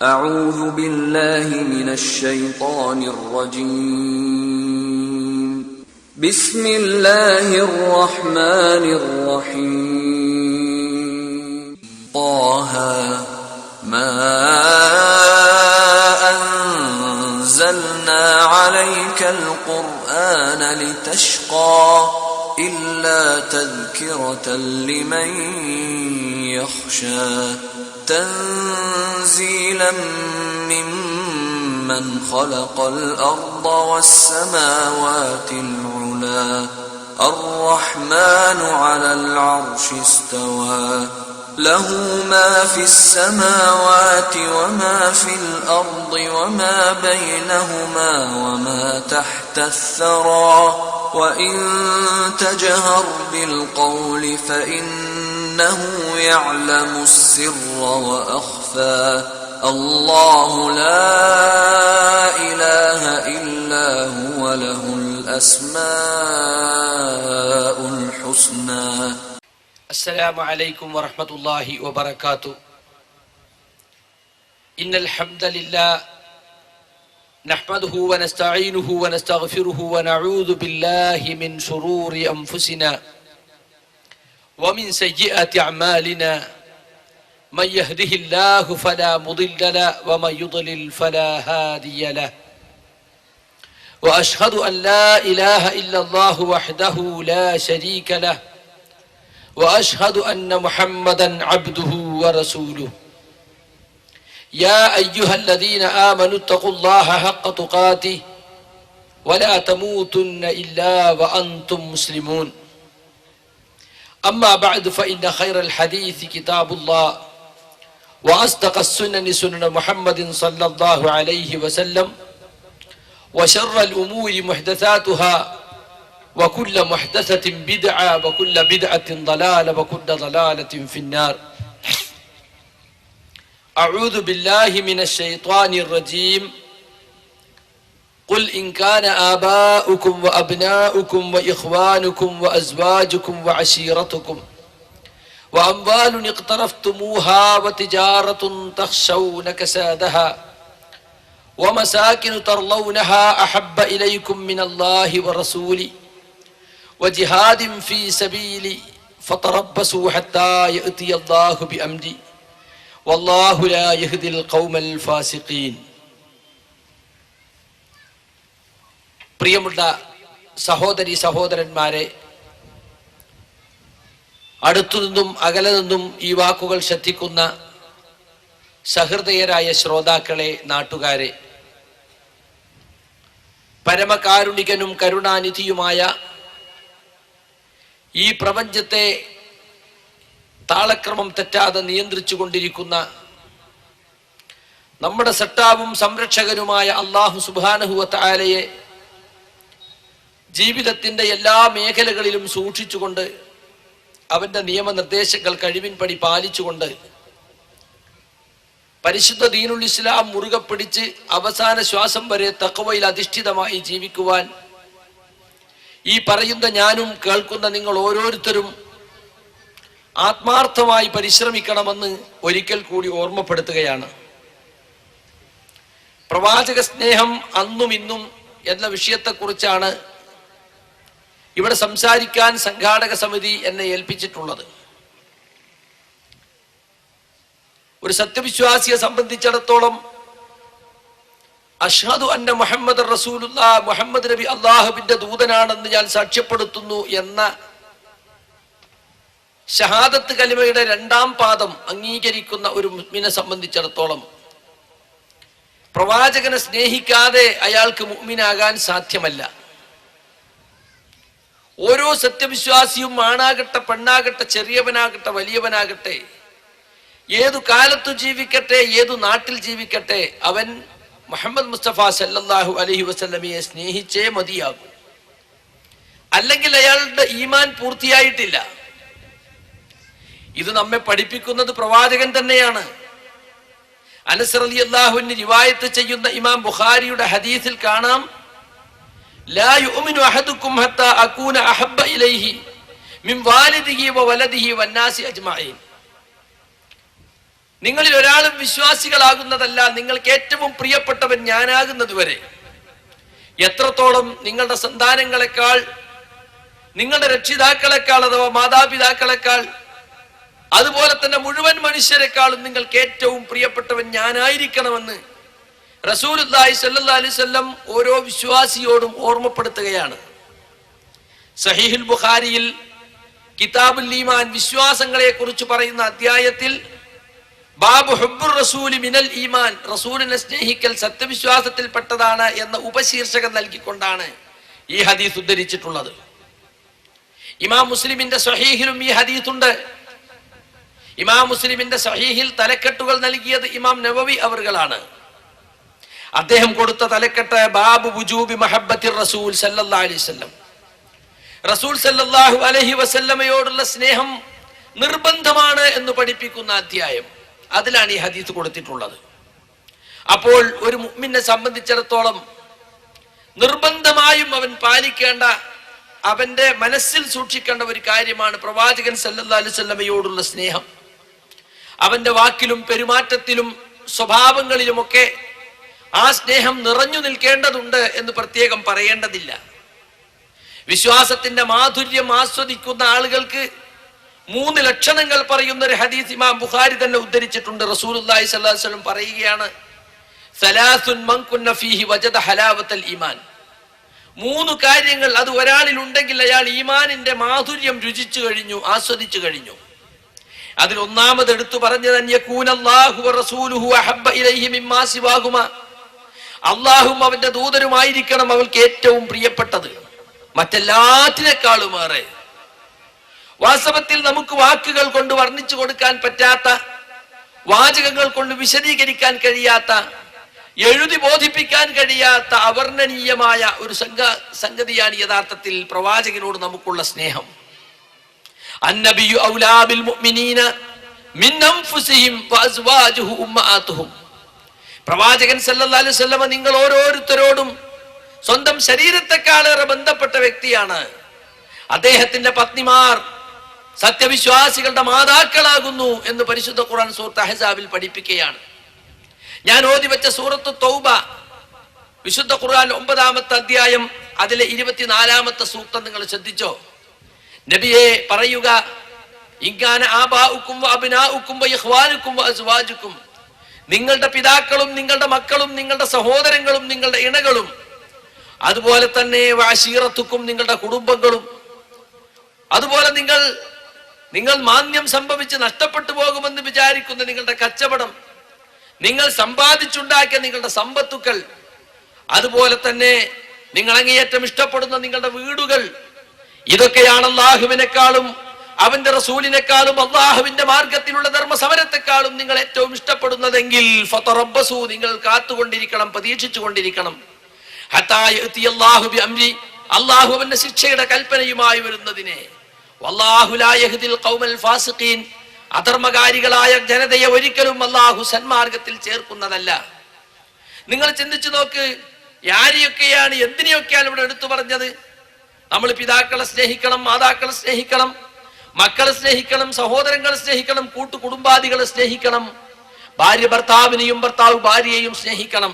أعوذ بالله من الشيطان الرجيم بسم الله الرحمن الرحيم طه ما أنزلنا عليك القرآن لتشقى إلا تذكرة لمن يخشى تنزيلا ممن خلق الأرض والسماوات العلى الرحمن على العرش استوى له ما في السماوات وما في الأرض وما بينهما وما تحت الثرى وإن تجهر بالقول فإنه يعلم السر وأخفى الله لا إله إلا هو له الأسماء الحسنى. السلام عليكم ورحمة الله وبركاته. إن الحمد لله نحمده ونستعينه ونستغفره ونعوذ بالله من شرور أنفسنا ومن سيئات أعمالنا من يهده الله فلا مضل له ومن يضلل فلا هادي له وأشهد أن لا إله إلا الله وحده لا شريك له وأشهد أن محمدا عبده ورسوله. يا أيها الذين آمنوا اتقوا الله حق تقاته ولا تموتن إلا وأنتم مسلمون. أما بعد فإن خير الحديث كتاب الله وأصدق السنن سنن محمد صلى الله عليه وسلم وشر الأمور محدثاتها وكل محدثة بدعة وكل بدعة ضلالة وكل ضلالة في النار. أعوذ بالله من الشيطان الرجيم. قل إن كان آباؤكم وأبناؤكم وإخوانكم وأزواجكم وعشيرتكم وأموال اقترفتموها وتجارة تخشون كسادها ومساكن ترضونها أحب إليكم من الله ورسوله وجهاد في سبيلي فتربصوا حتى يأتي الله بأمري والله لا يهدي القوم الفاسقين. പ്രിയമുള്ള സഹോദരി സഹോദരന്മാരെ, അടുത്തുനിന്നും അകലെ നിന്നും ഈ വാക്കുകൾ ശ്രദ്ധിക്കുന്ന സഹൃദയരായ ശ്രോതാക്കളെ, നാട്ടുകാരെ, പരമകാരുണികനും കരുണാനിധിയുമായ ഈ പ്രപഞ്ചത്തെ താളക്രമം തെറ്റാതെ നിയന്ത്രിച്ചു കൊണ്ടിരിക്കുന്ന നമ്മുടെ സട്ടാവും സംരക്ഷകനുമായ അല്ലാഹു സുബ്ഹാനഹു വ തആലയെ ജീവിതത്തിന്റെ എല്ലാ മേഖലകളിലും സൂക്ഷിച്ചുകൊണ്ട് അവന്റെ നിയമനിർദ്ദേശങ്ങൾ കഴിവിൻപടി പാലിച്ചുകൊണ്ട് പരിശുദ്ധ ദീനുൽ ഇസ്ലാം മുറുകെ പിടിച്ച് അവസാന ശ്വാസം വരെ തഖ്വയിൽ അധിഷ്ഠിതമായി ജീവിക്കുവാൻ ഈ പറയുന്ന ഞാനും കേൾക്കുന്ന നിങ്ങൾ ഓരോരുത്തരും ആത്മാർത്ഥമായി പരിശ്രമിക്കണമെന്ന് ഒരിക്കൽ കൂടി ഓർമ്മപ്പെടുത്തുകയാണ്. പ്രവാചക സ്നേഹം അന്നും ഇന്നും എന്ന വിഷയത്തെക്കുറിച്ചാണ് ഇവിടെ സംസാരിക്കാൻ സംഘാടക സമിതി എന്നെ ഏൽപ്പിച്ചിട്ടുള്ളത്. ഒരു സത്യവിശ്വാസിയെ സംബന്ധിച്ചിടത്തോളം അഷ്ഹദു അന്ന മുഹമ്മദ് റസൂലുള്ളാഹ്, മുഹമ്മദ് നബി അള്ളാഹുവിന്റെ ദൂതനാണെന്ന് ഞാൻ സാക്ഷ്യപ്പെടുത്തുന്നു എന്ന ഷഹാദത്ത് കലിമയുടെ രണ്ടാം പാദം അംഗീകരിക്കുന്ന ഒരു മുഅ്മിനെ സംബന്ധിച്ചിടത്തോളം പ്രവാചകനെ സ്നേഹിക്കാതെ അയാൾക്ക് മുഅ്മിനാകാൻ സാധ്യമല്ല. ഓരോ സത്യവിശ്വാസിയും ആണാകട്ടെ പെണ്ണാകട്ടെ ചെറിയവനാകട്ടെ വലിയവനാകട്ടെ ഏതു കാലത്തു ജീവിക്കട്ടെ ഏതു നാട്ടിൽ ജീവിക്കട്ടെ അവൻ മുഹമ്മദ് മുസ്തഫ സല്ലല്ലാഹു അലൈഹി വസല്ലമയെ സ്നേഹിച്ചേ മതിയാകും. അല്ലെങ്കിൽ അയാളുടെ ഈമാൻ പൂർത്തിയായിട്ടില്ല. ഇത് നമ്മെ പഠിപ്പിക്കുന്നത് പ്രവാചകൻ തന്നെയാണ്. അനസ് റളിയല്ലാഹു അൻഹു റിവായത്ത് ചെയ്യുന്ന ഇമാം ബുഖാരിയുടെ ഹദീസിൽ കാണാം, ലാ യുഅ്മിനു അഹദുക്കും ഹത്താ അകൂന അഹബ്ബ ഇലൈഹി മിൻ വാലിദിഹി വ വലദിഹി വന്നാസി അജ്മഈൻ. നിങ്ങളിൽ ഒരാളും വിശ്വാസികളാകുന്നതല്ല, നിങ്ങൾക്ക് ഏറ്റവും പ്രിയപ്പെട്ടവൻ ഞാനാകുന്നത് വരെ. എത്രത്തോളം നിങ്ങളുടെ സന്താനങ്ങളെക്കാൾ, നിങ്ങളുടെ രക്ഷിതാക്കളെക്കാൾ അഥവാ മാതാപിതാക്കളെക്കാൾ, അതുപോലെ തന്നെ മുഴുവൻ മനുഷ്യരെക്കാളും നിങ്ങൾക്ക് ഏറ്റവും പ്രിയപ്പെട്ടവൻ ഞാനായിരിക്കണമെന്ന് റസൂലുള്ളാഹി സ്വല്ലല്ലാഹു അലൈഹി വസല്ലം ഓരോ വിശ്വാസിയോടും ഓർമ്മപ്പെടുത്തുകയാണ്. സഹീഹുൽ ബുഖാരിയിൽ കിതാബുൽ ഈമാൻ വിശ്വാസങ്ങളെ കുറിച്ച് പറയുന്ന അധ്യായത്തിൽ ബാബു ഹുബ്ബുർ റസൂലി മിനൽ ഈമാൻ, റസൂലിനെ സ്നേഹിക്കൽ സത്യവിശ്വാസത്തിൽപ്പെട്ടതാണ് എന്ന ഉപശീർഷകം നൽകിക്കൊണ്ടാണ് ഈ ഹദീസ് ഉദ്ധരിച്ചിട്ടുള്ളത്. ഇമാം മുസ്ലിമിന്റെ സ്വഹീഹിലും ഈ ഹദീസുണ്ട്. ഇമാം മുസ്ലിമിന്റെ സ്വഹീഹിൽ തലക്കെട്ടുകൾ നൽകിയത് ഇമാം നവവി അവറുകളാണ്. അദ്ദേഹം കൊടുത്ത തലക്കെട്ട് ബാബു വുജൂബി മഹബ്ബത്തിർ റസൂൽ സല്ലല്ലാഹു അലൈഹി വസല്ലം, റസൂൽ സല്ലല്ലാഹു അലൈഹി വസല്ലമയോടുള്ള സ്നേഹം നിർബന്ധമാണ് എന്ന് പഠിപ്പിക്കുന്ന അധ്യായം. അതിലാണ് ഈ ഹദീസ് കൊടുത്തിട്ടുള്ളത്. അപ്പോൾ ഒരു മുഅ്മിനെ സംബന്ധിച്ചിടത്തോളം നിർബന്ധമായും അവൻ പാലിക്കേണ്ട, അവന്റെ മനസ്സിൽ സൂക്ഷിക്കേണ്ട ഒരു കാര്യമാണ് പ്രവാചകൻ സല്ലല്ലാഹു അലൈഹി വസല്ലമയോടുള്ള സ്നേഹം. അവന്റെ വാക്കിലും പെരുമാറ്റത്തിലും സ്വഭാവങ്ങളിലുമൊക്കെ ആ സ്നേഹം നിറഞ്ഞു നിൽക്കേണ്ടതുണ്ട് എന്ന് പ്രത്യേകം പറയേണ്ടതില്ല. വിശ്വാസത്തിന്റെ മാധുര്യം ആസ്വദിക്കുന്ന ആളുകൾക്ക് 3 ലക്ഷണങ്ങൾ പറയുന്ന ഒരു ഹദീസ് ഇമാം ബുഖാരി തന്നെ ഉദ്ധരിച്ചിട്ടുണ്ട്. റസൂലുള്ളാഹി സ്വല്ലല്ലാഹു അലൈഹി വസല്ലം പറയുകയാണ്, സലാസുൻ മൻ കുന്ന ഫീഹി വജദ ഹലാവത്തൽ ഈമാൻ. 3 കാര്യങ്ങൾ അത് ഒരാളിൽ ഉണ്ടെങ്കിൽ അയാൾ ഈമാനിന്റെ മാധുര്യം രുചിച്ചു കഴിഞ്ഞു, ആസ്വദിച്ചു കഴിഞ്ഞു. അതിൽ ഒന്നാമത് എടുത്തു പറഞ്ഞത് അൻയകൂനല്ലാഹു വറസൂലുഹു അഹബ്ബ ഇലൈഹി മിമ്മാ സിവാഹുമാ, അല്ലാഹുവും അവന്റെ ദൂതരുമായിരിക്കണം അവൾക്ക് ഏറ്റവും പ്രിയപ്പെട്ടത് മറ്റെല്ലാറ്റിനേക്കാളുമേറെ. വാസ്തവത്തിൽ നമുക്ക് വാക്കുകൾ കൊണ്ട് വർണ്ണിച്ചു കൊടുക്കാൻ പറ്റാത്ത, വാചകങ്ങൾ കൊണ്ട് വിശദീകരിക്കാൻ കഴിയാത്ത, എഴുതി ബോധിപ്പിക്കാൻ കഴിയാത്ത അവർണ്ണനീയമായ ഒരു സംഗതിയാണ് യഥാർത്ഥത്തിൽ പ്രവാചകനോട് നമുക്കുള്ള സ്നേഹം. അന്നബിയു ഔലാ ബിൽ മുഅ്മിനീന മിൻ അൻഫുസിഹിം വഅസ്വാജുഹു ഉമ്മആതുഹും. പ്രവാചകൻ സല്ലല്ലാഹു അലൈഹി വസല്ലം നിങ്ങൾ ഓരോരുത്തരോടും സ്വന്തം ശരീരത്തെക്കാളേറെ ബന്ധപ്പെട്ട വ്യക്തിയാണ്. അദ്ദേഹത്തിന്റെ പത്നിമാർ സത്യവിശ്വാസികളുടെ മാതാക്കളാകുന്നു എന്ന് പരിശുദ്ധ ഖുർആൻ സൂറത്ത് അഹ്സാബിൽ പഠിപ്പിക്കുകയാണ്. ഞാൻ ഓതി വെച്ച സൂറത്ത് തൗബ, വിശുദ്ധ ഖുർആൻ 9-ാമത്തെ അധ്യായം അതിലെ 24-ാമത്തെ സൂക്തം നിങ്ങൾ ശ്രദ്ധിച്ചോ? നബിയെ പറയുക, ഇൻകാന ആബാഉക്കും വഅബ്നാഉക്കും വഇഖ്വാനുക്കും വഅസ്വാജുക്കും, നിങ്ങളുടെ പിതാക്കളും നിങ്ങളുടെ മക്കളും നിങ്ങളുടെ സഹോദരങ്ങളും നിങ്ങളുടെ ഇണകളും, അതുപോലെ തന്നെ വഅശീറത്തുക്കും നിങ്ങളുടെ കുടുംബങ്ങളും, അതുപോലെ നിങ്ങൾ മാന്യം സംഭവിച്ച് നഷ്ടപ്പെട്ടു പോകുമെന്ന് വിചാരിക്കുന്ന നിങ്ങളുടെ കച്ചവടം, നിങ്ങൾ സമ്പാദിച്ചുണ്ടാക്കിയ നിങ്ങളുടെ സമ്പത്തുക്കൾ, അതുപോലെ തന്നെ നിങ്ങൾ അങ്ങേയറ്റം ഇഷ്ടപ്പെടുന്ന നിങ്ങളുടെ വീടുകൾ, ഇതൊക്കെയാണ് അല്ലാഹുവിനേക്കാളും അവന്റെ റസൂലിനേക്കാളും അല്ലാഹുവിന്റെ മാർഗത്തിലുള്ള ധർമ്മസമരത്തെക്കാളും നിങ്ങൾ ഏറ്റവും ഇഷ്ടപ്പെടുന്നതെങ്കിൽ ഫതറബ്ബസു, നിങ്ങൾ കാത്തുകൊണ്ടിരിക്കണം, പ്രതീക്ഷിച്ചു കൊണ്ടിരിക്കണം. ഹത്താ യഅതിയല്ലാഹു ബിഅംരി, അല്ലാഹു അവന്റെ ശിക്ഷയുടെ കൽപ്പനയുമായി വരുന്നതിനെ. വല്ലാഹു ലാ യഹ്ദിൽ ഖൗമൽ ഫാസിഖീൻ, അധർമ്മകാരികളായ ജനതയെ ഒരിക്കലും അല്ലാഹു സന്മാർഗത്തിൽ ചേർക്കുന്നതല്ല. നിങ്ങൾ ചിന്തിച്ചു നോക്ക്, ആരെയൊക്കെയാണ് എന്തിനെയൊക്കെയാണ് ഇവിടെ എടുത്തു പറഞ്ഞത്? നമ്മൾ പിതാക്കളെ സ്നേഹിക്കണം, മാതാക്കളെ സ്നേഹിക്കണം, മക്കളെ സ്നേഹിക്കണം, സഹോദരങ്ങളെ സ്നേഹിക്കണം, കൂട്ടുകുടുംബാദികളെ സ്നേഹിക്കണം, ഭാര്യ ഭർത്താവിനെയും ഭർത്താവ് ഭാര്യയെയും സ്നേഹിക്കണം.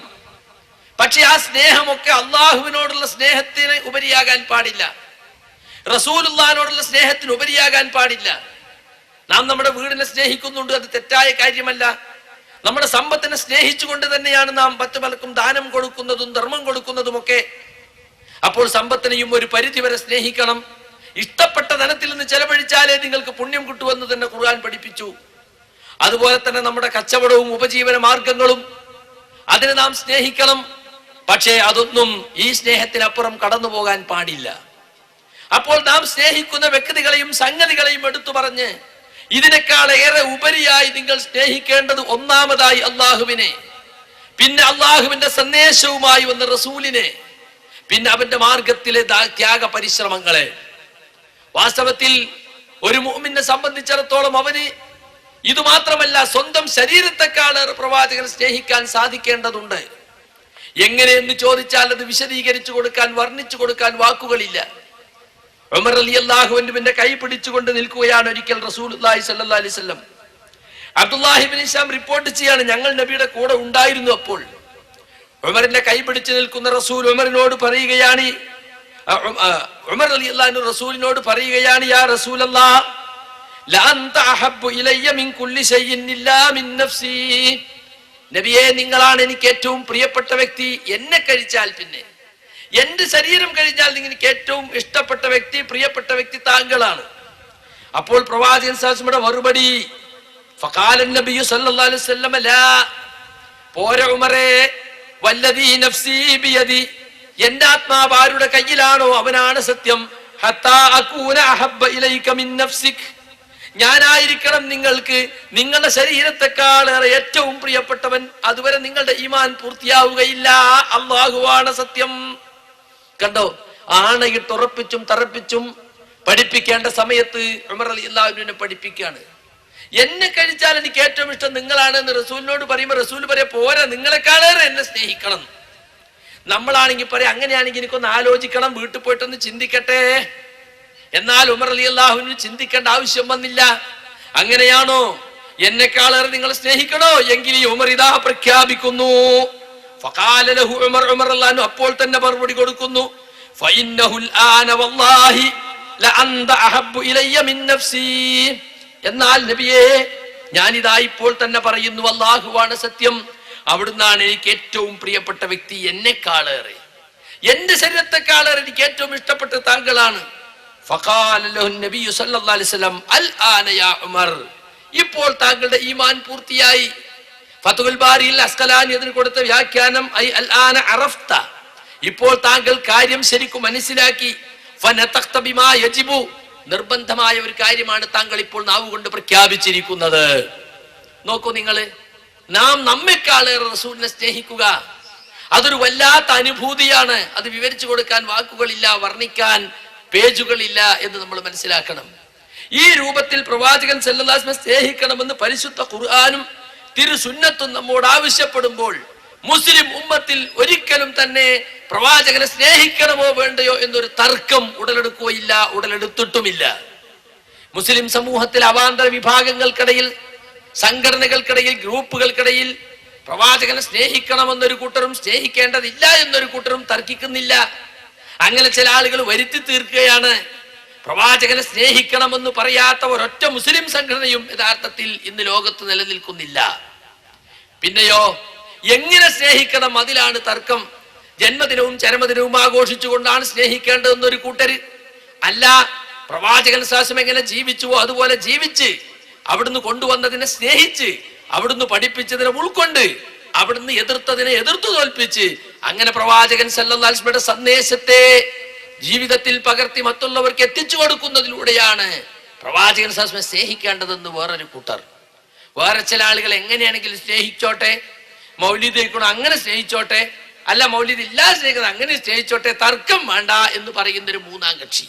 പക്ഷെ ആ സ്നേഹമൊക്കെ അള്ളാഹുവിനോടുള്ള സ്നേഹത്തിന് ഉപരിയാകാൻ പാടില്ല, റസൂലുള്ളാഹിനോടുള്ള സ്നേഹത്തിന് ഉപരിയാകാൻ പാടില്ല. നാം നമ്മുടെ വീടിനെ സ്നേഹിക്കുന്നുണ്ട്, അത് തെറ്റായ കാര്യമല്ല. നമ്മുടെ സമ്പത്തിനെ സ്നേഹിച്ചുകൊണ്ട് തന്നെയാണ് നാം മറ്റു പലർക്കും ദാനം കൊടുക്കുന്നതും ധർമ്മം കൊടുക്കുന്നതുമൊക്കെ. അപ്പോൾ സമ്പത്തിനെയും ഒരു പരിധി വരെ സ്നേഹിക്കണം. ഇഷ്ടപ്പെട്ട ധനത്തിൽ നിന്ന് ചെലവഴിച്ചാലേ നിങ്ങൾക്ക് പുണ്യം കിട്ടുമെന്ന് തന്നെ ഖുർആൻ പഠിപ്പിച്ചു. അതുപോലെ തന്നെ നമ്മുടെ കച്ചവടവും ഉപജീവന മാർഗങ്ങളും അതിനെ നാം സ്നേഹിക്കണം. പക്ഷേ അതൊന്നും ഈ സ്നേഹത്തിനപ്പുറം കടന്നു പോകാൻ പാടില്ല. അപ്പോൾ നാം സ്നേഹിക്കുന്ന വ്യക്തികളെയും സംഗതികളെയും എടുത്തു പറഞ്ഞ് ഇതിനേക്കാൾ ഏറെ ഉപരിയായി നിങ്ങൾ സ്നേഹിക്കേണ്ടത് ഒന്നാമതായി അള്ളാഹുവിനെ, പിന്നെ അള്ളാഹുവിന്റെ സന്ദേശവുമായി വന്ന റസൂലിനെ, പിന്നെ അവന്റെ മാർഗത്തിലെ ത്യാഗ പരിശ്രമങ്ങളെ. വാസ്തവത്തിൽ ഒരു മുഅ്മിനെ സംബന്ധിച്ചിടത്തോളം അവന് ഇത് മാത്രമല്ല, സ്വന്തം ശരീരത്തെക്കാളേറെ പ്രവാചകനെ സ്നേഹിക്കാൻ സാധിക്കേണ്ടതുണ്ട്. എങ്ങനെയെന്ന് ചോദിച്ചാൽ അത് വിശദീകരിച്ചു കൊടുക്കാൻ, വർണ്ണിച്ചു കൊടുക്കാൻ വാക്കുകളില്ല. ഉമർ റളിയല്ലാഹു അൻഹുവിന്റെ കൈ പിടിച്ചുകൊണ്ട് നിൽക്കുകയാണ് ഒരിക്കൽ റസൂലുള്ളാഹി സ്വല്ലല്ലാഹു അലൈഹി വസല്ലം. അബ്ദുല്ലാഹി ഇബ്നു ഹിശാം റിപ്പോർട്ട് ചെയ്യാണ്, ഞങ്ങൾ നബിയുടെ കൂടെ ഉണ്ടായിരുന്നു. അപ്പോൾ ഉമറിന്റെ കൈ പിടിച്ചു നിൽക്കുന്ന റസൂൽ ഉമറിനോട് പറയുകയാണ്, ഉമർ റളിയല്ലാഹു അൻഹു റസൂലിനോട് പറയുകയാണ്, യാ റസൂലല്ലാഹ് ലാ അൻത അഹബ്ബു ഇലയ്യ മിൻ കുല്ലി ശൈഇൻ ഇല്ലാ മിൻ നഫ്സി. നബിയെ, നിങ്ങളാണ് എനിക്ക് ഏറ്റവും പ്രിയപ്പെട്ട വ്യക്തി. എന്നെ കഴിച്ചാൽ, പിന്നെ എന്റെ ശരീരം കഴിഞ്ഞാൽ നിങ്ങൾക്ക് ഏറ്റവും ഇഷ്ടപ്പെട്ട വ്യക്തി, പ്രിയപ്പെട്ട വ്യക്തി താങ്കളാണ്. അപ്പോൾ പ്രവാചകൻ സല്ലല്ലാഹു അലൈഹി വസല്ലമയുടെ മറുപടി, ഫഖാല നബിയു സല്ലല്ലാഹു അലൈഹി വസല്ലം ലാ, പോര ഉമറേ, വല്ലദീ നഫ്സി ബിയദി, എന്റെ ആത്മാവ് ആരുടെ കയ്യിലാണോ അവനാണ് സത്യം. ഹത്താ അകൂന അഹബ്ബ ഇലൈക മിൻ നഫ്സിക്, ഞാനായിരിക്കണം നിങ്ങൾക്ക് നിങ്ങളുടെ ശരീരത്തെക്കാൾ ഏറ്റവും പ്രിയപ്പെട്ടവൻ. അതുവരെ നിങ്ങളുടെ ഈമാൻ പൂർത്തിയാവുകയില്ല. അല്ലാഹുവാണ് സത്യം. കണ്ടോ, ആണയിട്ടുറപ്പിച്ചും തറപ്പിച്ചും പഠിപ്പിക്കേണ്ട സമയത്ത് ഉമർ റളിയല്ലാഹു അൻഹുവിനെ പഠിപ്പിക്കുകയാണ്. എന്നെ കഴിച്ചാൽ എനിക്ക് ഏറ്റവും ഇഷ്ടം നിങ്ങളാണ് എന്ന് റസൂലിനോട് പറയുമ്പോൾ റസൂൽ പറയാ, പോരാ, നിങ്ങളെക്കാളേറെ എന്നെ സ്നേഹിക്കണം. നമ്മളാണെങ്കിൽ പറയാം, അങ്ങനെയാണെങ്കിൽ എനിക്കൊന്ന് ആലോചിക്കണം, വീട്ടിൽ പോയിട്ടൊന്ന് ചിന്തിക്കട്ടെ. എന്നാൽ ഉമർ റളിയല്ലാഹു അൻഹു ചിന്തിക്കേണ്ട ആവശ്യം വന്നില്ല. അങ്ങനെയാണോ, എന്നെക്കാളേറെ നിങ്ങൾ സ്നേഹിക്കണോ എങ്കിൽ ഈ ഉമർ ഇതാ പ്രഖ്യാപിക്കുന്നു. ഫഖാല ലഹു ഉമർ, ഉമർ റളിയല്ലാഹു അൻഹു അപ്പോൾ തന്നെ മറുപടി കൊടുക്കുന്നു, ഫഇന്നഹുൽ ആന വല്ലാഹി ലഅൻത അഹബ്ബു ഇലയ്യ മിൻ നഫ്സി. എന്നാൽ നബിയേ, ഞാനിതാ ഇപ്പോൾ തന്നെ പറയുന്നു, അല്ലാഹുവാണ് സത്യം, അവിടുന്നാണ് എനിക്ക് ഏറ്റവും പ്രിയപ്പെട്ട വ്യക്തി. എന്നെക്കാളേറെ, എന്റെ ശരീരത്തെക്കാളേറെ എനിക്ക് ഏറ്റവും ഇഷ്ടപ്പെട്ട താങ്കളാണ്. ഫഖാല ലഹു നബിയു സല്ലല്ലാഹു അലൈഹി വസല്ലം അൽ ആന യാ ഉമർ, ഇപ്പോൾ താങ്കളുടെ ഈമാൻ പൂർത്തിയായി. ഫത്ഹുൽ ബാരിയിൽ അസ്ഖലാനി അതിന് കൊടുത്ത വ്യാഖ്യാനം, ഐ അൽ ആന അറഫ്ത, ഇപ്പോൾ താങ്കൾ കാര്യം ശരിക്കും മനസ്സിലാക്കി. ഫനതഖ്ത ബിമാ യജിബു, നിർബന്ധമായ ഒരു കാര്യമാണ് താങ്കൾ ഇപ്പോൾ നാവുകൊണ്ട് പ്രഖ്യാപിച്ചിരിക്കുന്നത്. നോക്കൂ നിങ്ങള്, നാം നമ്മെക്കാളേറെ റസൂലിനെ സ്നേഹിക്കുക, അതൊരു വല്ലാത്ത അനുഭൂതിയാണ്. അത് വിവരിച്ചു കൊടുക്കാൻ വാക്കുകളില്ല, വർണ്ണിക്കാൻ പേജുകളില്ല എന്ന് നമ്മൾ മനസ്സിലാക്കണം. ഈ രൂപത്തിൽ പ്രവാചകൻ സല്ലല്ലാഹു അലൈഹി വസല്ലം സ്നേഹിക്കണമെന്ന് പരിശുദ്ധ ഖുർആനും തിരുസുന്നത്തും നമ്മോട് ആവശ്യപ്പെടുമ്പോൾ മുസ്ലിം ഉമ്മത്തിൽ ഒരിക്കലും തന്നെ പ്രവാചകനെ സ്നേഹിക്കണമോ വേണ്ടയോ എന്നൊരു തർക്കം ഉടലെടുക്കുകയില്ല, ഉടലെടുത്തിട്ടുമില്ല. മുസ്ലിം സമൂഹത്തിൽ അവാന്തര വിഭാഗങ്ങൾക്കിടയിൽ, സംഘടനകൾക്കിടയിൽ, ഗ്രൂപ്പുകൾക്കിടയിൽ പ്രവാചകനെ സ്നേഹിക്കണമെന്നൊരു കൂട്ടരും സ്നേഹിക്കേണ്ടതില്ല എന്നൊരു കൂട്ടരും തർക്കിക്കുന്നില്ല. അങ്ങനെ ചില ആളുകൾ വരുത്തി തീർക്കുകയാണ്. പ്രവാചകനെ സ്നേഹിക്കണമെന്ന് പറയാത്ത ഒരൊറ്റ മുസ്ലിം സംഘടനയും യഥാർത്ഥത്തിൽ ഇന്ന് ലോകത്ത് നിലനിൽക്കുന്നില്ല. പിന്നെയോ എങ്ങനെ സ്നേഹിക്കണം, അതിലാണ് തർക്കം. ജന്മദിനവും ചരമദിനവും ആഘോഷിച്ചുകൊണ്ടാണ് സ്നേഹിക്കേണ്ടതെന്നൊരു കൂട്ടര്, അല്ല പ്രവാചകൻ ശാസ്ത്രം എങ്ങനെ ജീവിച്ചുവോ അതുപോലെ ജീവിച്ച്, അവിടുന്ന് കൊണ്ടുവന്നതിനെ സ്നേഹിച്ച്, അവിടുന്ന് പഠിപ്പിച്ചതിനെ ഉൾക്കൊണ്ട്, അവിടുന്ന് എതിർത്തതിനെ എതിർത്തു തോൽപ്പിച്ച്, അങ്ങനെ പ്രവാചകൻ സല്ലല്ലാഹു അലൈഹി വസല്ലമയുടെ സന്ദേശത്തെ ജീവിതത്തിൽ പകർത്തി മറ്റുള്ളവർക്ക് എത്തിച്ചു കൊടുക്കുന്നതിലൂടെയാണ് പ്രവാചകൻ ശാസ്ത്രം സ്നേഹിക്കേണ്ടതെന്ന് വേറൊരു കൂട്ടർ. വേറെ ചില ആളുകൾ എങ്ങനെയാണെങ്കിലും സ്നേഹിച്ചോട്ടെ, മൗലിദ് അങ്ങനെ സ്നേഹിച്ചോട്ടെ, അല്ല മൗലിദ് ഇല്ലാതെ സ്നേഹിക്കുന്നത് അങ്ങനെ സ്നേഹിച്ചോട്ടെ, തർക്കം വേണ്ട എന്ന് പറയുന്നൊരു മൂന്നാം കക്ഷി.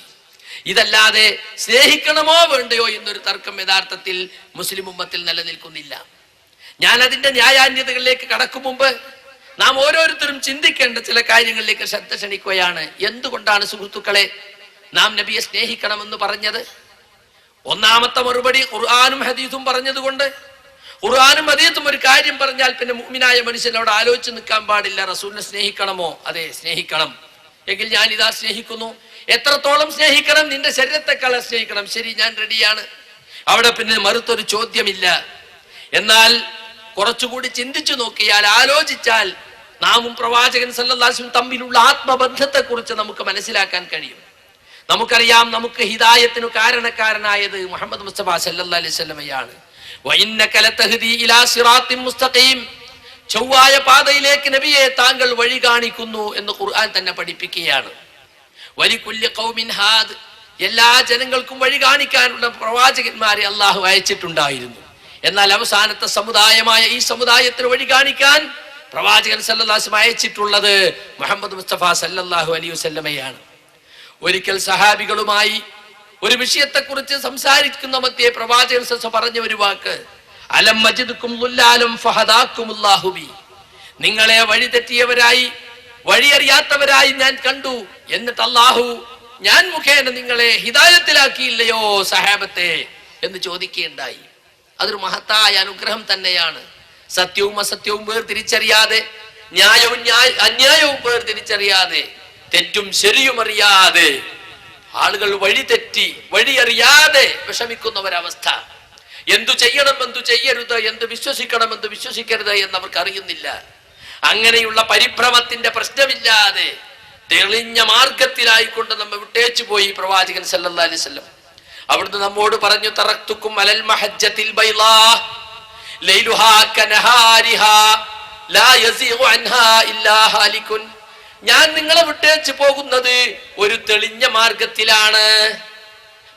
ഇതല്ലാതെ സ്നേഹിക്കണമോ വേണ്ടയോ എന്നൊരു തർക്കം യഥാർത്ഥത്തിൽ മുസ്ലിം ഉമ്മത്തിൽ നിലനിൽക്കുന്നില്ല. ഞാൻ അതിന്റെ ന്യായാന്യതകളിലേക്ക് കടക്കും മുമ്പ് നാം ഓരോരുത്തരും ചിന്തിക്കേണ്ട ചില കാര്യങ്ങളിലേക്ക് ശ്രദ്ധ ക്ഷണിക്കുകയാണ്. എന്തുകൊണ്ടാണ് സുഹൃത്തുക്കളെ നാം നബിയെ സ്നേഹിക്കണമെന്ന് പറഞ്ഞത്? ഒന്നാമത്തെ മറുപടി ഖുർആനും ഹദീസും പറഞ്ഞതുകൊണ്ട്. ഖുർആനും ഹദീസും ഒരു കാര്യം പറഞ്ഞാൽ പിന്നെ മുഅ്മിനായ മനുഷ്യനോട് ആലോചിച്ച് നിൽക്കാൻ പാടില്ല. റസൂലിനെ സ്നേഹിക്കണമോ? അതെ, സ്നേഹിക്കണം. എങ്കിൽ ഞാൻ ഇതാ സ്നേഹിക്കുന്നു. എത്രത്തോളം സ്നേഹിക്കണം? നിന്റെ ശരീരത്തെക്കാൾ സ്നേഹിക്കണം. ശരി, ഞാൻ റെഡിയാണ്. അവിടെ പിന്നെ മറുത്തൊരു ചോദ്യമില്ല. എന്നാൽ കുറച്ചുകൂടി ചിന്തിച്ചു നോക്കിയാൽ, ആലോചിച്ചാൽ നാമും പ്രവാചകൻ സല്ലല്ലാഹു അലൈഹി വസല്ലം തമ്മിലുള്ള ആത്മബന്ധത്തെ കുറിച്ച് നമുക്ക് മനസ്സിലാക്കാൻ കഴിയും. നമുക്കറിയാം, നമുക്ക് ഹിദായത്തിനു കാരണക്കാരനായത് മുഹമ്മദ് മുസ്തഫ സല്ലല്ലാഹു അലൈഹി വസല്ലമയാണ്. വഇന്നക ലതഹ്ദി ഇലാ സിറാത്തിൻ മുസ്തഖീം, ചൊവ്വായ പാതയിലേക്ക് നബിയെ താങ്കൾ വഴി കാണിക്കുന്നു എന്ന് ഖുർആൻ തന്നെ പഠിപ്പിക്കുകയാണ്. വലികുല്ലി ഖൗമിൻ ഹാദ്, എല്ലാ ജനങ്ങൾക്കും വഴി കാണിക്കാനുള്ള പ്രവാചകന്മാരെ അള്ളാഹു അയച്ചിട്ടുണ്ടായിരുന്നു. എന്നാൽ അവസാനത്തെ സമുദായമായ ഈ സമുദായത്തിന് വഴി കാണിക്കാൻ പ്രവാചകൻ സല്ലല്ലാഹു അലൈഹി വസല്ലം അയച്ചിട്ടുള്ളത് മുഹമ്മദ് മുസ്തഫ സല്ലല്ലാഹു അലൈഹി വസല്ലമയാണ്. ഒരിക്കൽ സഹാബികളുമായി ഒരു വിഷയത്തെക്കുറിച്ച് സംസാരിക്കുന്ന മധ്യേ പ്രവാചകൻ സല്ലല്ലാഹു അലൈഹി വസല്ലം പറഞ്ഞ ഒരു വാക്ക്, അലം മജിദുക്കും ളുല്ലാലും ഫഹദാക്കുമുല്ലാഹു ബി, നിങ്ങളെ വഴി തെറ്റിയവരായി, വഴിയറിയാത്തവരായി ഞാൻ കണ്ടു, എന്നിട്ട് അല്ലാഹു ഞാൻ മുഖേന നിങ്ങളെ ഹിദായത്തിലാക്കിയില്ലയോ സഹാബത്തെ എന്ന് ചോദിക്കുകയുണ്ടായി. അതൊരു മഹത്തായ അനുഗ്രഹം തന്നെയാണ്. സത്യവും അസത്യവും വേർതിരിച്ചറിയാതെ, ന്യായവും അന്യായവും വേർതിരിച്ചറിയാതെ, തെറ്റും ശരിയും അറിയാതെ ആളുകൾ വഴിതെറ്റി വഴിയറിയാതെ വിഷമിക്കുന്ന ഒരവസ്ഥ. എന്തു ചെയ്യണം, എന്തു ചെയ്യരുത്, എന്ത് വിശ്വസിക്കണം, എന്ത് വിശ്വസിക്കരുത് എന്നവർക്ക് അറിയുന്നില്ല. അങ്ങനെയുള്ള പരിഭ്രമത്തിന്റെ പ്രശ്നമില്ലാതെ തെളിഞ്ഞ മാർഗത്തിലായിക്കൊണ്ട് നമ്മെ വിട്ടേച്ചു പോയി പ്രവാചകൻ സല്ലല്ലാഹു അലൈഹി വസല്ലം. അവിടുന്ന് നമ്മോട് പറഞ്ഞു, തറക്തുക്കും അലൽ മഹജ്ജത്തിൽ ബൈളാ ലൈലുഹാ കനഹാരിഹാ ലാ യസീഗു അൻഹാ ഇല്ലാ ഹാലികുൻ. ഞാൻ നിങ്ങളെ വിട്ടേച്ചു പോകുന്നത് ഒരു തെളിഞ്ഞ മാർഗത്തിലാണ്,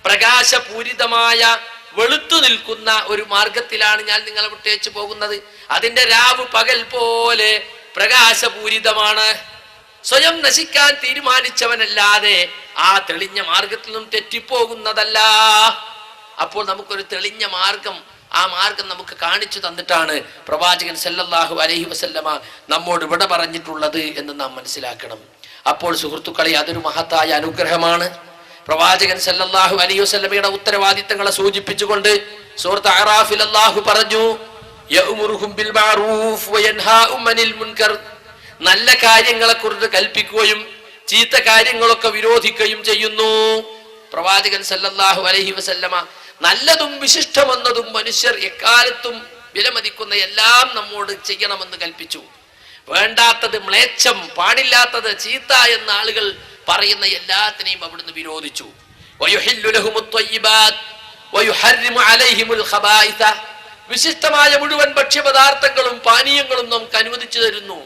പ്രകാശപൂരിതമായ വെളുത്തു നിൽക്കുന്ന ഒരു മാർഗത്തിലാണ് ഞാൻ നിങ്ങളെ വിട്ടേച്ചു പോകുന്നത്. അതിന്റെ രാവ് പകൽ പോലെ പ്രകാശപൂരിതമാണ്. സ്വയം നശിക്കാൻ തീരുമാനിച്ചവനല്ലാതെ ആ തെളിഞ്ഞ മാർഗത്തിൽ നിന്നും തെറ്റിപ്പോകുന്നതല്ല. അപ്പോൾ നമുക്കൊരു തെളിഞ്ഞ മാർഗം, ആ മാർഗം നമുക്ക് കാണിച്ചു തന്നിട്ടാണ് പ്രവാചകൻ സല്ലല്ലാഹു അലൈഹി വസല്ലമ നമ്മോട് വിട പറഞ്ഞിട്ടുള്ളത് എന്ന് നാം മനസ്സിലാക്കണം. അപ്പോൾ സുഹൃത്തുക്കളെ, അതൊരു മഹത്തായ അനുഗ്രഹമാണ്. പ്രവാചകൻ സല്ലല്ലാഹു അലൈഹി വസല്ലമയുടെ ഉത്തരവാദിത്തങ്ങളെ സൂചിപ്പിച്ചുകൊണ്ട് സൂറത്ത് അറാഫിൽ അല്ലാഹു പറഞ്ഞു, യഅ്മുറുഹും ബിൽ മഅറൂഫ് വയൻഹാഉം അനിൽ മുൻകർ. നല്ല കാര്യങ്ങളെ കുറിച്ച് കൽപ്പിക്കുകയും ചീത്ത കാര്യങ്ങളൊക്കെ വിരോധിക്കുകയും ചെയ്യുന്നു. പ്രവാചകൻ സല്ലല്ലാഹു അലൈഹി വസല്ലമ നല്ലതും വിശിഷ്ടമെന്നതും മനുഷ്യർ എക്കാലത്തും വിലമതിക്കുന്ന എല്ലാം നമ്മോട് ചെയ്യണമെന്ന് കൽപ്പിച്ചു. വേണ്ടാത്തത്, മ്ലേച്ഛം, പാടില്ലാത്തത്, ചീത്ത എന്ന ആളുകൾ പറയുന്ന എല്ലാത്തിനെയും അവിടുന്ന് വിരോധിച്ചു. വിശിഷ്ടമായ മുഴുവൻ ഭക്ഷ്യപദാർത്ഥങ്ങളും പാനീയങ്ങളും നമുക്ക് അനുവദിച്ചു തരുന്നു.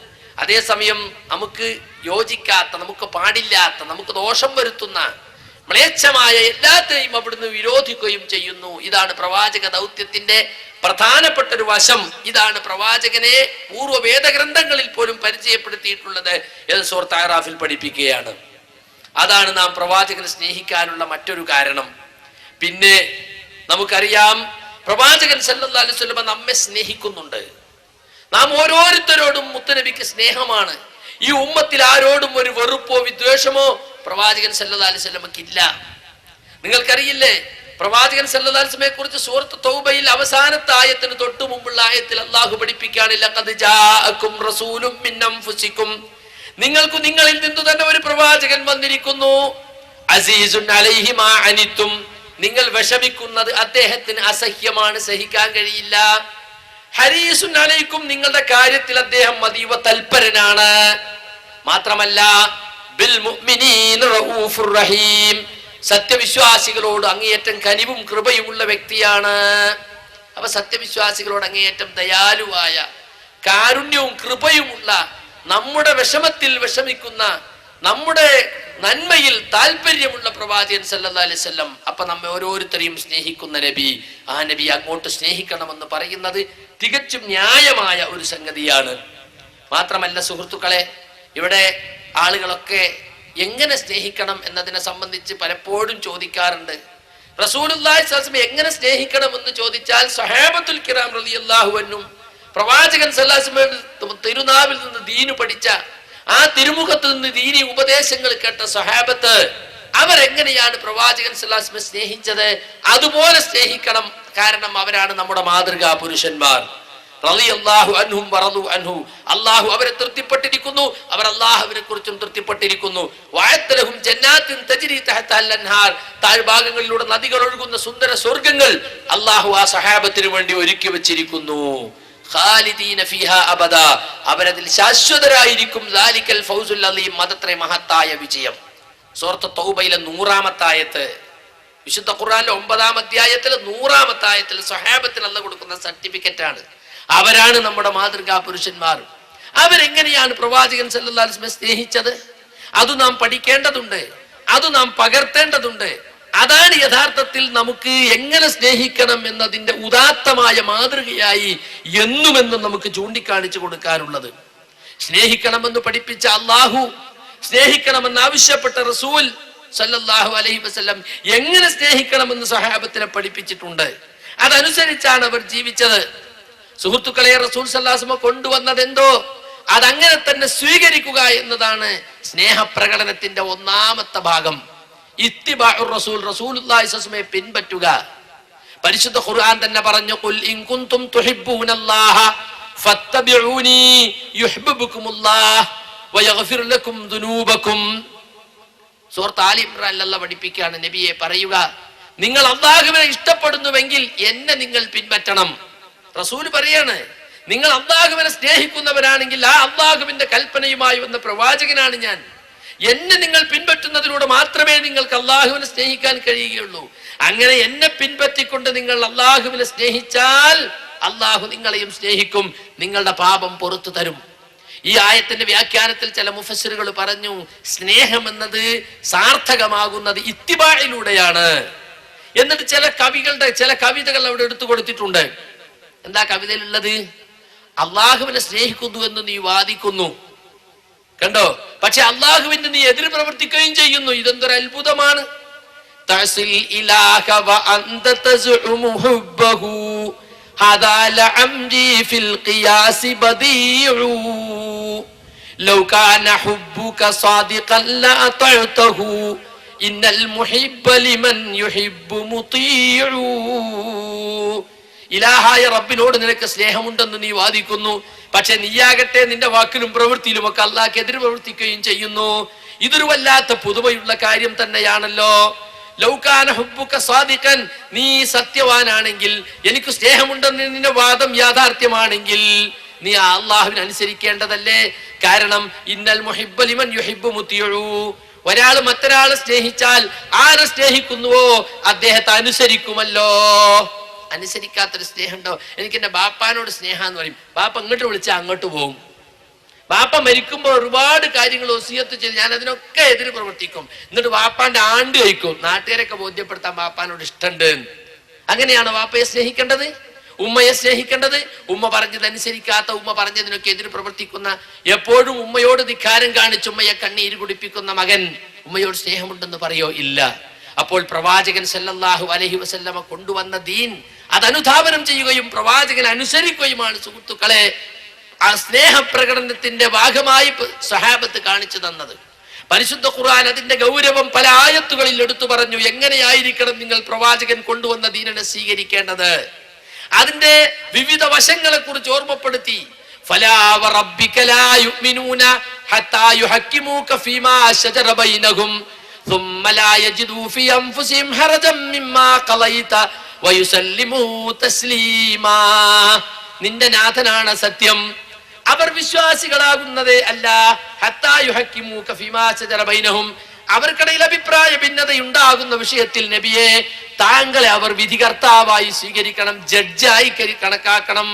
അതേസമയം നമുക്ക് യോജിക്കാത്ത, നമുക്ക് പാടില്ലാത്ത, നമുക്ക് ദോഷം വരുത്തുന്ന മ്ലേച്ഛമായ എല്ലാത്തിനെയും അവിടുന്ന് വിരോധിക്കുകയും ചെയ്യുന്നു. ഇതാണ് പ്രവാചക ദൗത്യത്തിന്റെ പ്രധാനപ്പെട്ട ഒരു വശം. ഇതാണ് പ്രവാചകനെ പൂർവ്വ വേദഗ്രന്ഥങ്ങളിൽ പോലും പരിചയപ്പെടുത്തിയിട്ടുള്ളത് എന്ന് സൂറത്ത് അറാഫിൽ പഠിപ്പിക്കുകയാണ്. അതാണ് നാം പ്രവാചകനെ സ്നേഹിക്കാനുള്ള മറ്റൊരു കാരണം. പിന്നെ നമുക്കറിയാം, പ്രവാചകൻ സല്ലല്ലാഹു അലൈഹി വസല്ലം നമ്മെ സ്നേഹിക്കുന്നുണ്ട്. നാം ഓരോരുത്തരോടും മുത്തനബിക്ക് സ്നേഹമാണ്. ഈ ഉമ്മത്തിൽ ആരോടും ഒരു വെറുപ്പോ വിദ്വേഷമോ പ്രവാചകൻ സല്ലല്ലാഹു അലൈഹി വസല്ലമക്ക് ഇല്ല. നിങ്ങൾക്കറിയില്ലേ, പ്രവാചകൻ സല്ലല്ലാഹു അലൈഹി വസല്ലമയെ കുറിച്ച് സൂറത്ത് തൗബയിൽ അവസാനത്തെ ആയത്തിന് തൊട്ടു മുമ്പുള്ള ആയത്തിൽ അല്ലാഹു പഠിപ്പിക്കുകയാണ്, ലഖദ് ജാഅകും റസൂലും മിൻ അൻഫുസികും. നിങ്ങൾക്ക് നിങ്ങളിൽ നിന്ന് തന്നെ ഒരു പ്രവാചകൻ വന്നിരിക്കുന്നു. അസീസുൻ അലൈഹി മാ അനിത്തും. നിങ്ങൾ വിഷമിക്കുന്നത് അദ്ദേഹത്തിന് അസഹ്യമാണ്, സഹിക്കാൻ കഴിയില്ല. ഹരീസുൻ അലൈക്കും. നിങ്ങളുടെ കാര്യത്തിൽ അദ്ദേഹം അതീവ തൽപരനാണ്. മാത്രമല്ല ബിൽ മുഅ്മിനീന റഊഫുർ റഹീം. സത്യവിശ്വാസികളോട് അങ്ങേയറ്റം കനിവും കൃപയുമുള്ള വ്യക്തിയാണ്. അപ്പൊ സത്യവിശ്വാസികളോട് അങ്ങേയറ്റം ദയാലുവായ, കാരുണ്യവും കൃപയുമുള്ള, നമ്മുടെ വിഷമത്തിൽ വിഷമിക്കുന്ന, നമ്മുടെ നന്മയിൽ താല്പര്യമുള്ള പ്രവാചകൻ സല്ലല്ലാഹു അലൈഹി വസല്ലം. അപ്പൊ നമ്മെ ഓരോരുത്തരെയും സ്നേഹിക്കുന്ന നബി, ആ നബി അങ്ങോട്ട് സ്നേഹിക്കണമെന്ന് പറയുന്നത് തികച്ചും ന്യായമായ ഒരു സംഗതിയാണ്. മാത്രമല്ല സുഹൃത്തുക്കളെ, ഇവിടെ ആളുകളൊക്കെ എങ്ങനെ സ്നേഹിക്കണം എന്നതിനെ സംബന്ധിച്ച് പലപ്പോഴും ചോദിക്കാറുണ്ട്. റസൂലുള്ളാഹി സ്വല്ലല്ലാഹു അലൈഹി വസല്ലം എങ്ങനെ സ്നേഹിക്കണം എന്ന് ചോദിച്ചാൽ സ്വഹാബത്തുൽ കിറാം റളിയല്ലാഹു അൻഹും പ്രവാചകൻ സല്ലല്ലാഹു അലൈഹി വസല്ലം തിരുനാവിൽ നിന്ന് ദീന് പഠിച്ച, ആ തിരുമുഖത്ത് നിന്ന് ദീനി ഉപദേശങ്ങൾ കേട്ട സ്വഹാബത്ത്, അവരെങ്ങനെയാണ് പ്രവാചകൻ സല്ലല്ലാഹു അലൈഹി വസല്ലം സ്നേഹിച്ചത് അതുപോലെ സ്നേഹിക്കണം. കാരണം അവരാണ് നമ്മുടെ മാതൃകാ പുരുഷന്മാർ. റളിയല്ലാഹു അൻഹും വറളു അൻഹു. അല്ലാഹു അവരെ തൃപ്തിപ്പെട്ടിരിക്കുന്നു, അവർ അല്ലാഹുവിനെ കുറിച്ചും തൃപ്തിപ്പെട്ടിരിക്കുന്നു. വഅത്തലഹും ജന്നാത്തിൻ തജ്രി തഹ്തൽ അൻഹാർ. താഴ്ഭാഗങ്ങളിലൂടെ നദികൾ ഒഴുകുന്ന സുന്ദര സ്വർഗ്ഗങ്ങൾ അല്ലാഹു ആ സഹാബത്തിന് വേണ്ടി ഒരുക്കി വെച്ചിരിക്കുന്നു. ഖാലിദീന ഫീഹാ അബദ. അവരതിൽ ശാശ്വതരായിരിക്കും. ദാലിക്കൽ ഫൗസുൽ അലീം. മതത്രേ മഹത്തായ വിജയം. സൂറത്ത് തൗബയിലെ 100-ാമത്തെ ആയത്ത്, വിശുദ്ധ ഖുർആനിലെ 9-ാം അധ്യായത്തിലെ 100-ാമത്തെ ആയത്തിൽ സ്വഹാബത്തിന് അല്ലാഹു കൊടുക്കുന്ന സർട്ടിഫിക്കറ്റ് ആണ്. അവരാണ് നമ്മുടെ മാതൃകാ പുരുഷന്മാർ. അവരെങ്ങനെയാണ് പ്രവാചകൻ സല്ലല്ലാഹു അലൈഹി വസല്ലം സ്നേഹിച്ചത്? അത് നാം പഠിക്കേണ്ടതുണ്ട്, അത് നാം പകർത്തേണ്ടതുണ്ട്. അതാണ് യഥാർത്ഥത്തിൽ നമുക്ക് എങ്ങനെ സ്നേഹിക്കണം എന്നതിന്റെ ഉദാത്തമായ മാതൃകയായി എന്നുമെന്നും നമുക്ക് ചൂണ്ടിക്കാണിച്ചു കൊടുക്കാനുള്ളത്. സ്നേഹിക്കണമെന്ന് പഠിപ്പിച്ച അല്ലാഹു, സ്നേഹിക്കണമെന്ന് ആവശ്യപ്പെട്ട റസൂൽ സല്ലല്ലാഹു അലൈഹി വസല്ലം എങ്ങനെ സ്നേഹിക്കണമെന്ന് സഹാബത്തിനെ പഠിപ്പിച്ചിട്ടുണ്ട്. അതനുസരിച്ചാണ് അവർ ജീവിച്ചത്. സുഹൃത്തുക്കളെ, റസൂൽ സല്ലല്ലാഹു അലൈഹി വസല്ലം കൊണ്ടുവന്നത് എന്തോ അതങ്ങനെ തന്നെ സ്വീകരിക്കുക എന്നതാണ് സ്നേഹപ്രകടനത്തിന്റെ ഒന്നാമത്തെ ഭാഗം. ഇത്തിബാഉർ റസൂൽ. റസൂലുള്ളാഹി സ്വല്ലല്ലാഹു അലൈഹി വസല്ലമയെ പിൻപറ്റുക. പരിശുദ്ധ ഖുർആൻ തന്നെ പറഞ്ഞു, ഖുൽ ഇൻ കുൻതും തുഹിബ്ബൂനല്ലാഹ ഫത്തബിഊനി യുഹ്ബിബുകുമുല്ലാഹ് വയഗ്ഫിർ ലക്കും ദുനൂബക്കും. സൂറത്ത് ആലി ഇംറാനിൽ അല്ലാഹു പഠിപ്പിക്കുകയാണ്, നബിയെ പറയുക, നിങ്ങൾ അല്ലാഹുവിനെ ഇഷ്ടപ്പെടുന്നുവെങ്കിൽ എന്നെ നിങ്ങൾ പിൻപറ്റണം. റസൂൽ പറയാണ്, നിങ്ങൾ അല്ലാഹുവിനെ സ്നേഹിക്കുന്നവരാണെങ്കിൽ ആ അല്ലാഹുവിന്റെ കൽപ്പനയുമായി വന്ന പ്രവാചകനാണ് ഞാൻ. എന്നെ നിങ്ങൾ പിൻപറ്റുന്നതിലൂടെ മാത്രമേ നിങ്ങൾക്ക് അല്ലാഹുവിനെ സ്നേഹിക്കാൻ കഴിയുകയുള്ളൂ. അങ്ങനെ എന്നെ പിൻപറ്റിക്കൊണ്ട് നിങ്ങൾ അല്ലാഹുവിനെ സ്നേഹിച്ചാൽ അല്ലാഹു നിങ്ങളെയും സ്നേഹിക്കും, നിങ്ങളുടെ പാപം പുറത്തു തരും. ഈ ആയത്തിന്റെ വ്യാഖ്യാനത്തിൽ ചില മുഫസ്സിറുകൾ പറഞ്ഞു, സ്നേഹം എന്നത് സാർത്ഥകമാകുന്നത് ഇത്തിബായിലൂടെയാണ്. എന്നിട്ട് ചില കവിതകൾ അവിടെ എടുത്തു കൊടുത്തിട്ടുണ്ട്. എന്താ കവിതയിലുള്ളത്? അള്ളാഹുവിനെ സ്നേഹിക്കുന്നു എന്ന് നീ വാദിക്കുന്നു, കണ്ടോ, പക്ഷെ അള്ളാഹുവിന് നീ എതിര് പ്രവർത്തിക്കുകയും ചെയ്യുന്നു. ഇതെന്തൊരു അത്ഭുതമാണ്. തസിൽ ഇലാഹ വ അന്ത തസ്ഉമു ഹുബ്ബഹു ഹദാ ലഅംരി ഫിൽ ഖിയാസ് ബദീഉ ലൗ കാന ഹുബ്ബുക സാദിഖൻ ലഅതഅതഹു ഇന്നൽ മുഹിബ്ബ ലിമൻ യുഹിബ്ബു മുതീഉ. ഇലാഹായ റബ്ബിനോട് നിനക്ക് സ്നേഹമുണ്ടെന്ന് നീ വാദിക്കുന്നു, പക്ഷെ നീയാകട്ടെ നിന്റെ വാക്കിലും പ്രവൃത്തിയിലും ഒക്കെ അള്ളാഹ്ക്ക് എതിര് പ്രവർത്തിക്കുകയും ചെയ്യുന്നു. ഇതൊരു വല്ലാത്ത പുതുമയുള്ള കാര്യം തന്നെയാണല്ലോ. ലൗകാന ഹുബ്ബുക സാദിഖൻ, നീ സത്യവാനാണെങ്കിൽ, എനിക്ക് സ്നേഹമുണ്ടെന്ന് നിന്റെ വാദം യാഥാർത്ഥ്യമാണെങ്കിൽ നീ അള്ളാഹുവിനെ അനുസരിക്കേണ്ടതല്ലേ? കാരണം ഇന്നൽ മുഹിബ്ബ ലിമൻ യുഹിബ്ബു മുതീഉ, ഒരാൾ മറ്റൊരാളെ സ്നേഹിച്ചാൽ ആരെ സ്നേഹിക്കുന്നുവോ അദ്ദേഹത്തെ അനുസരിക്കുമല്ലോ. അനുസരിക്കാത്തൊരു സ്നേഹമുണ്ടോ? എനിക്ക് എന്റെ ബാപ്പാനോട് സ്നേഹാന്ന് പറയും, ബാപ്പ ഇങ്ങോട്ട് വിളിച്ചാൽ അങ്ങോട്ട് പോകും. ബാപ്പ മരിക്കുമ്പോൾ ഒരുപാട് കാര്യങ്ങൾ വസിയത്ത് ചെയ്ത് ഞാൻ അതിനൊക്കെ എതിര് പ്രവർത്തിക്കും. എന്നിട്ട് ബാപ്പാന്റെ ആണ്ട് കഴിക്കും, നാട്ടുകാരൊക്കെ ബോധ്യപ്പെടുത്താൻ ബാപ്പാനോട് ഇഷ്ടമുണ്ട്. അങ്ങനെയാണ് ബാപ്പയെ സ്നേഹിക്കേണ്ടത്, ഉമ്മയെ സ്നേഹിക്കേണ്ടത്. ഉമ്മ പറഞ്ഞത് അനുസരിക്കാത്ത, ഉമ്മ പറഞ്ഞതിനൊക്കെ എതിര് പ്രവർത്തിക്കുന്ന, എപ്പോഴും ഉമ്മയോട് ധിക്കാരം കാണിച്ച് ഉമ്മയെ കണ്ണീര് കുടിപ്പിക്കുന്ന മകൻ ഉമ്മയോട് സ്നേഹമുണ്ടെന്ന് പറയോ? ഇല്ല. അപ്പോൾ പ്രവാചകൻ സല്ലല്ലാഹു അലൈഹി വസല്ലമ കൊണ്ടുവന്ന ദീൻ അത് അനുധാവനം ചെയ്യുകയും പ്രവാചകൻ അനുസരിക്കുകയുമാണ് സുഹൃത്തുക്കളെ ആ സ്നേഹപ്രകടനത്തിന്റെ ഭാഗമായി സഹാബത്ത് കാണിച്ചു തന്നത്. പരിശുദ്ധ ഖുർആൻ അതിന്റെ ഗൗരവം പല ആയത്തുകളിൽ എടുത്തു പറഞ്ഞു. എങ്ങനെയായിരിക്കണം നിങ്ങൾ പ്രവാചകൻ കൊണ്ടുവന്ന ദീനിനെ സ്വീകരിക്കേണ്ടത്, അതിന്റെ വിവിധ വശങ്ങളെ കുറിച്ച് ഓർമ്മപ്പെടുത്തി. ഫലാ വറബ്ബിക ലാ യുഅ്മിനൂന ഹത്താ യുഹക്കിമൂക ഫീമാ ശജറ ബൈനഹും ثم لا يجدوا في أنفسهم حرجا مما قضيت ويسلموا تسليما. നിന്റെ നാഥനാണ് സത്യം, അവർ വിശ്വാസികളാകുന്നതേ അല്ല. ഹത്താ യുഹക്കിമൂക ഫീമാ ശജറ ബൈനഹും, അവർക്കിടയിൽ അഭിപ്രായ ഭിന്നതയുണ്ടാകുന്ന വിഷയത്തിൽ നബിയെ താങ്കളെ അവർ വിധികർത്താവായി സ്വീകരിക്കണം, ജഡ്ജായി കണക്കാക്കണം.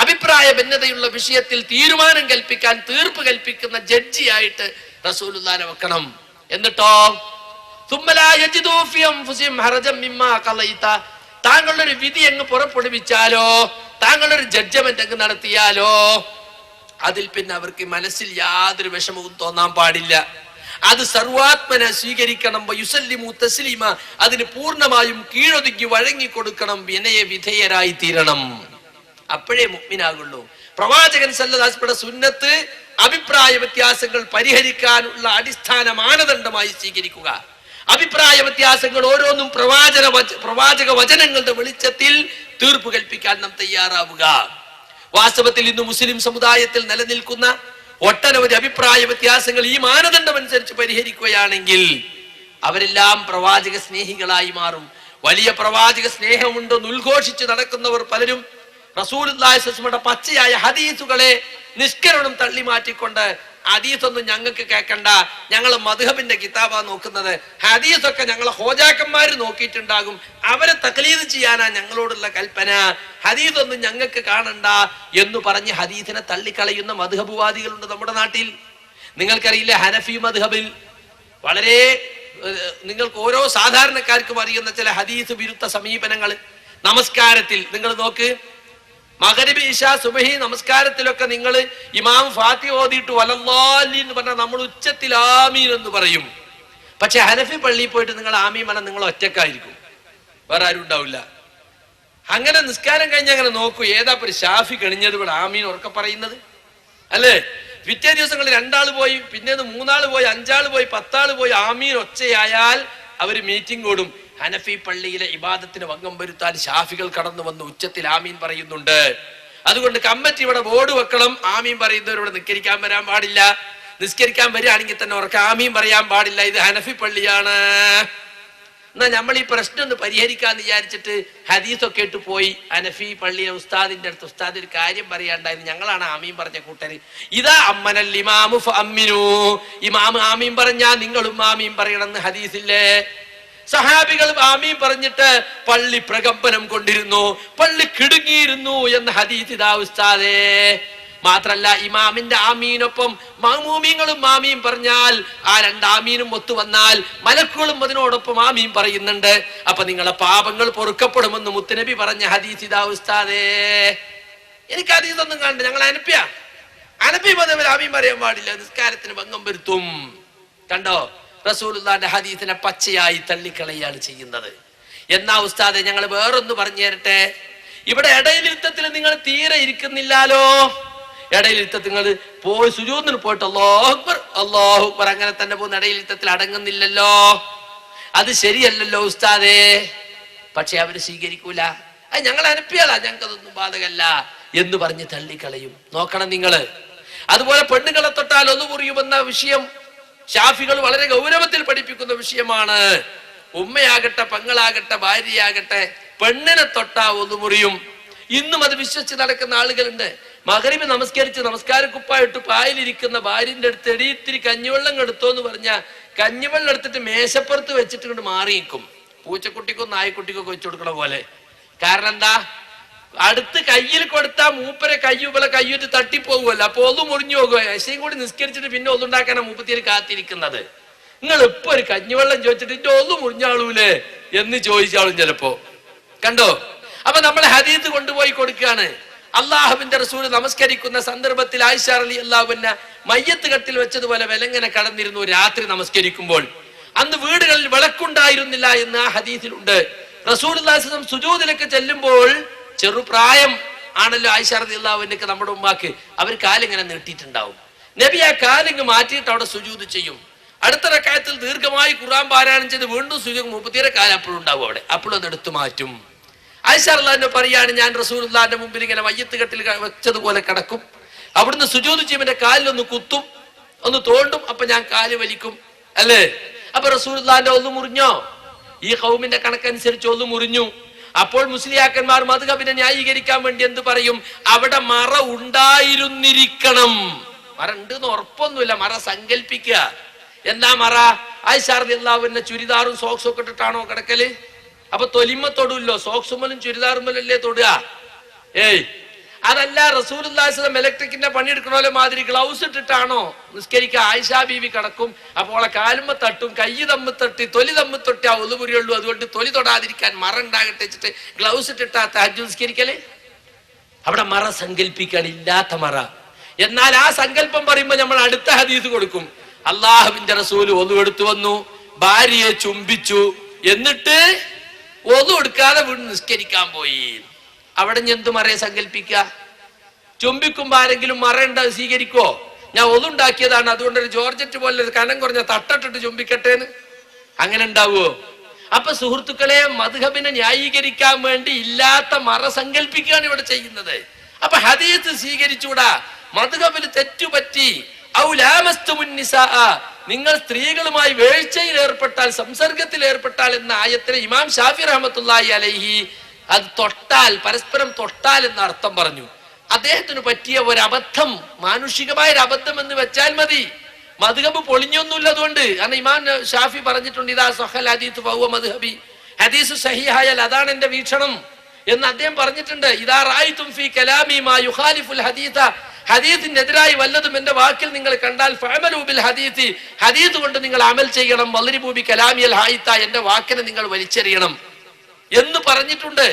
അഭിപ്രായ ഭിന്നതയുള്ള വിഷയത്തിൽ തീരുമാനം കൽപ്പിക്കാൻ, തീർപ്പ് കൽപ്പിക്കുന്ന ജഡ്ജിയായിട്ട് റസൂലുള്ളാഹിനെ വെക്കണം. എന്നിട്ടോ താങ്കളുടെ ഒരു വിധി അങ്ങ് പുറപ്പെടുവിച്ചാലോ, താങ്കളുടെ ഒരു ജഡ്ജ്മെന്റ് അങ്ങ് നടത്തിയാലോ അതിൽ പിന്നെ അവർക്ക് മനസ്സിൽ യാതൊരു വിഷമവും തോന്നാൻ പാടില്ല. അത് സർവാത്മന സ്വീകരിക്കണം. യുസല്ലിമു തസ്ലീമ, അതിന് പൂർണ്ണമായും കീഴൊതുക്കി വഴങ്ങിക്കൊടുക്കണം, വിനയ വിധേയരായി തീരണം. അപ്പോഴേ മുഅ്മിനാകുള്ളൂ. പ്രവാചകൻ സല്ലല്ലാഹു അലൈഹി വസല്ലം സുന്നത്ത് അഭിപ്രായ വ്യത്യാസങ്ങൾ പരിഹരിക്കാനുള്ള അടിസ്ഥാന മാനദണ്ഡമായി സ്വീകരിക്കുക. അഭിപ്രായ വ്യത്യാസങ്ങൾ ഓരോന്നും പ്രവാചക വചനങ്ങളുടെ വെളിച്ചത്തിൽ തീർപ്പ് കൽപ്പിക്കാൻ നാം തയ്യാറാവുക. വാസ്തവത്തിൽ ഇന്ന് മുസ്ലിം സമുദായത്തിൽ നിലനിൽക്കുന്ന ഒട്ടനവധി അഭിപ്രായ വ്യത്യാസങ്ങൾ ഈ മാനദണ്ഡം അനുസരിച്ച് പരിഹരിക്കുകയാണെങ്കിൽ അവരെല്ലാം പ്രവാചക സ്നേഹികളായി മാറും. വലിയ പ്രവാചക സ്നേഹമുണ്ടെന്ന് ഉദ്ഘോഷിച്ച് നടക്കുന്നവർ പലരും റസൂലുള്ളാഹി സ്വല്ലല്ലാഹു അലൈഹി വസല്ലമയുടെ പച്ചയായ ഹദീസുകളെ നിഷ്കരണം തള്ളി മാറ്റിക്കൊണ്ട് ഹദീസൊന്നും ഞങ്ങൾക്ക് കേൾക്കണ്ട, ഞങ്ങൾ മദ്ഹബിന്റെ കിതാബാ നോക്കുന്നത്, ഹദീസൊക്കെ ഞങ്ങളെ ഹോജാക്കന്മാര് നോക്കിയിട്ടുണ്ടാകും, അവരെ തഖ്ലീദ് ചെയ്യാനാ ഞങ്ങളോടുള്ള കൽപ്പന, ഹദീസൊന്നും ഞങ്ങൾക്ക് കാണണ്ട എന്ന് പറഞ്ഞ് ഹദീസിനെ തള്ളിക്കളയുന്ന മദ്ഹബുവാദികളുണ്ട് നമ്മുടെ നാട്ടിൽ. നിങ്ങൾക്കറിയില്ല, ഹനഫി മദ്ഹബിൽ വളരെ നിങ്ങൾക്ക് ഓരോ സാധാരണക്കാർക്കും അറിയുന്ന ചില ഹദീസ് വിരുദ്ധ സമീപനങ്ങൾ. നമസ്കാരത്തിൽ നിങ്ങൾ നോക്ക്, മഗ്രിബ് ഇശാ സുബ്ഹി നമസ്കാരത്തിലൊക്കെ നിങ്ങൾ ഇമാം ഫാത്തിഹ ഓതിയിട്ട് വലല്ലാഹി എന്ന് പറഞ്ഞാൽ നമ്മൾ ഉച്ചത്തിൽ ആമീൻ എന്ന് പറയും. പക്ഷെ ഹനഫി പള്ളിയിൽ പോയിട്ട് നിങ്ങൾ ആമീൻ പറഞ്ഞാൽ നിങ്ങൾ ഒറ്റക്കായിരിക്കും, വേറെ ആരും ഉണ്ടാവില്ല. അങ്ങനെ നിസ്കാരം കഴിഞ്ഞ് അങ്ങനെ നോക്കൂ, ഏതാ ഒരു ഷാഫി കണിഞ്ഞത് ഇവിടെ ആമീൻ ഉറക്കെ പറയുന്നത് അല്ലേ? പിറ്റേ ദിവസങ്ങളിൽ 2 ആള് പോയി, പിന്നേന്ന് 3 ആള് പോയി, 5 ആള് പോയി, 10 ആള് പോയി, ആമീൻ ഒച്ചയായാൽ അവര് മീറ്റിംഗ് കൂടും. ഹനഫി പള്ളിയിലെ ഇബാദത്തിന് ഭംഗം വരുത്താൻ ഷാഫികൾ കടന്നു വന്ന് ഉച്ചത്തിൽ ആമീൻ പറയുന്നുണ്ട്. അതുകൊണ്ട് കമ്മിറ്റി ഇവിടെ ബോർഡ് വെക്കണം, ആമീൻ പറയുന്നവരോട് നിസ്കരിക്കാൻ വരാൻ പാടില്ല, നിസ്കരിക്കാൻ വരികയാണെങ്കിൽ തന്നെ ഉറക്കെ ആമീൻ പറയാൻ പാടില്ല, ഇത് ഹനഫി പള്ളിയാണ്. എന്നാ നമ്മൾ ഈ പ്രശ്നം ഒന്ന് പരിഹരിക്കാന്ന് വിചാരിച്ചിട്ട് ഹദീസൊക്കെ ഇട്ട് പോയി ഹനഫി പള്ളിയിലെ ഉസ്താദിന്റെ അടുത്ത് ഉസ്താദ് ഒരു കാര്യം പറയാണ്ടായിരുന്നു, ഞങ്ങളാണ് ആമീൻ പറഞ്ഞ കൂട്ടര്. ഇതാ അമ്മനൽ ഇമാമു ഫഅമ്മിനു, ഇമാം ആമീൻ പറഞ്ഞാ നിങ്ങളും ആമീൻ പറയണമെന്ന് ഹദീസില്ലേ? സഹാബികൾ ആമീൻ പറഞ്ഞിട്ട് പള്ളി പ്രകമ്പനം കൊണ്ടിരുന്നു, പള്ളി കിടുങ്ങിയിരുന്നു എന്ന ഹദീസ് ഇതാ ഉസ്താദേ. മാത്രല്ല ഇമാമിന്റെ ആമീനൊപ്പം മഅ്മൂമീങ്ങളും ആമീൻ പറഞ്ഞാൽ ആ രണ്ടാമീനും ഒത്തു വന്നാൽ മലക്കുകളും അതിനോടൊപ്പം ആമീൻ പറയുന്നുണ്ട്. അപ്പൊ നിങ്ങളെ പാപങ്ങൾ പൊറുക്കപ്പെടുമെന്ന് മുത്തുനബി പറഞ്ഞ ഹദീസ് ഇതാ ഉസ്താദേ. എനിക്ക് ഹദീസൊന്നും കണ്ട് ഞങ്ങൾ അനബി മതത്തിൽ ആമീൻ പറയാൻ പാടില്ല, നിസ്കാരത്തിന് ഭംഗം വരുത്തും. കണ്ടോ, റസൂലുള്ളാഹിന്റെ ഹദീസിനെ പച്ചയായി തള്ളിക്കളയാണ് ചെയ്യുന്നത്. എന്നാ ഉസ്താദെ ഞങ്ങൾ വേറൊന്ന് പറഞ്ഞു തരട്ടെ, ഇവിടെ ഇടയിലിരുത്തത്തിൽ നിങ്ങൾ തീരെ ഇരിക്കുന്നില്ലാലോ. ഇടയിലിരുത്തത്തിൽ നിങ്ങൾ പോയി സുജൂദിന് പോയിട്ട് അല്ലാഹു അക്ബർ അല്ലാഹു അക്ബർ അങ്ങനെ തന്നെ പോകുന്ന ഇടയിലിരുത്തത്തിൽ അടങ്ങുന്നില്ലല്ലോ, അത് ശരിയല്ലല്ലോ ഉസ്താദേ. പക്ഷെ അവര് സ്വീകരിക്കൂല, അത് ഞങ്ങൾ അനപ്പിയാളാ, ഞങ്ങൾക്കതൊന്നും ബാധകല്ല എന്ന് പറഞ്ഞ് തള്ളിക്കളയും. നോക്കണം നിങ്ങള്. അതുപോലെ പെണ്ണുങ്ങളെ തൊട്ടാൽ ഒന്ന് മുറിയുമെന്ന വിഷയം ഷാഫികൾ വളരെ ഗൗരവത്തിൽ പഠിപ്പിക്കുന്ന വിഷയമാണ്. ഉമ്മയാകട്ടെ പെങ്ങളാകട്ടെ ഭാര്യയാകട്ടെ പെണ്ണിനെ തൊട്ടാ ഒന്ന് മുറിയും. ഇന്നും അത് വിശ്വസിച്ച് നടക്കുന്ന ആളുകളുണ്ട്. മഗ്‌രിബ് നമസ്കരിച്ച് നമസ്കാരക്കുപ്പായിട്ട് പായലിരിക്കുന്ന ഭാര്യന്റെ അടുത്ത് എടീത്തിരി കഞ്ഞിവെള്ളം എടുത്തോ എന്ന് പറഞ്ഞാ കഞ്ഞിവെള്ളം എടുത്തിട്ട് മേശപ്പുറത്ത് വെച്ചിട്ട് കൊണ്ട് മാറിയിരിക്കും, പൂച്ചക്കുട്ടിക്കോ നായ്ക്കുട്ടിക്കോ വെച്ചു കൊടുക്കണ പോലെ. കാരണം എന്താ, അടുത്ത് കയ്യിൽ കൊടുത്താ മൂപ്പരെ കയ്യൂറ്റ് തട്ടിപ്പോകുമല്ലോ, അപ്പൊ ഒന്നും മുറിഞ്ഞു പോകുക. ഏശയും കൂടി നിസ്കരിച്ചിട്ട് പിന്നെ ഒന്നുണ്ടാക്കാനാ മൂപ്പത്തിയിൽ കാത്തിരിക്കുന്നത്. നിങ്ങൾ ഇപ്പൊ ഒരു കഞ്ഞിവെള്ളം ചോദിച്ചിട്ട് ഇന്റെ ഒന്നും മുറിഞ്ഞാളൂലേ എന്ന് ചോദിച്ചാളും ചിലപ്പോ. കണ്ടോ, അപ്പൊ നമ്മൾ ഹദീസ് കൊണ്ടുപോയി കൊടുക്കുകയാണ്. അള്ളാഹുവിന്റെ റസൂൽ നമസ്കരിക്കുന്ന സന്ദർഭത്തിൽ ആയിഷ റളിയല്ലാഹു അൻഹ മയ്യത്ത് കട്ടിൽ വെച്ചതുപോലെ വിലങ്ങനെ കടന്നിരുന്നു രാത്രി നമസ്കരിക്കുമ്പോൾ. അന്ന് വീടുകളിൽ വിളക്കുണ്ടായിരുന്നില്ല എന്ന് ആ ഹദീസിലുണ്ട്. റസൂലുള്ളാഹി സ്വല്ലല്ലാഹു അലൈഹി വസല്ലം സുജൂദിലേക്ക് ചെല്ലുമ്പോൾ ചെറുപ്രായം ആണല്ലോ ആയിഷ റളിയല്ലാഹു അൻഹയ്ക്ക്, നമ്മുടെ ഉമ്മാക്ക്. അവർ കാലിങ്ങനെ നീട്ടിയിട്ടുണ്ടാവും. നബി ആ കാലിങ്ങ് മാറ്റിയിട്ട് അവിടെ സുജൂദ് ചെയ്യും. അടുത്ത റക്അത്തിൽ ദീർഘമായി ഖുർആൻ പാരായണം ചെയ്ത് വീണ്ടും സുജൂദ്, മുപ്പത്തിയേറെ കാലം അപ്പോഴും ഉണ്ടാവും അവിടെ, അപ്പോഴും അത് എടുത്തു മാറ്റും. ആയിഷ റളിയല്ലാഹു അൻഹ പറയാണ്, ഞാൻ റസൂലുള്ളാഹിന്റെ മുമ്പിൽ ഇങ്ങനെ മയ്യത്ത് കെട്ടിൽ വെച്ചതുപോലെ കിടക്കും, അവിടുന്ന് സുജൂദ് ചെയ്യുമ്പോൾ എന്റെ കാലിലൊന്ന് കുത്തും, ഒന്ന് തോണ്ടും, അപ്പൊ ഞാൻ കാല് വലിക്കും അല്ലേ. അപ്പൊ റസൂലുള്ളാഹിന്റെ ഒന്ന് മുറിഞ്ഞോ? ഈ ഖൗമിന്റെ കണക്കനുസരിച്ച് ഒന്ന് മുറിഞ്ഞു. അപ്പോൾ മുസ്ലിയാക്കന്മാർ മദ്ഹബിനെ ന്യായീകരിക്കാൻ വേണ്ടി എന്ത് പറയും, അവിടെ മറ ഉണ്ടായിരുന്നിരിക്കണം. മറ ഉണ്ടെന്ന് ഉറപ്പൊന്നുമില്ല, മറ സങ്കല്പിക്കുക. എന്താ മറ? ആയിഷ റളിയല്ലാഹു അൻഹ ചുരിദാറും സോക്സും ഒക്കെ ഇട്ടിട്ടാണോ കിടക്കല്? അപ്പൊ തൊലിമ തൊടുല്ലോ, സോക്സുമലും ചുരിദാറുമലല്ലേ തൊടുക? ഏയ് അതല്ല. റസൂലുള്ളാഹി സ്വല്ലല്ലാഹു അലൈഹി വസല്ലം ഇലക്ട്രിക്കിന്റെ പണിയെടുക്കണോലെ മാതിരി ഗ്ലൗസ് ഇട്ടിട്ടാണോ നിസ്കരിക്കുക? ആയിഷ ബീവി കിടക്കും, അപ്പോൾ കാലുമ്മ തട്ടും, കൈ തമ്മിൽ തട്ടി തൊലി തമ്മിൽ തൊട്ടാ ഒതുപുരിയുള്ളൂ. അതുകൊണ്ട് തൊലി തൊടാതിരിക്കാൻ മറ ഉണ്ടാകട്ടെ വെച്ചിട്ട് ഗ്ലൗസ് ഇട്ടിട്ടാ തഹജ്ജുദ് നിസ്കരിക്കല്. അവിടെ മറ സങ്കല്പിക്കാൻ, ഇല്ലാത്ത മറ. എന്നാൽ ആ സങ്കല്പം പറയുമ്പോ നമ്മൾ അടുത്ത ഹദീസ് കൊടുക്കും. അള്ളാഹുവിന്റെ റസൂല് ഒന്നു എടുത്തു വന്നു, ഭാര്യയെ ചുംബിച്ചു, എന്നിട്ട് ഒന്നു എടുക്കാതെ വീട് നിസ്കരിക്കാൻ പോയി. അവിടെ എന്തു മറയെ സങ്കല്പിക്ക? ചുംബിക്കുമ്പോ ആരെങ്കിലും മറ സ്വീകരിക്കോ? ഞാൻ ഒന്നുണ്ടാക്കിയതാണ്, അതുകൊണ്ട് ഒരു ജോർജറ്റ് പോലെ കനം കുറഞ്ഞ തട്ടിട്ട് ചുംബിക്കട്ടേന്ന് അങ്ങനെ ഉണ്ടാവുമോ? അപ്പൊ സുഹൃത്തുക്കളെ, മദ്ഹബിനെ ന്യായീകരിക്കാൻ വേണ്ടി ഇല്ലാത്ത മറ സങ്കല്പിക്കുകയാണ് ഇവിടെ ചെയ്യുന്നത്. അപ്പൊ ഹദീസ് സ്വീകരിച്ചൂടാ. മദ്ഹബിൽ തെറ്റുപറ്റി, നിങ്ങൾ സ്ത്രീകളുമായി വേഴ്ചയിൽ ഏർപ്പെട്ടാൽ, സംസർഗത്തിൽ ഏർപ്പെട്ടാൽ എന്ന ആയത്തിലെ ഇമാം ഷാഫി റഹ്മത്തുള്ളാഹി അലൈഹി അത് തൊട്ടാൽ, പരസ്പരം തൊട്ടാൽ എന്ന അർത്ഥം പറഞ്ഞു. അദ്ദേഹത്തിന് പറ്റിയ ഒരു അബദ്ധം, മാനുഷികമായ ഒരു അബദ്ധം എന്ന് വെച്ചാൽ മതി. മദ്ഹബ് പൊളിഞ്ഞൊന്നുമില്ല അതുകൊണ്ട്. കാരണം ഇമാം ഷാഫി പറഞ്ഞിട്ടുണ്ട്, ഇതാ സഹൽ ഹദീസ് ഫഹുവ മദ്ഹബി, ഹദീസ് സഹീഹായാൽ അതാണ് എന്റെ വീക്ഷണം എന്ന് അദ്ദേഹം പറഞ്ഞിട്ടുണ്ട്. ഇദാ റഅയ്തും ഫീ കലാമി മാ യുഖാലിഫുൽ ഹദീസ, ഹദീസിനെതിരായി വല്ലതും എന്റെ വാക്കിൽ നിങ്ങൾ കണ്ടാൽ ഫഅമലു ബിൽ ഹദീസ്, ഹദീസ് കൊണ്ട് നിങ്ങൾ അമൽ ചെയ്യണം. വദ്രിബു ബി കലാമിൽ ഹായിത്ത, എന്റെ വാക്കിനെ നിങ്ങൾ വലിച്ചെറിയണം എന്ന് പറഞ്ഞിട്ടുണ്ട്.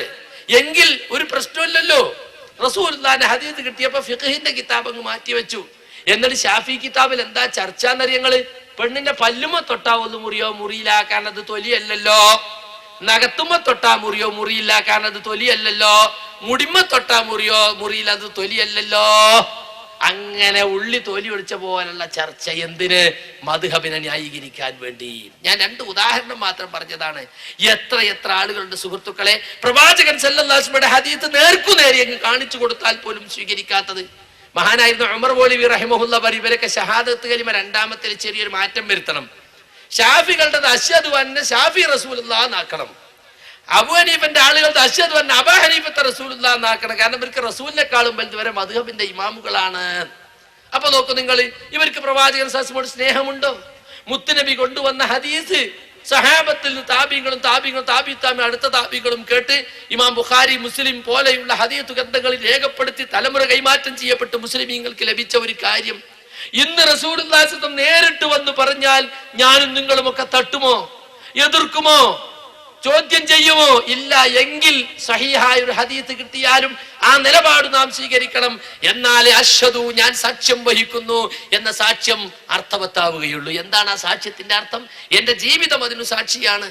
എങ്കിൽ ഒരു പ്രശ്നമില്ലല്ലോ. റസൂലുള്ളാഹിന്റെ ഹദീസ് കിട്ടിയപ്പോ ഫിഖഹിന്റെ കിതാബ് അങ്ങ് മാറ്റി വെച്ചു. എന്നിട്ട് ഷാഫി കിതാബിൽ എന്താ ചർച്ചാന്നറിയങ്ങള്? പെണ്ണിന്റെ പല്ലുമ തൊട്ടാ ഒന്ന് മുറിയോ? മുറിയില്ല, കാരണം അത് തൊലിയല്ലല്ലോ. നഖത്തുമ്മ തൊട്ടാ മുറിയോ? മുറിയില്ല, കാരണം അത് തൊലിയല്ലല്ലോ. മുടിമ തൊട്ടാ മുറിയോ? മുറിയില്ല, അത് തൊലിയല്ലല്ലോ. അങ്ങനെ ഉള്ളി തോലി ഒഴിച്ച പോലുള്ള ചർച്ച എന്തിന്? മദ്ഹബിനെ ന്യായീകരിക്കാൻ വേണ്ടി. ഞാൻ 2 ഉദാഹരണം മാത്രം പറഞ്ഞതാണ്. എത്ര എത്ര ആളുകളുണ്ട് സുഹൃത്തുക്കളെ, പ്രവാചകൻ സല്ലല്ലാഹു അലൈഹി വസല്ലമയുടെ ഹദീസ് നേർക്കുനേരെ അങ്ങ് കാണിച്ചു കൊടുത്താൽ പോലും സ്വീകരിക്കാത്തത്. മഹാനായിരുന്ന ഉമർ മൗലവി റഹിമഹുല്ല പറയും, ഇവരൊക്കെ ഷഹാദത്ത് കലിമ രണ്ടാമത്തിൽ ചെറിയൊരു മാറ്റം വരുത്തണം. ഷാഫികളുടെ അശ്ഹദു അന്ന ഷാഫി റസൂലുള്ളാഹി എന്നാക്കണം. അബൂ ഹനീഫന്റെ ആളുകളുടെ അശ്ഹദു അന്ന അബൂ ഹനീഫത്തെ റസൂലുള്ളാഹി എന്നാക്കണം. കാരണം ഇവർക്ക് റസൂലിനെക്കാളും വലുത് വരെ മദ്ഹബിന്റെ ഇമാമുകളാണ്. അപ്പൊ നോക്കൂ നിങ്ങൾ, ഇവർക്ക് പ്രവാചകൻ സല്ലല്ലാഹു സ്നേഹമുണ്ടോ? മുത്തുനബി കൊണ്ടുവന്ന ഹദീസ് സഹാബത്തിൽ താബികളും അടുത്ത താബികളും കേട്ട് ഇമാം ബുഖാരി മുസ്ലിം പോലെയുള്ള ഹദീസ് ഗ്രന്ഥങ്ങളിൽ രേഖപ്പെടുത്തി തലമുറ കൈമാറ്റം ചെയ്യപ്പെട്ട് മുസ്ലിമീങ്ങൾക്ക് ലഭിച്ച ഒരു കാര്യം ഇന്ന് റസൂലുള്ളാഹി സ്വല്ലല്ലാഹു അലൈഹി വസല്ലം നേരിട്ട് വന്ന് പറഞ്ഞാൽ ഞാനും നിങ്ങളുമൊക്കെ തട്ടുമോ, എതിർക്കുമോ, ചോദ്യം ചെയ്യുമോ? ഇല്ല. എങ്കിൽ സഹീഹായ ഒരു ഹദീസ് കിട്ടിയാലും ആ നിലപാട് നാം സ്വീകരിക്കണം. എന്നാലേ അശ്ഹദു, ഞാൻ സാക്ഷ്യം വഹിക്കുന്നു എന്ന സാക്ഷ്യം അർത്ഥവത്താവുകയുള്ളൂ. എന്താണ് ആ സാക്ഷ്യത്തിന്റെ അർത്ഥം? എന്റെ ജീവിതം അതിനു സാക്ഷിയാണ്.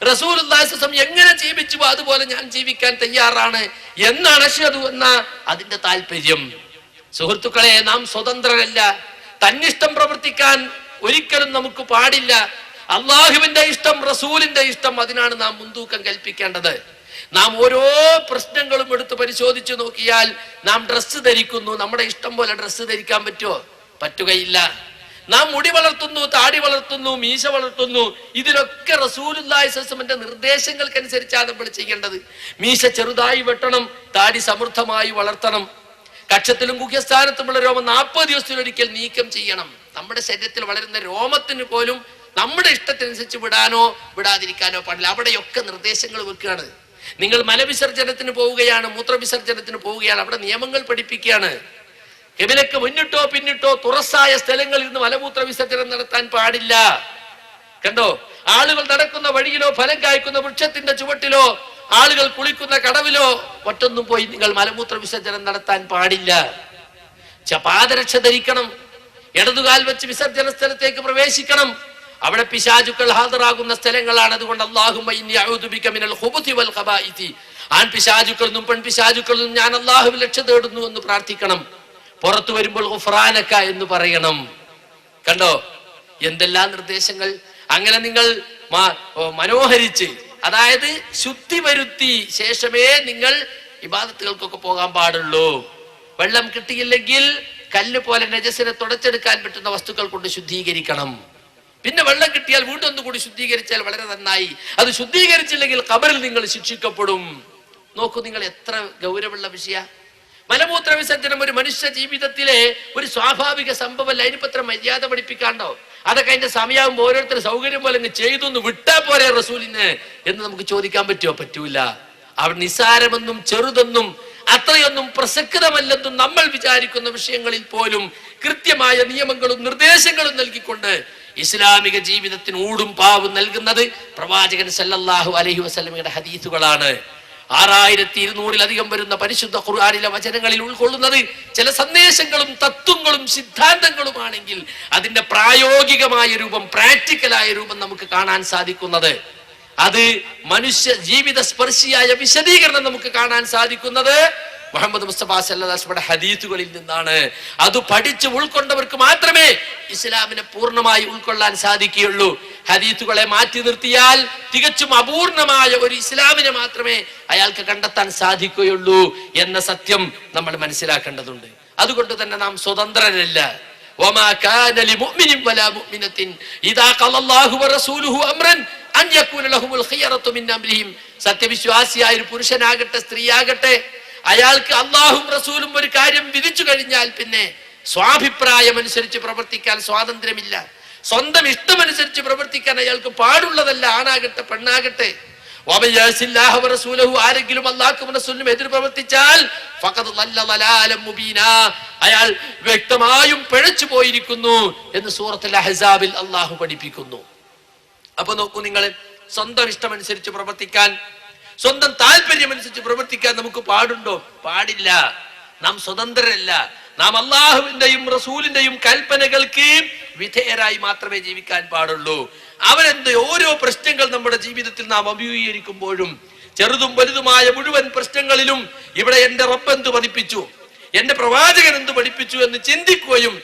റസൂലുള്ളാഹി സ്വല്ലല്ലാഹു അലൈഹി വസല്ലം എങ്ങനെ ജീവിച്ചുവോ അതുപോലെ ഞാൻ ജീവിക്കാൻ തയ്യാറാണ് എന്നാണ് അശ്ഹദു എന്ന അതിന്റെ താല്പര്യം. സുഹൃത്തുക്കളെ, നാം സ്വതന്ത്രരല്ല. തന്നിഷ്ടം പ്രവർത്തിക്കാൻ ഒരിക്കലും നമുക്ക് പാടില്ല. അള്ളാഹുവിന്റെ ഇഷ്ടം, റസൂലിന്റെ ഇഷ്ടം, അതിനാണ് നാം മുൻതൂക്കം കൽപ്പിക്കേണ്ടത്. നാം ഓരോ പ്രശ്നങ്ങളും എടുത്ത് പരിശോധിച്ചു നോക്കിയാൽ നാം ഡ്രസ്സ് ധരിക്കുന്നു, നമ്മുടെ ഇഷ്ടം പോലെ ഡ്രസ്സ് ധരിക്കാൻ പറ്റുമോ? പറ്റുകയില്ല. നാം മുടി വളർത്തുന്നു, താടി വളർത്തുന്നു, മീശ വളർത്തുന്നു, ഇതിലൊക്കെ റസൂലുള്ളാഹി സ്വല്ലല്ലാഹു അലൈഹി വസല്ലമയുടെ നിർദ്ദേശങ്ങൾക്കനുസരിച്ചാണ് നമ്മൾ ചെയ്യേണ്ടത്. മീശ ചെറുതായി വെട്ടണം, താടി സമൃദ്ധമായി വളർത്തണം. കക്ഷത്തിലും ഗുഹ്യസ്ഥാനത്തുമുള്ള രോമം 40 ദിവസത്തിലൊരിക്കൽ നീക്കം ചെയ്യണം. നമ്മുടെ ശരീരത്തിൽ വളരുന്ന രോമത്തിന് പോലും നമ്മുടെ ഇഷ്ടത്തിനനുസരിച്ച് വിടാനോ വിടാതിരിക്കാനോ പാടില്ല. അവിടെയൊക്കെ നിർദ്ദേശങ്ങൾ വെക്കുകയാണ്. നിങ്ങൾ മലവിസർജനത്തിന് പോവുകയാണ്, മൂത്രവിസർജനത്തിന് പോവുകയാണ്, അവിടെ നിയമങ്ങൾ പഠിപ്പിക്കുകയാണ്. കിബിലക്ക് മുന്നിട്ടോ പിന്നിട്ടോ തുറസായ സ്ഥലങ്ങളിൽ നിന്ന് മലമൂത്ര വിസർജനം നടത്താൻ പാടില്ല. കണ്ടോ, ആളുകൾ നടക്കുന്ന വഴിയിലോ ഫലം കായ്ക്കുന്ന വൃക്ഷത്തിന്റെ ചുവട്ടിലോ ആളുകൾ കുളിക്കുന്ന കടവിലോ മറ്റൊന്നും പോയി നിങ്ങൾ മലമൂത്ര വിസർജനം നടത്താൻ പാടില്ല. പാദരക്ഷ ധരിക്കണം. ഇടതുകാൽ വെച്ച് വിസർജന സ്ഥലത്തേക്ക് പ്രവേശിക്കണം. അവിടെ പിശാചുക്കൾ ഹാജരാകുന്ന സ്ഥലങ്ങളാണ്. അതുകൊണ്ട് അല്ലാഹുമ്മ ഇന്നി അഊദു ബിക മിനൽ ഖുബുതി വൽ ഖബായിതി, ആൺ പിശാചുക്കളിൽ നിന്നും പെൺ പിശാചുക്കളിൽ നിന്നും ഞാൻ അല്ലാഹുവിൽ രക്ഷ തേടുന്നു എന്ന് പ്രാർത്ഥിക്കണം. പുറത്തു വരുമ്പോൾ ഗുഫ്രാനക എന്ന് പറയണം. കണ്ടോ എന്തെല്ലാം നിർദ്ദേശങ്ങൾ. അങ്ങനെ നിങ്ങൾ മനോഹരിച്ച്, അതായത് ശുദ്ധി വരുത്തി ശേഷമേ നിങ്ങൾ ഇബാദത്തുകൾക്കൊക്കെ പോകാൻ പാടുള്ളൂ. വെള്ളം കിട്ടിയില്ലെങ്കിൽ കല്ല് പോലെ നജസിനെ തുടച്ചെടുക്കാൻ പറ്റുന്ന വസ്തുക്കൾ കൊണ്ട് ശുദ്ധീകരിക്കണം. പിന്നെ വെള്ളം കിട്ടിയാൽ വീണ്ടും ഒന്നുകൂടി ശുദ്ധീകരിച്ചാൽ വളരെ നന്നായി. അത് ശുദ്ധീകരിച്ചില്ലെങ്കിൽ ഖബറിൽ നിങ്ങൾ ശിക്ഷിക്കപ്പെടും. നോക്കൂ നിങ്ങൾ, എത്ര ഗൗരവമുള്ള വിഷയ. മലമൂത്ര വിസർജനം ഒരു മനുഷ്യ ജീവിതത്തിലെ ഒരു സ്വാഭാവിക സംഭവമല്ല. അതിനിപ്പത്ര മര്യാദ പഠിപ്പിക്കാണ്ടോ? അതൊക്കെ അതിന്റെ സമയമാകുമ്പോൾ ഓരോരുത്തർ സൗകര്യം പോലെ അങ്ങ് ചെയ്തൊന്ന് വിട്ടാ പോരെ റസൂലിന് എന്ന് നമുക്ക് ചോദിക്കാൻ പറ്റുമോ? പറ്റൂല. അവിടെ നിസാരമെന്നും ചെറുതെന്നും അത്രയൊന്നും പ്രസക്തമല്ലെന്നും നമ്മൾ വിചാരിക്കുന്ന വിഷയങ്ങളിൽ പോലും കൃത്യമായ നിയമങ്ങളും നിർദ്ദേശങ്ങളും നൽകിക്കൊണ്ട് ഇസ്ലാമിക ജീവിതത്തിന് ഊടും പാവും നൽകുന്നത് പ്രവാചകൻ സല്ലല്ലാഹു അലൈഹി വസല്ലമയുടെ ഹദീസുകളാണ്. 6200-ലധികം വരുന്ന പരിശുദ്ധ ഖുർആനിലെ വചനങ്ങളിൽ ഉൾക്കൊള്ളുന്നത് ചില സന്ദേശങ്ങളും തത്വങ്ങളും സിദ്ധാന്തങ്ങളുമാണെങ്കിൽ അതിന്റെ പ്രായോഗികമായ രൂപം, പ്രാക്ടിക്കലായ രൂപം നമുക്ക് കാണാൻ സാധിക്കുന്നത്, അത് മനുഷ്യ ജീവിത സ്പർശിയായ വിശദീകരണം നമുക്ക് കാണാൻ സാധിക്കുന്നത് മുഹമ്മദ് മുസ്തഫ സല്ലല്ലാഹു അലൈഹി വസല്ലമയുടെ ഹദീസുകളിൽ നിന്നാണ്. അത് പഠിച്ച് ഉൾക്കൊണ്ടവർക്ക് മാത്രമേ ഇസ്ലാമിനെ പൂർണ്ണമായി ഉൾക്കൊള്ളാൻ സാധിക്കുകയുള്ളൂ. ഹദീസുകളെ മാറ്റി നിർത്തിയാൽ തികച്ചും അപൂർണമായ ഒരു ഇസ്ലാമിനെ മാത്രമേ അയാൾക്ക് കണ്ടെത്താൻ സാധിക്കുകയുള്ളൂ എന്ന സത്യം നമ്മൾ മനസ്സിലാക്കേണ്ടതുണ്ട്. അതുകൊണ്ട് തന്നെ നാം സ്വതന്ത്രരല്ല. വമാ കാന ലിമുഅ്മിനിൻ വലാ മുഅ്മിനത്തിൻ ഇദാ ഖലല്ലാഹു വറസൂലുഹു അംറൻ അൻ യകൂന ലഹുൽ ഖിയറതു മിൻ അംരിഹിം. സത്യവിശ്വാസിയായ ഒരു പുരുഷനാകട്ടെ സ്ത്രീയാകട്ടെ, അയാൾക്ക് അല്ലാഹുവും റസൂലും ഒരു കാര്യം വിധിച്ചു കഴിഞ്ഞാൽ പിന്നെ സ്വാഭിപ്രായം അനുസരിച്ച് പ്രവർത്തിക്കാൻ സ്വാതന്ത്ര്യമില്ല. സ്വന്തം ഇഷ്ടമനുസരിച്ച് പ്രവർത്തിക്കാൻ അയാൾക്ക് പാടുള്ളതല്ല. ആണാകട്ടെ പെണ്ണാകട്ടെ. ആരെങ്കിലും അല്ലാഹുവും റസൂലിനും എതിർ പ്രവർത്തിച്ചാൽ ഫഖദ് ളല്ല ളലാലൻ മുബീനാ, അയാൾ വ്യക്തമായും പിഴച്ചു പോയിരിക്കുന്നു എന്ന് സൂറത്തുൽ അഹ്സാബിൽ അല്ലാഹു പഠിപ്പിക്കുന്നു. അപ്പൊ നോക്കൂ നിങ്ങൾ, സ്വന്തം ഇഷ്ടമനുസരിച്ച് പ്രവർത്തിക്കാൻ, സ്വന്തം താല്പര്യമനുസരിച്ച് പ്രവർത്തിക്കാൻ നമുക്ക് പാടുണ്ടോ? പാടില്ല. നാം സ്വതന്ത്രരല്ല. നാം അല്ലാഹുവിന്റെയും റസൂലിന്റെയും കൽപ്പനകൾക്ക് വിധേയരായി മാത്രമേ ജീവിക്കാൻ പാടുള്ളൂ. അവരെന്ത് ഓരോ പ്രശ്നങ്ങൾ നമ്മുടെ ജീവിതത്തിൽ നാം അഭിമുഖീകരിക്കുമ്പോഴും ചെറുതും വലുതുമായ മുഴുവൻ പ്രശ്നങ്ങളിലും ഇവിടെ എന്റെ റബ്ബ് എന്ത് പഠിപ്പിച്ചു, എന്റെ പ്രവാചകൻ എന്ത് പഠിപ്പിച്ചു എന്ന് ചിന്തിക്കുകയും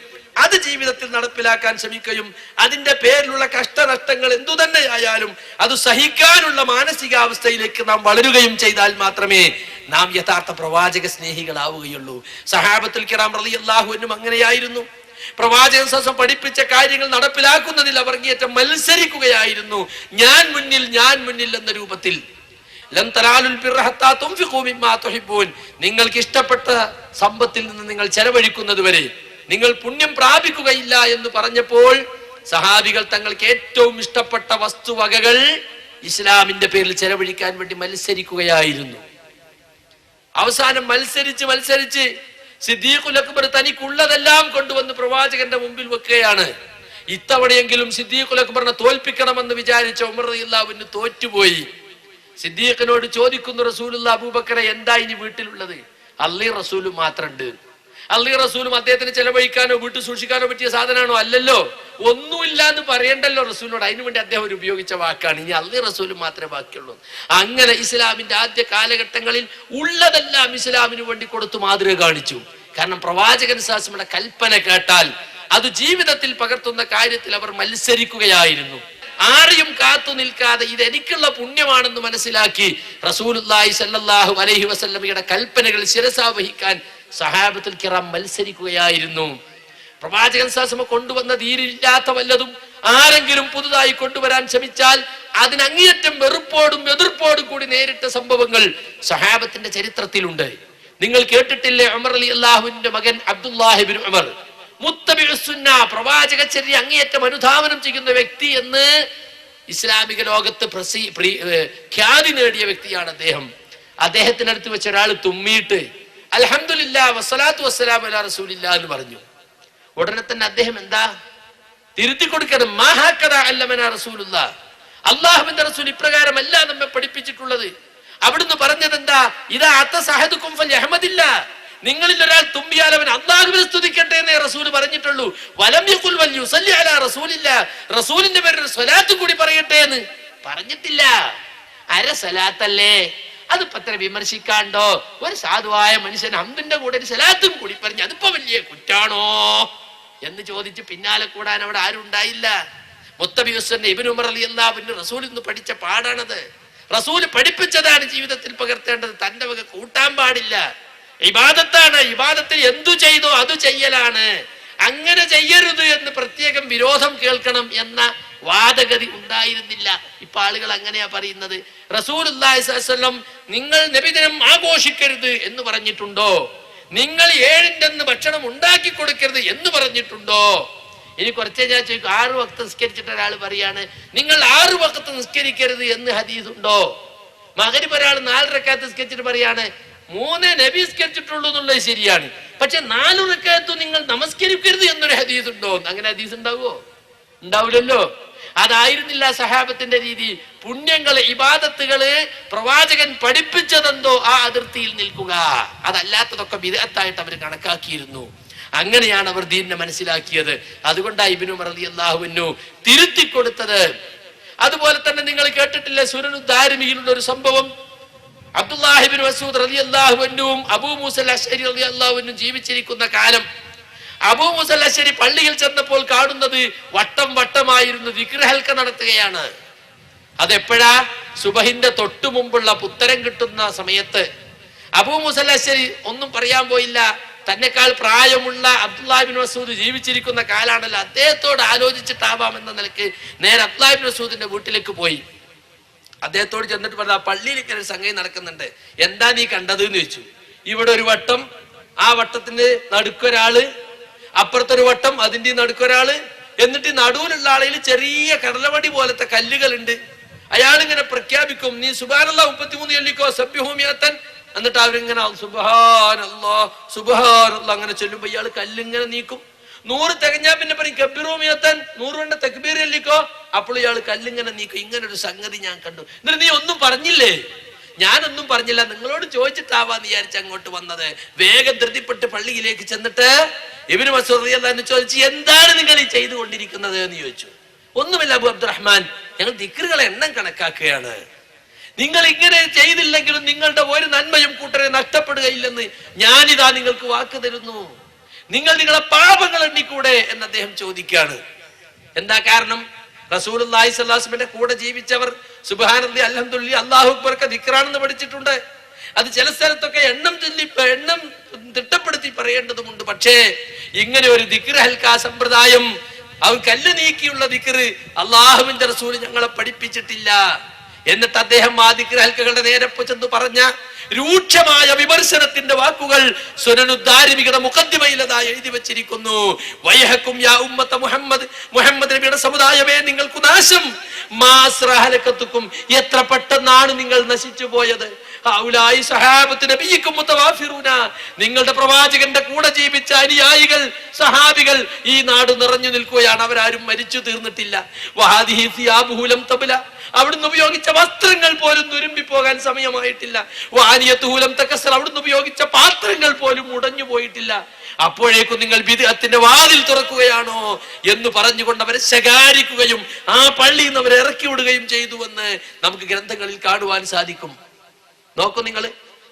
അത് ജീവിതത്തിൽ നടപ്പിലാക്കാൻ ശ്രമിക്കുകയും അതിന്റെ പേരിലുള്ള കഷ്ടനഷ്ടങ്ങൾ എന്തു തന്നെയായാലും അത് സഹിക്കാനുള്ള മാനസികാവസ്ഥയിലേക്ക് നാം വളരുകയും ചെയ്താൽ മാത്രമേ നാം യഥാർത്ഥ പ്രവാചക സ്നേഹികളാവുകയുള്ളൂ. സഹാബത്തുൽ കിറാം റളിയല്ലാഹു അൻഹും അങ്ങനെയായിരുന്നു. പ്രവാചകൻ സല്ലല്ലാഹു പഠിപ്പിച്ച കാര്യങ്ങൾ നടപ്പിലാക്കുന്നതിൽ അവർ അങ്ങേയറ്റം മത്സരിക്കുകയായിരുന്നു. ഞാൻ മുന്നിൽ എന്ന രൂപത്തിൽ. ലൻ തനാലുൽ ബിർറ ഹത്താ തുൻഫിഖൂ മിമ്മാ തുഹിബ്ബൂൻ, നിങ്ങൾക്ക് ഇഷ്ടപ്പെട്ട സമ്പത്തിൽ നിന്ന് നിങ്ങൾ ചെലവഴിക്കുന്നത് വരെ നിങ്ങൾ പുണ്യം പ്രാപിക്കുകയില്ല എന്ന് പറഞ്ഞപ്പോൾ സഹാബികൾ തങ്ങൾക്ക് ഏറ്റവും ഇഷ്ടപ്പെട്ട വസ്തുവകകൾ ഇസ്ലാമിന്റെ പേരിൽ ചെലവഴിക്കാൻ വേണ്ടി മത്സരിക്കുകയായിരുന്നു. അവസാനം മത്സരിച്ച് സിദ്ദീഖുൽ അക്ബർ തനിക്കുള്ളതെല്ലാം കൊണ്ടുവന്ന് പ്രവാചകന്റെ മുമ്പിൽ വെക്കുകയാണ്. ഇത്തവണയെങ്കിലും സിദ്ദീഖുൽ അക്ബറിനെ തോൽപ്പിക്കണമെന്ന് വിചാരിച്ച ഉമർ റളിയല്ലാഹു അൻഹു തോറ്റുപോയി. സിദ്ദീഖിനോട് ചോദിക്കുന്നു റസൂലുള്ളാഹി, അബൂബക്കറെ എന്താ ഇനി വീട്ടിലുള്ളത്? അല്ലാഹു റസൂലും മാത്രമുണ്ട്. അല്ലാഹു റസൂലും അദ്ദേഹത്തിന് ചെലവഴിക്കാനോ വീട്ടിൽ സൂക്ഷിക്കാനോ പറ്റിയ സാധനമാണോ? അല്ലല്ലോ. ഒന്നുമില്ല എന്ന് പറയണ്ടല്ലോ റസൂലിനോട്. അതിനുവേണ്ടി അദ്ദേഹം ഉപയോഗിച്ച വാക്കാണ് ഇനി അല്ലാഹു റസൂലും മാത്രമേ ബാക്കിയുള്ളൂ. അങ്ങനെ ഇസ്ലാമിന്റെ ആദ്യ കാലഘട്ടങ്ങളിൽ ഉള്ളതെല്ലാം ഇസ്ലാമിന് വേണ്ടി കൊടുത്തു മാതൃക കാണിച്ചു. കാരണം പ്രവാചകൻ സല്ലല്ലാഹു കൽപ്പന കേട്ടാൽ അത് ജീവിതത്തിൽ പകർത്തുന്ന കാര്യത്തിൽ അവർ മത്സരിക്കുകയായിരുന്നു. ആരെയും കാത്തു നിൽക്കാതെ ഇത് എനിക്കുള്ള പുണ്യമാണെന്ന് മനസ്സിലാക്കി റസൂലുള്ളാഹി സ്വല്ലല്ലാഹു അലൈഹി വസല്ലമയുടെ കൽപ്പനകൾ ശിരസാവഹിക്കാൻ സഹാബത്തുൽ കിറാം മത്സരിക്കുകയായിരുന്നു. പ്രവാചകൻ സല്ലല്ലാഹു കൊണ്ടുവന്ന ദീനില്ലാത്ത വല്ലതും ആരെങ്കിലും പുതുതായി കൊണ്ടുവരാൻ ശ്രമിച്ചാൽ അതിനങ്ങേയറ്റം വെറുപ്പോടും എതിർപ്പോടും കൂടി നേരിട്ട സംഭവങ്ങൾ സഹാബത്തിന്റെ ചരിത്രത്തിലുണ്ട്. നിങ്ങൾ കേട്ടിട്ടില്ലേ ഉമർ റളിയല്ലാഹുവിന്റെ മകൻ അബ്ദുല്ലാഹി ഇബ്നു ഉമർ മുത്തബിഉസ് സുന്ന, പ്രവാചകചര്യ അങ്ങേയറ്റം അനുധാവനം ചെയ്യുന്ന വ്യക്തി എന്ന് ഇസ്ലാമിക ലോകത്ത് ഖ്യാതി നേടിയ വ്യക്തിയാണ് അദ്ദേഹം. അദ്ദേഹത്തിനടുത്ത് വെച്ച ഒരാൾ തുമ്മിയിട്ട് അൽഹംദുലില്ലാഹ് വസ്സലാത്തു വസ്സലാമു അലാ റസൂലില്ലാഹ് എന്ന് പറഞ്ഞു. ഉടനെ തന്നെ അദ്ദേഹം എന്താ തിരുത്തി കൊടുക്കണം. മാ ഹക്കദാ അല്ലമനാ റസൂലുള്ളാഹ്, അല്ലാഹുവിന്റെ റസൂൽ ഇപ്രകാരമല്ല നമ്മെ പഠിപ്പിച്ചിട്ടുള്ളത്. അവിടുന്ന് പറഞ്ഞത് എന്താ? ഇദാ അത്തസഹദുകും ഫൽയഹ്മദില്ലാഹ്, നിങ്ങളിൽ ഒരാൾ തുമ്പിയാൽ അവൻ അല്ലാഹുവിനെ സ്തുതിക്കട്ടെ എന്നേ റസൂൽ പറഞ്ഞിട്ടുള്ളൂ. വലം യഖുൽ വൽയുസല്ലി അലാ റസൂലില്ലാഹ്, റസൂലിന്റെ പേരിൽ സ്വലാത്തും കൂടി പറയട്ടെ എന്ന് പറഞ്ഞിട്ടില്ല. അര സ്വലാത്തല്ലേ, അത് പത്ര വിമർശിക്കാണ്ടോ? ഒരു സാധുവായ മനുഷ്യൻ ഹംദിന്റെ കൂടെ ഒരു സലാത്തും കൂടി പറഞ്ഞു, അതിപ്പോ വലിയ കുറ്റാണോ എന്ന് ചോദിച്ച് പിന്നാലെ കൂടാൻ അവിടെ ആരും ഉണ്ടായില്ല. മുത്തബിഉസ് ഇബ്നു ഉമർ റളിയല്ലാഹു അൻഹു റസൂലിൽ നിന്ന് പഠിച്ച പാടാണത്. റസൂൽ പഠിപ്പിച്ചതാണ് ജീവിതത്തിൽ പകർത്തേണ്ടത്. തന്റെ വക കൂട്ടാൻ പാടില്ല. ഇബാദത്താണ്, ഇബാദത്തിൽ എന്തു ചെയ്തോ അത് ചെയ്യലാണ്. അങ്ങനെ ചെയ്യരുത് എന്ന് പ്രത്യേകം വിരോധം കേൾക്കണം എന്ന വാദഗതി ഉണ്ടായിരുന്നില്ല. ഇപ്പൊ ആളുകൾ അങ്ങനെയാ പറയുന്നത്. റസൂലുള്ളാഹി സ്വല്ലല്ലാഹു അലൈഹി വസല്ലം നിങ്ങൾ നബിദിനം ആഘോഷിക്കരുത് എന്ന് പറഞ്ഞിട്ടുണ്ടോ? നിങ്ങൾ 7-ന്റെ അന്ന് ഭക്ഷണം ഉണ്ടാക്കി കൊടുക്കരുത് എന്ന് പറഞ്ഞിട്ടുണ്ടോ? ഇനി കുറച്ചേ ഞാൻ ചോദിക്കും, 6 വക്ത് നിസ്കരിച്ചിട്ട് ഒരാൾ പറയാണ് നിങ്ങൾ 6 വക്ത് നിസ്കരിക്കരുത് എന്ന് ഹദീസ് ഉണ്ടോ? മഗ്രിബ് ഒരാൾ 4 റക്അത്ത് നിസ്കരിച്ചിട്ട് പറയാണ് 3 നബി നിസ്കരിച്ചിട്ടുള്ളൂ എന്നുള്ളത് ശരിയാണ്, പക്ഷെ 4 റക്അത്ത് നിങ്ങൾ നമസ്കരിക്കരുത് എന്നൊരു ഹദീസ് ഉണ്ടോ? അങ്ങനെ ഹദീസ് ഉണ്ടാവുമോ? ഉണ്ടാവില്ലല്ലോ. അതായിരുന്നില്ല സഹാബത്തിന്റെ രീതി. പുണ്യങ്ങള്, ഇബാദത്തുകള് പ്രവാചകൻ പഠിപ്പിച്ചതെന്തോ ആ അതിർത്തിയിൽ നിൽക്കുക, അതല്ലാത്തതൊക്കെ ബിദ്അത്തായിട്ട് അവർ കണക്കാക്കിയിരുന്നു. അങ്ങനെയാണ് അവർ ദീനിനെ മനസ്സിലാക്കിയത്. അതുകൊണ്ടാണ് ഇബ്നു ഉമർ റളിയല്ലാഹു അൻഹു തിരുത്തി കൊടുത്തത്. അതുപോലെ തന്നെ നിങ്ങൾ കേട്ടിട്ടില്ലേ സുനനുദ് ദാരിമിയിലുള്ള ഒരു സംഭവം? അബ്ദുല്ലാഹി ഇബ്നു മസ്ഊദ് റളിയല്ലാഹു അൻഹുവും അബൂ മൂസ അശ്അരി റളിയല്ലാഹു അൻഹു ജീവിച്ചിരിക്കുന്ന കാലം അബൂ മൂസ അശ്അരി പള്ളിയിൽ ചെന്നപ്പോൾ കാണുന്നത് വട്ടം വട്ടമായിരുന്നു ദിക്ർ ഹൽക്ക നടത്തുകയാണ്. അതെപ്പോഴാ? സുബഹിന്റെ തൊട്ടു മുമ്പുള്ള പുത്തരം കിട്ടുന്ന സമയത്ത്. അബൂ മൂസ അശ്അരി ഒന്നും പറയാൻ പോയില്ല. തന്നെക്കാൾ പ്രായമുള്ള അബ്ദുല്ലാഹി ഇബ്നു മസ്ഊദ് ജീവിച്ചിരിക്കുന്ന കാലാണല്ലോ, അദ്ദേഹത്തോട് ആലോചിച്ചിട്ടാവാം എന്ന നിലക്ക് നേരെ അബ്ദുല്ലാഹി ഇബ്നു മസ്ഊദിന്റെ വീട്ടിലേക്ക് പോയി. അദ്ദേഹത്തോട് ചെന്നിട്ട് പറഞ്ഞ പള്ളിയിൽ ഇങ്ങനെ ഒരു സംഗതി നടക്കുന്നുണ്ട്, എന്താ നീ കണ്ടത് എന്ന് ചോദിച്ചു. ഇവിടെ ഒരു വട്ടം, ആ വട്ടത്തിന്റെ നടുക്കൊരാള്, അപ്പുറത്തൊരു വട്ടം, അതിന്റെ നടുക്കൊരാള്, എന്നിട്ട് നടുവിലുള്ള ആളയിൽ ചെറിയ കടലവടി പോലത്തെ കല്ലുകളുണ്ട്. അയാൾ ഇങ്ങനെ പ്രഖ്യാപിക്കും, നീ സുബ്ഹാനല്ലാഹ് 33 ചൊല്ലിക്കോ, സബ്ബിഹു മിഅത്തൻ. എന്നിട്ട് അവരിങ്ങനെ സുബ്ഹാനല്ലാഹ് സുബ്ഹാനല്ലാഹ് അങ്ങനെ ചൊല്ലുമ്പോ ഇയാൾ കല്ലിങ്ങനെ നീക്കും. 100 തികഞ്ഞാ പിന്നെ പറയും കബ്ബിറു മിഅത്തൻ, 100 കൊണ്ട് തക്ബീർ ചൊല്ലിക്കോ. അപ്പോൾ ഇയാൾ കല്ലിങ്ങനെ നീക്കും. ഇങ്ങനെ ഒരു സംഗതി ഞാൻ കണ്ടു. എന്നിട്ട് നീ ഒന്നും പറഞ്ഞില്ലേ? ഞാനൊന്നും പറഞ്ഞില്ല, നിങ്ങളോട് ചോദിച്ചിട്ടാവാന്ന് വിചാരിച്ച് അങ്ങോട്ട് വന്നത്. വേഗം ധൃതിപ്പെട്ട് പള്ളിയിലേക്ക് ചെന്നിട്ട് ഇബ്നു മസ്ഊദ് റളിയല്ലാഹു അൻഹു ചോദിച്ചു, എന്താണ് നിങ്ങൾ ഈ ചെയ്തുകൊണ്ടിരിക്കുന്നത് എന്ന് ചോദിച്ചു. ഒന്നുമില്ല അബൂ അബ്ദുറഹ്മാൻ, ഞങ്ങൾ ദിക്റുകളെ എണ്ണം കണക്കാക്കുകയാണ്. നിങ്ങൾ ഇങ്ങനെ ചെയ്തില്ലെങ്കിലും നിങ്ങളുടെ ഒരു നന്മയും കൂട്ടരെ നഷ്ടപ്പെടുകയില്ലെന്ന് ഞാനിതാ നിങ്ങൾക്ക് വാക്ക് തരുന്നു. നിങ്ങൾ നിങ്ങളെ പാപങ്ങൾ എണ്ണിക്കൂടെ എന്ന് അദ്ദേഹം ചോദിക്കുകയാണ്. എന്താ കാരണം? റസൂലുള്ളാഹി സ്വല്ലല്ലാഹു അലൈഹി വസല്ലമയുടെ കൂടെ ജീവിച്ചവർ സുബ്ഹാനല്ലാഹി അൽഹംദുലില്ലാഹി അല്ലാഹു അക്ബർ ദിക്റാണെന്ന് പഠിച്ചിട്ടുണ്ട്. അത് ചില സ്ഥലത്തൊക്കെ എണ്ണം തിട്ടപ്പെടുത്തി പറയേണ്ടതുണ്ട്. പക്ഷേ ഇങ്ങനെ ഒരു ദിക്ർ ഹൽക്കാ സമ്പ്രദായം, അവൻ കല്ല് നീക്കിയുള്ള ദിക്ർ അള്ളാഹുവിന്റെ റസൂൽ ഞങ്ങളെ പഠിപ്പിച്ചിട്ടില്ല. എന്നിട്ട് അദ്ദേഹം ആ ദിക്ർ ഹൽക്കകളുടെ നേരെ ചെന്ന് പറഞ്ഞ രൂക്ഷമായ വിമർശനത്തിന്റെ വാക്കുകൾ സുനനുദ്ദാരിമിയുടെ മുഖദ്ദിമയിലതായി എഴുതി വെച്ചിരിക്കുന്നു. വയഹക്കും യാ ഉമ്മത മുഹമ്മദ്, മുഹമ്മദ് നബിയുടെ സമുദായമേ നിങ്ങൾക്ക് നാശം. മാസ്റഹലക്കത്തുക്കും, എത്ര പെട്ടെന്നാണ് നിങ്ങൾ നശിച്ചു പോയത്. നിങ്ങളുടെ പ്രവാചകന്റെ കൂടെ ജീവിച്ച അനുയായികൾ, സഹാബികൾ ഈ നാട് നിറഞ്ഞു നിൽക്കുകയാണ്. അവരാരും മരിച്ചു തീർന്നിട്ടില്ല. അവിടുന്ന് ഉപയോഗിച്ച വസ്ത്രങ്ങൾ പോലും തുരുമ്പി പോകാൻ സമയമായിട്ടില്ല. അവിടുന്ന് ഉപയോഗിച്ച പാത്രങ്ങൾ പോലും ഉടഞ്ഞു പോയിട്ടില്ല. അപ്പോഴേക്കും നിങ്ങൾ ബിദ്അത്തിന്റെ വാതിൽ തുറക്കുകയാണോ എന്ന് പറഞ്ഞുകൊണ്ട് അവരെ ശകാരിക്കുകയും ആ പള്ളിയിൽ നിന്ന് അവരെ ഇറക്കി വിടുകയും ചെയ്തുവെന്ന് നമുക്ക് ഗ്രന്ഥങ്ങളിൽ കാണുവാൻ സാധിക്കും. നോക്കൂ നിങ്ങൾ,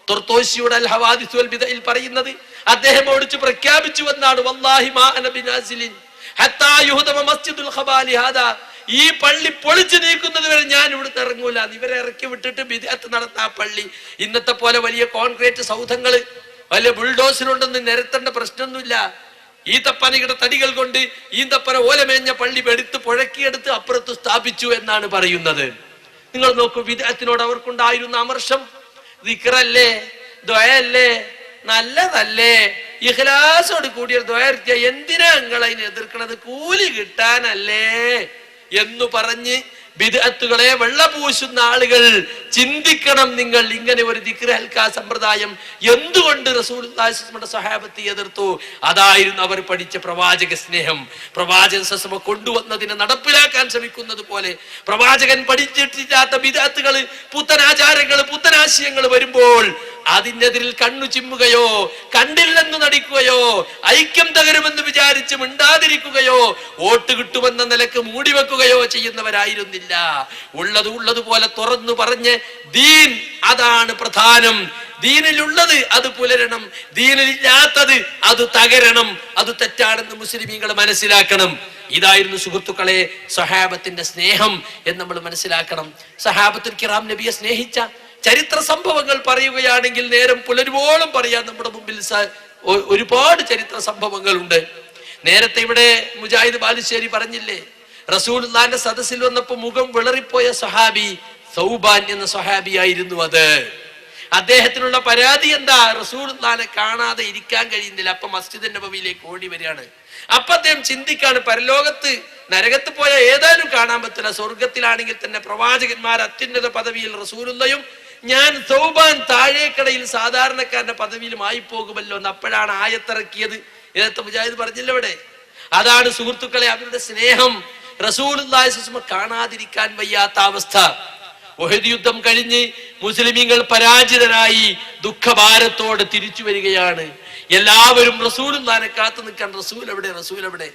തുർത്തോശിയുടെ അൽ ഹവാദിസ് വൽ ബിദ്അയിൽ പറയുന്നത് അദ്ദേഹം ഓടിച്ചു പ്രഖ്യാപിച്ചു എന്നാണ്. വല്ലാഹി മാ അന ബിനാസിലിൻ ഹത്താ യുഹദമ മസ്ജിദുൽ ഖബാലി ഹാദാ, ഈ പള്ളി പൊളിച്ചു നീക്കുന്നത് വരെ ഞാൻ ഇവിടുന്ന് ഇറങ്ങൂല. ഇവരെ ഇറക്കി വിട്ടിട്ട് ബിദ്അത്ത് നടത്താ പള്ളി. ഇന്നത്തെ പോലെ വലിയ കോൺക്രീറ്റ് സൗധങ്ങള് വലിയ ബുൾഡോസിലുണ്ടെന്ന് നിരത്തേണ്ട പ്രശ്നമൊന്നുമില്ല. ഈത്തപ്പനയുടെ തടികൾ കൊണ്ട് ഈന്തപ്പന ഓലമേഞ്ഞ പള്ളി എടുത്ത് പുഴക്കിയെടുത്ത് അപ്പുറത്ത് സ്ഥാപിച്ചു എന്നാണ് പറയുന്നത്. നിങ്ങൾ നോക്കൂ, ബിദ്അത്തിനോട് അവർക്കുണ്ടായിരുന്ന അമർഷം. ദിക്റല്ലേ, ദുആയല്ലേ, നല്ലതല്ലേ, ഇഖ്ലാസോട് കൂടിയ ദുആ എന്തിനാ നിങ്ങൾ അതിനെ എതിർക്കണത്? കൂലി കിട്ടാനല്ലേ എന്ന് പറഞ്ഞ് ബിദ്അത്തുകളെ വെള്ളപൂശുന്ന ആളുകൾ ചിന്തിക്കണം. നിങ്ങൾ ഇങ്ങനെ ഒരു ദിക്ർ ഹൽക്കാ സമ്പ്രദായം എന്തുകൊണ്ട് റസൂലുള്ളാഹി സ്വല്ലല്ലാഹു അലൈഹി വസല്ലമയുടെ സ്വഹാബത്ത് എതിർത്തു? അതായിരുന്നു അവർ പഠിച്ച പ്രവാചക സ്നേഹം. പ്രവാചകൻ സ്വല്ലല്ലാഹു അലൈഹി വസല്ലം കൊണ്ടുവന്നതിനെ നടപ്പിലാക്കാൻ ശ്രമിക്കുന്നത് പോലെ പ്രവാചകൻ പഠിച്ചിട്ടില്ലാത്ത ബിദ്അത്തുകൾ, പുത്തനാചാരങ്ങൾ, പുത്തനാശയങ്ങൾ വരുമ്പോൾ അതിനെതിരിൽ കണ്ണു ചിമ്മുകയോ കണ്ടില്ലെന്ന് നടിക്കുകയോ ഐക്യം തകരുമെന്ന് വിചാരിച്ച് മിണ്ടാതിരിക്കുകയോ വോട്ട് കിട്ടുമെന്ന നിലക്ക് മൂടിവെക്കുകയോ ചെയ്യുന്നവരായിരുന്നില്ല. ഉള്ളതുപോലെ തുറന്നു പറഞ്ഞ് ദീൻ അതാണ് പ്രധാനം. ദീനിലുള്ളത് അത് പുലരണം, ദീനിലില്ലാത്തത് അത് തകരണം. അത് തെറ്റാണെന്ന് മുസ്ലിമീങ്ങൾ മനസ്സിലാക്കണം. ഇതായിരുന്നു സുഹൃത്തുക്കളെ സ്വഹാബത്തിന്റെ സ്നേഹം എന്ന് നമ്മൾ മനസ്സിലാക്കണം. സഹാബത്തുൽ കിറാം നബിയെ സ്നേഹിച്ച ചരിത്ര സംഭവങ്ങൾ പറയുകയാണെങ്കിൽ നേരം പുലരുവോളം പറയാൻ നമ്മുടെ മുമ്പിൽ ഒരുപാട് ചരിത്ര സംഭവങ്ങളുണ്ട്. നേരത്തെ ഇവിടെ മുജാഹിദ് ബാലുശ്ശേരി പറഞ്ഞില്ലേ, റസൂലുള്ളാഹിന്റെ സദസ്സിൽ വന്നപ്പോ മുഖം വിളറിപ്പോയ സ്വഹാബി സൗബാൻ എന്ന സ്വഹാബിയായിരുന്നു അത്. അദ്ദേഹത്തിനുള്ള പരാതി എന്താ? റസൂലുള്ളാഹിനെ കാണാതെ ഇരിക്കാൻ കഴിയുന്നില്ല. അപ്പൊ മസ്ജിദ് നബവിയിലേക്ക് ഓടി വരികയാണ്. അപ്പൊ അദ്ദേഹം ചിന്തിക്കാണ്, പരലോകത്ത് നരകത്ത് പോയ ഏതാനും കാണാൻ പറ്റില്ല, സ്വർഗത്തിലാണെങ്കിൽ തന്നെ പ്രവാചകന്മാർ അത്യുന്നത പദവിയിൽ റസൂലുള്ളയും ഞാൻ സൗബാൻ താഴേക്കടയിൽ സാധാരണക്കാരന്റെ പദവിയിലും ആയി പോകുമല്ലോ എന്ന് അപ്പോഴാണ് ആയത്തിറക്കിയത്. ഇതിനകത്ത് മുജാഹിദ് പറഞ്ഞില്ല ഇവിടെ. അതാണ് സുഹൃത്തുക്കളെ അവരുടെ സ്നേഹം. റസൂലുള്ളാഹി സ്വല്ലല്ലാഹു അലൈഹി വസല്ലം കാണാതിരിക്കാൻ വയ്യാത്ത അവസ്ഥ. ഉഹദ് യുദ്ധം കഴിഞ്ഞ് മുസ്ലിമീങ്ങൾ പരാജിതരായി ദുഃഖഭാരത്തോടെ തിരിച്ചു വരികയാണ്. എല്ലാവരും റസൂലുള്ളാഹിനെ കാത്തു നിൽക്കാൻ, റസൂൽ എവിടെ, റസൂൽ എവിടെ?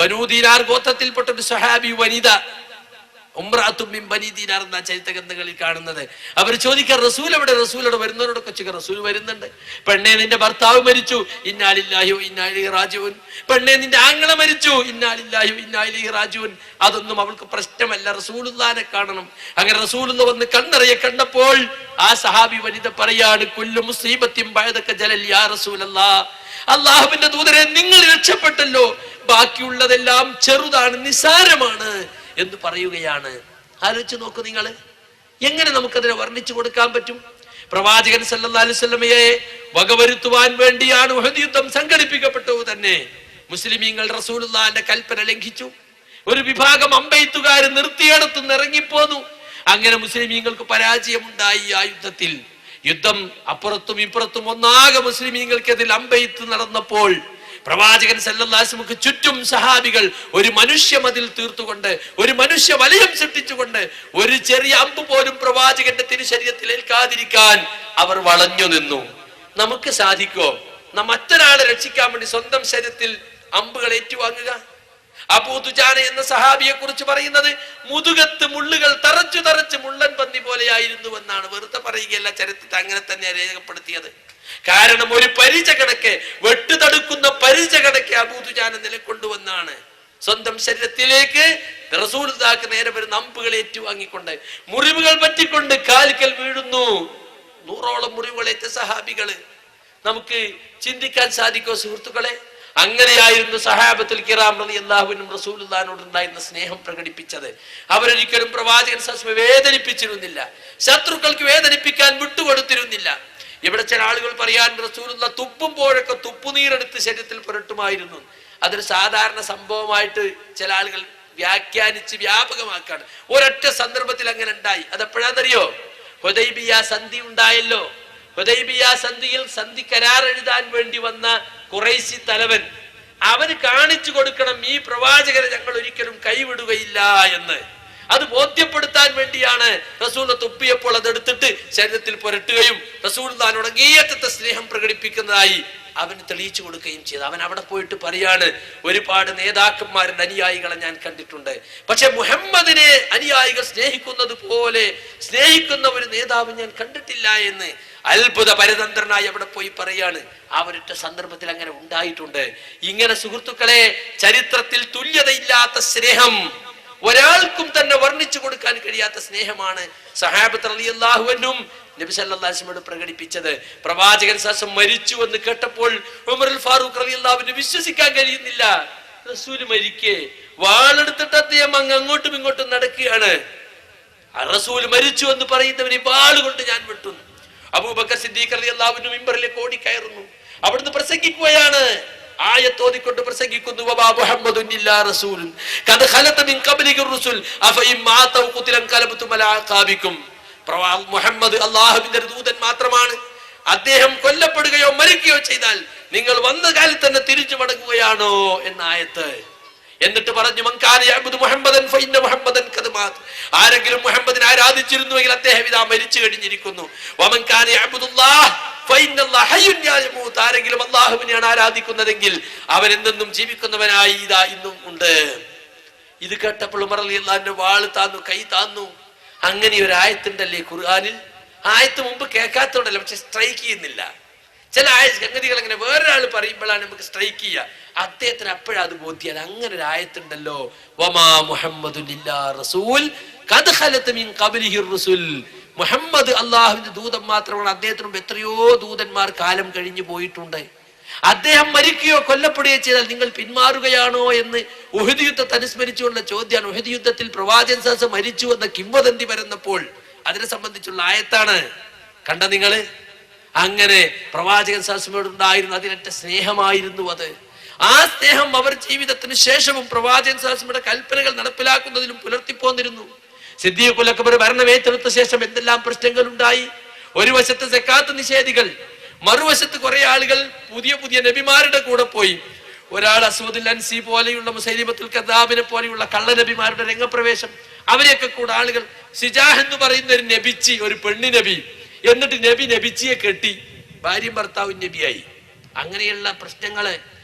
ബനൂ ദീനാർ ഗോത്രത്തിൽപ്പെട്ട ഒരു സ്വഹാബി വനിത, എന്ന ചരിത്ര ഗ്രന്ഥങ്ങളിൽ കാണുന്നത്. അവർ ചോദിക്കാൻ, റസൂൽ എവിടെ, റസൂൽ എവിടെ? വരുന്നവരോടൊക്കെ ചോദിക്കാം, റസൂൽ വരുന്നുണ്ട്. പെണ്ണെ നിന്റെ ഭർത്താവ് മരിച്ചു, ഇന്നാ ലില്ലാഹി വ ഇന്നാ ഇലൈഹി റാജിഊൻ. പെണ്ണെ നിന്റെ ആങ്ങള മരിച്ചു, ഇന്നാ ലില്ലാഹി വ ഇന്നാ ഇലൈഹി റാജിഊൻ. അതൊന്നും അവൾക്ക് പ്രശ്നമല്ല, റസൂലുള്ളാഹിനെ കാണണം. അങ്ങനെ റസൂലുള്ള വന്ന് കണ്ണറിയെ കണ്ടപ്പോൾ ആ സഹാബി വനിത പറയാണ്, കുല്ലു മുസീബത്തിൻ ബഅദക ജലൽ യാ റസൂലല്ലാഹ്. അല്ലാഹുവിന്റെ ദൂതരെ, നിങ്ങൾ രക്ഷപ്പെട്ടല്ലോ, ബാക്കിയുള്ളതെല്ലാം ചെറുതാണ്, നിസാരമാണ് എന്ന് പറയുകയാണ്. ആലോചിച്ച് നോക്കൂ നിങ്ങൾ, എങ്ങനെ നമുക്കതിനെ വർണ്ണിച്ചു കൊടുക്കാൻ പറ്റും? പ്രവാചകൻ സല്ലല്ലാഹു അലൈഹി വസല്ലമയെ വകവരുത്തുവാൻ വേണ്ടിയാണ് ഉഹദ് യുദ്ധം സംഘടിപ്പിക്കപ്പെട്ടത് തന്നെ. മുസ്ലിമീങ്ങൾ റസൂലുള്ളാഹിന്റെ കൽപ്പന ലംഘിച്ചു. ഒരു വിഭാഗം അമ്പെയ്ത്തുകാർ നിർത്തിയിടത്തുനിന്ന് ഇറങ്ങിപ്പോന്നു. അങ്ങനെ മുസ്ലിമീങ്ങൾക്ക് പരാജയമുണ്ടായി ആ യുദ്ധത്തിൽ. യുദ്ധം അപ്പുറത്തും ഇപ്പുറത്തും ഒന്നാകെ മുസ്ലിമീങ്ങൾക്കെതിൽ അമ്പെയ്ത്ത് നടന്നപ്പോൾ പ്രവാചകൻ സല്ലല്ലാഹു അലൈഹി വസല്ലമക്ക് ചുറ്റും സഹാബികൾ ഒരു മനുഷ്യ മതിൽ തീർത്തുകൊണ്ട്, ഒരു മനുഷ്യ വലയം സൃഷ്ടിച്ചുകൊണ്ട്, ഒരു ചെറിയ അമ്പ് പോലും പ്രവാചകന്റെ തിരുശരീരത്തിൽ ഏൽക്കാതിരിക്കാൻ അവർ വളഞ്ഞു നിന്നു. നമുക്ക് സാധിക്കോ മറ്റൊരാളെ രക്ഷിക്കാൻ വേണ്ടി സ്വന്തം ശരീരത്തിൽ അമ്പുകൾ ഏറ്റുവാങ്ങുക? അബൂ ദുജാന എന്ന സഹാബിയെ കുറിച്ച് പറയുന്നത് മുതുകത്ത് മുള്ളുകൾ തറച്ചു തറച്ച് മുള്ളൻ പന്നി പോലെയായിരുന്നു എന്നാണ്. വെറുതെ പറയുകയല്ല, ചരിത്രത്തിൽ അങ്ങനെ തന്നെ രേഖപ്പെടുത്തിയത്. കാരണം ഒരു പരിച കണക്കെ, വെട്ടുതടുക്കുന്ന പരിച കണക്കെ അബൂ ദുജാന നിലക്കൊണ്ടുവന്നാണ്. സ്വന്തം ശരീരത്തിലേക്ക് റസൂലുള്ളാഹിക്ക് നേരെ വരുന്ന അമ്പുകൾ ഏറ്റുവാങ്ങിക്കൊണ്ട് മുറിവുകൾ പറ്റിക്കൊണ്ട് കാലിക്കൽ വീഴുന്നു. 100ഓളം മുറിവുകളേറ്റ സഹാബികള്. നമുക്ക് ചിന്തിക്കാൻ സാധിക്കോ സുഹൃത്തുക്കളെ? അങ്ങനെയായിരുന്നു സഹാബത്തുൽ കിറാം റളിയല്ലാഹു അൻഹും റസൂലുള്ളാഹിനോട് ഉണ്ടായിരുന്ന സ്നേഹം പ്രകടിപ്പിച്ചത്. അവരൊരിക്കലും പ്രവാചകൻ സല്ലല്ലാഹു അലൈഹി വസല്ലം വേദനിപ്പിച്ചിരുന്നില്ല, ശത്രുക്കൾക്ക് വേദനിപ്പിക്കാൻ വിട്ടുകൊടുത്തിരുന്നില്ല. ഇവിടെ ചില ആളുകൾ പറയാൻ റസൂലുള്ളാഹി തുപ്പുമ്പോഴൊക്കെ തുപ്പുനീരെടുത്ത് ശരീരത്തിൽ പുരട്ടുമായിരുന്നു. അതൊരു സാധാരണ സംഭവമായിട്ട് ചില ആളുകൾ വ്യാഖ്യാനിച്ച് വ്യാപകമാക്കാണ്. ഒരൊറ്റ സന്ദർഭത്തിൽ അങ്ങനെ ഉണ്ടായി. അതെപ്പോഴാണെന്നറിയോ? ഹുദൈബിയ സന്ധി ഉണ്ടായല്ലോ. ഹുദൈബിയ സന്ധിയിൽ സന്ധി കരാർ എഴുതാൻ വേണ്ടി വന്ന ഖുറൈശി തലവൻ, അവന് കാണിച്ചു കൊടുക്കണം ഈ പ്രവാചകരെ ഞങ്ങൾ ഒരിക്കലും കൈവിടുകയില്ല എന്ന്. അത് ബോധ്യപ്പെടുത്താൻ വേണ്ടിയാണ് റസൂൽ തുപ്പിയപ്പോൾ അതെടുത്തിട്ട് ശരീരത്തിൽ പുരട്ടുകയും റസൂലുള്ളാഹിനോട് അങ്ങേയറ്റത്തെ സ്നേഹം പ്രകടിപ്പിക്കുന്നതായി അവന് തെളിയിച്ചു കൊടുക്കുകയും ചെയ്തു. അവൻ അവിടെ പോയിട്ട് പറയാണ്, ഒരുപാട് നേതാക്കന്മാരുടെ അനുയായികളെ ഞാൻ കണ്ടിട്ടുണ്ട്, പക്ഷെ മുഹമ്മദിനെ അനുയായികൾ സ്നേഹിക്കുന്നത് പോലെ സ്നേഹിക്കുന്ന ഒരു നേതാവ് ഞാൻ കണ്ടിട്ടില്ല എന്ന് അത്ഭുത പരതന്ത്രനായി അവിടെ പോയി പറയാണ്. ആ ഒരൊറ്റ സന്ദർഭത്തിൽ അങ്ങനെ ഉണ്ടായിട്ടുണ്ട്. ഇങ്ങനെ സുഹൃത്തുക്കളെ, ചരിത്രത്തിൽ തുല്യതയില്ലാത്ത സ്നേഹം, ഒരാൾക്കും തന്നെ വർണ്ണിച്ചു കൊടുക്കാൻ കഴിയാത്ത സ്നേഹമാണ് സഹാബത്ത് റളിയല്ലാഹു അൻഹും നബി സല്ലല്ലാഹു അലൈഹി വസല്ലം പ്രകടിപ്പിച്ചത്. പ്രവാചകൻ സല്ലല്ലാഹു മരിച്ചു എന്ന് കേട്ടപ്പോൾ ഉമറുൽ ഫാറൂഖ് റളിയല്ലാഹു അൻഹു വിശ്വസിക്കാൻ കഴിയുന്നില്ല. റസൂൽ മരിക്കേ, വാളെടുത്തിട്ട് അദ്ദേഹം അങ്ങോട്ടും ഇങ്ങോട്ടും നടക്കുകയാണ്. റസൂൽ മരിച്ചു എന്ന് പറയുന്നവനെ വാളുകൊണ്ട് ഞാൻ വെട്ടുന്നു. അബൂബക്കർ സിദ്ദീഖ് റളിയല്ലാഹു അൻഹു മിമ്പറിലേക്ക് ഓടി കയറുന്നു. അവിടുന്ന് പ്രസംഗിക്കുകയാണ്. ആയത്തോതിക്കൊണ്ട് പ്രസംഗിക്കുന്നു, വമാ മുഹമ്മദുൻ ഇല്ലാ റസൂലുൻ ഖദ് ഖലത മിൻ ഖബ്ലിഹി റുസുൽ അഫഇൻ മാത ഖുതിലൻ ഖലബതും അലാ അഖാബികും. മുഹമ്മദ് അല്ലാഹുവിന്റെ ദൂതൻ മാത്രമാണ്. അദ്ദേഹം കൊല്ലപ്പെടുകയോ മരിക്കുകയോ ചെയ്താൽ നിങ്ങൾ വന്ന കാലത്ത് തന്നെ തിരിച്ചു മടങ്ങുകയാണോ എന്ന ആയത്ത്. എന്നിട്ട് പറഞ്ഞു, മൻ കാന യഅബ്ദു മുഹമ്മദൻ ഫഇന്ന മുഹമ്മദൻ ഖദ് മാത. ആരെങ്കിലും മുഹമ്മദിനെ ആരാധിച്ചിരുന്നുവെങ്കിൽ അദ്ദേഹം ഇതാ മരിച്ചു കഴിഞ്ഞിരിക്കുന്നു. വമൻ കാന യഅബ്ദുല്ലാഹ് ഫഇന്നല്ലാഹ ഹയ്യുൻ ലാ യമൂത്. ആരെങ്കിലും അല്ലാഹുവിനെയാണ് ആരാധിക്കുന്നതെങ്കിൽ അവൻ എന്നെന്നും ജീവിക്കുന്നവനായി ഇതാ ഇന്നും ഉണ്ട്. ഇത് കേട്ടപ്പോൾ ഉമർ റളിയല്ലാഹു അൻഹു വാൾ താന്നു, കൈ താന്നു. അങ്ങനെ ഒരു ആയത്തുണ്ടല്ലേ ഖുർആനിൽ. ആയത്ത് മുമ്പ് കേൾക്കാത്തോണ്ടല്ല, പക്ഷെ സ്ട്രൈക്ക് ചെയ്യുന്നില്ല. ചില സംഗതികൾ അങ്ങനെ വേറൊരാൾ പറയുമ്പോഴാണ് നമുക്ക് സ്ട്രൈക്ക് ചെയ്യുക. അദ്ദേഹത്തിന് അപ്പോഴാ അത് ബോധ്യം. അങ്ങനെ ഒരു ആയത്തുണ്ടല്ലോ, വമാ മുഹമ്മദുൻ ഇല്ലാ റസൂൽ ഖദ് ഖലത മിൻ ഖബ്ലിഹി റുസുൽ. മുഹമ്മദ് അല്ലാഹുവിന്റെ ദൂതൻ മാത്രമാണ്. അദ്ദേഹത്തിനും എത്രയോ ദൂതന്മാർ കാലം കഴിഞ്ഞു പോയിട്ടുണ്ട്. അദ്ദേഹം മരിക്കുകയോ കൊല്ലപ്പെടുകയോ ചെയ്താൽ നിങ്ങൾ പിന്മാറുകയാണോ എന്ന് ഉഹദ് യുദ്ധത്തെ അനുസ്മരിച്ചുകൊണ്ടുള്ള ചോദ്യമാണ്. ഉഹദ് യുദ്ധത്തിൽ പ്രവാചകൻ സല്ലല്ലാഹു അലൈഹി വസല്ലം മരിച്ചു എന്ന കിംവദന്തി വരുന്നപ്പോൾ അതിനെ സംബന്ധിച്ചുള്ള ആയത്താണ്. കണ്ട നിങ്ങള്, അങ്ങനെ പ്രവാചകൻ സല്ലല്ലാഹു അലൈഹി വസല്ലം ഉണ്ടായിരുന്നു അതിനൊറ്റ സ്നേഹമായിരുന്നു അത്. ആ സ്നേഹം അവർ ജീവിതത്തിന് ശേഷവും പ്രവാചകൻ സല്ലല്ലാഹു അലൈഹി വസല്ലം കൽപ്പനകൾ നടപ്പിലാക്കുന്നതിലും പുലർത്തിപ്പോന്നിരുന്നു. സിദ്ദീഖുൽ അക്ബർ ഭരണമേറ്റെടുത്ത ശേഷം എന്തെല്ലാം പ്രശ്നങ്ങൾ ഉണ്ടായി. ഒരു വശത്ത് സക്കാത്ത് നിഷേധികൾ, മറുവശത്ത് കുറെ ആളുകൾ പുതിയ പുതിയ നബിമാരുടെ കൂടെ പോയി. ഒരാൾ അസ്വദുൽ അൻസി പോലെയുള്ള മുസൈലിമത്തുൽ കദ്ദാബിനെ പോലെയുള്ള കള്ളനബിമാരുടെ രംഗപ്രവേശം. അവരെയൊക്കെ കൂടെ ആളുകൾ, സിജാഹ് എന്ന് പറയുന്ന ഒരു നബിച്ചി, ഒരു പെണ്ണി നബി, എന്നിട്ട് നബിച്ചിയെ കെട്ടി ഭാര്യയും ഭർത്താവും നബിയായി. അങ്ങനെയുള്ള പ്രശ്നങ്ങള്.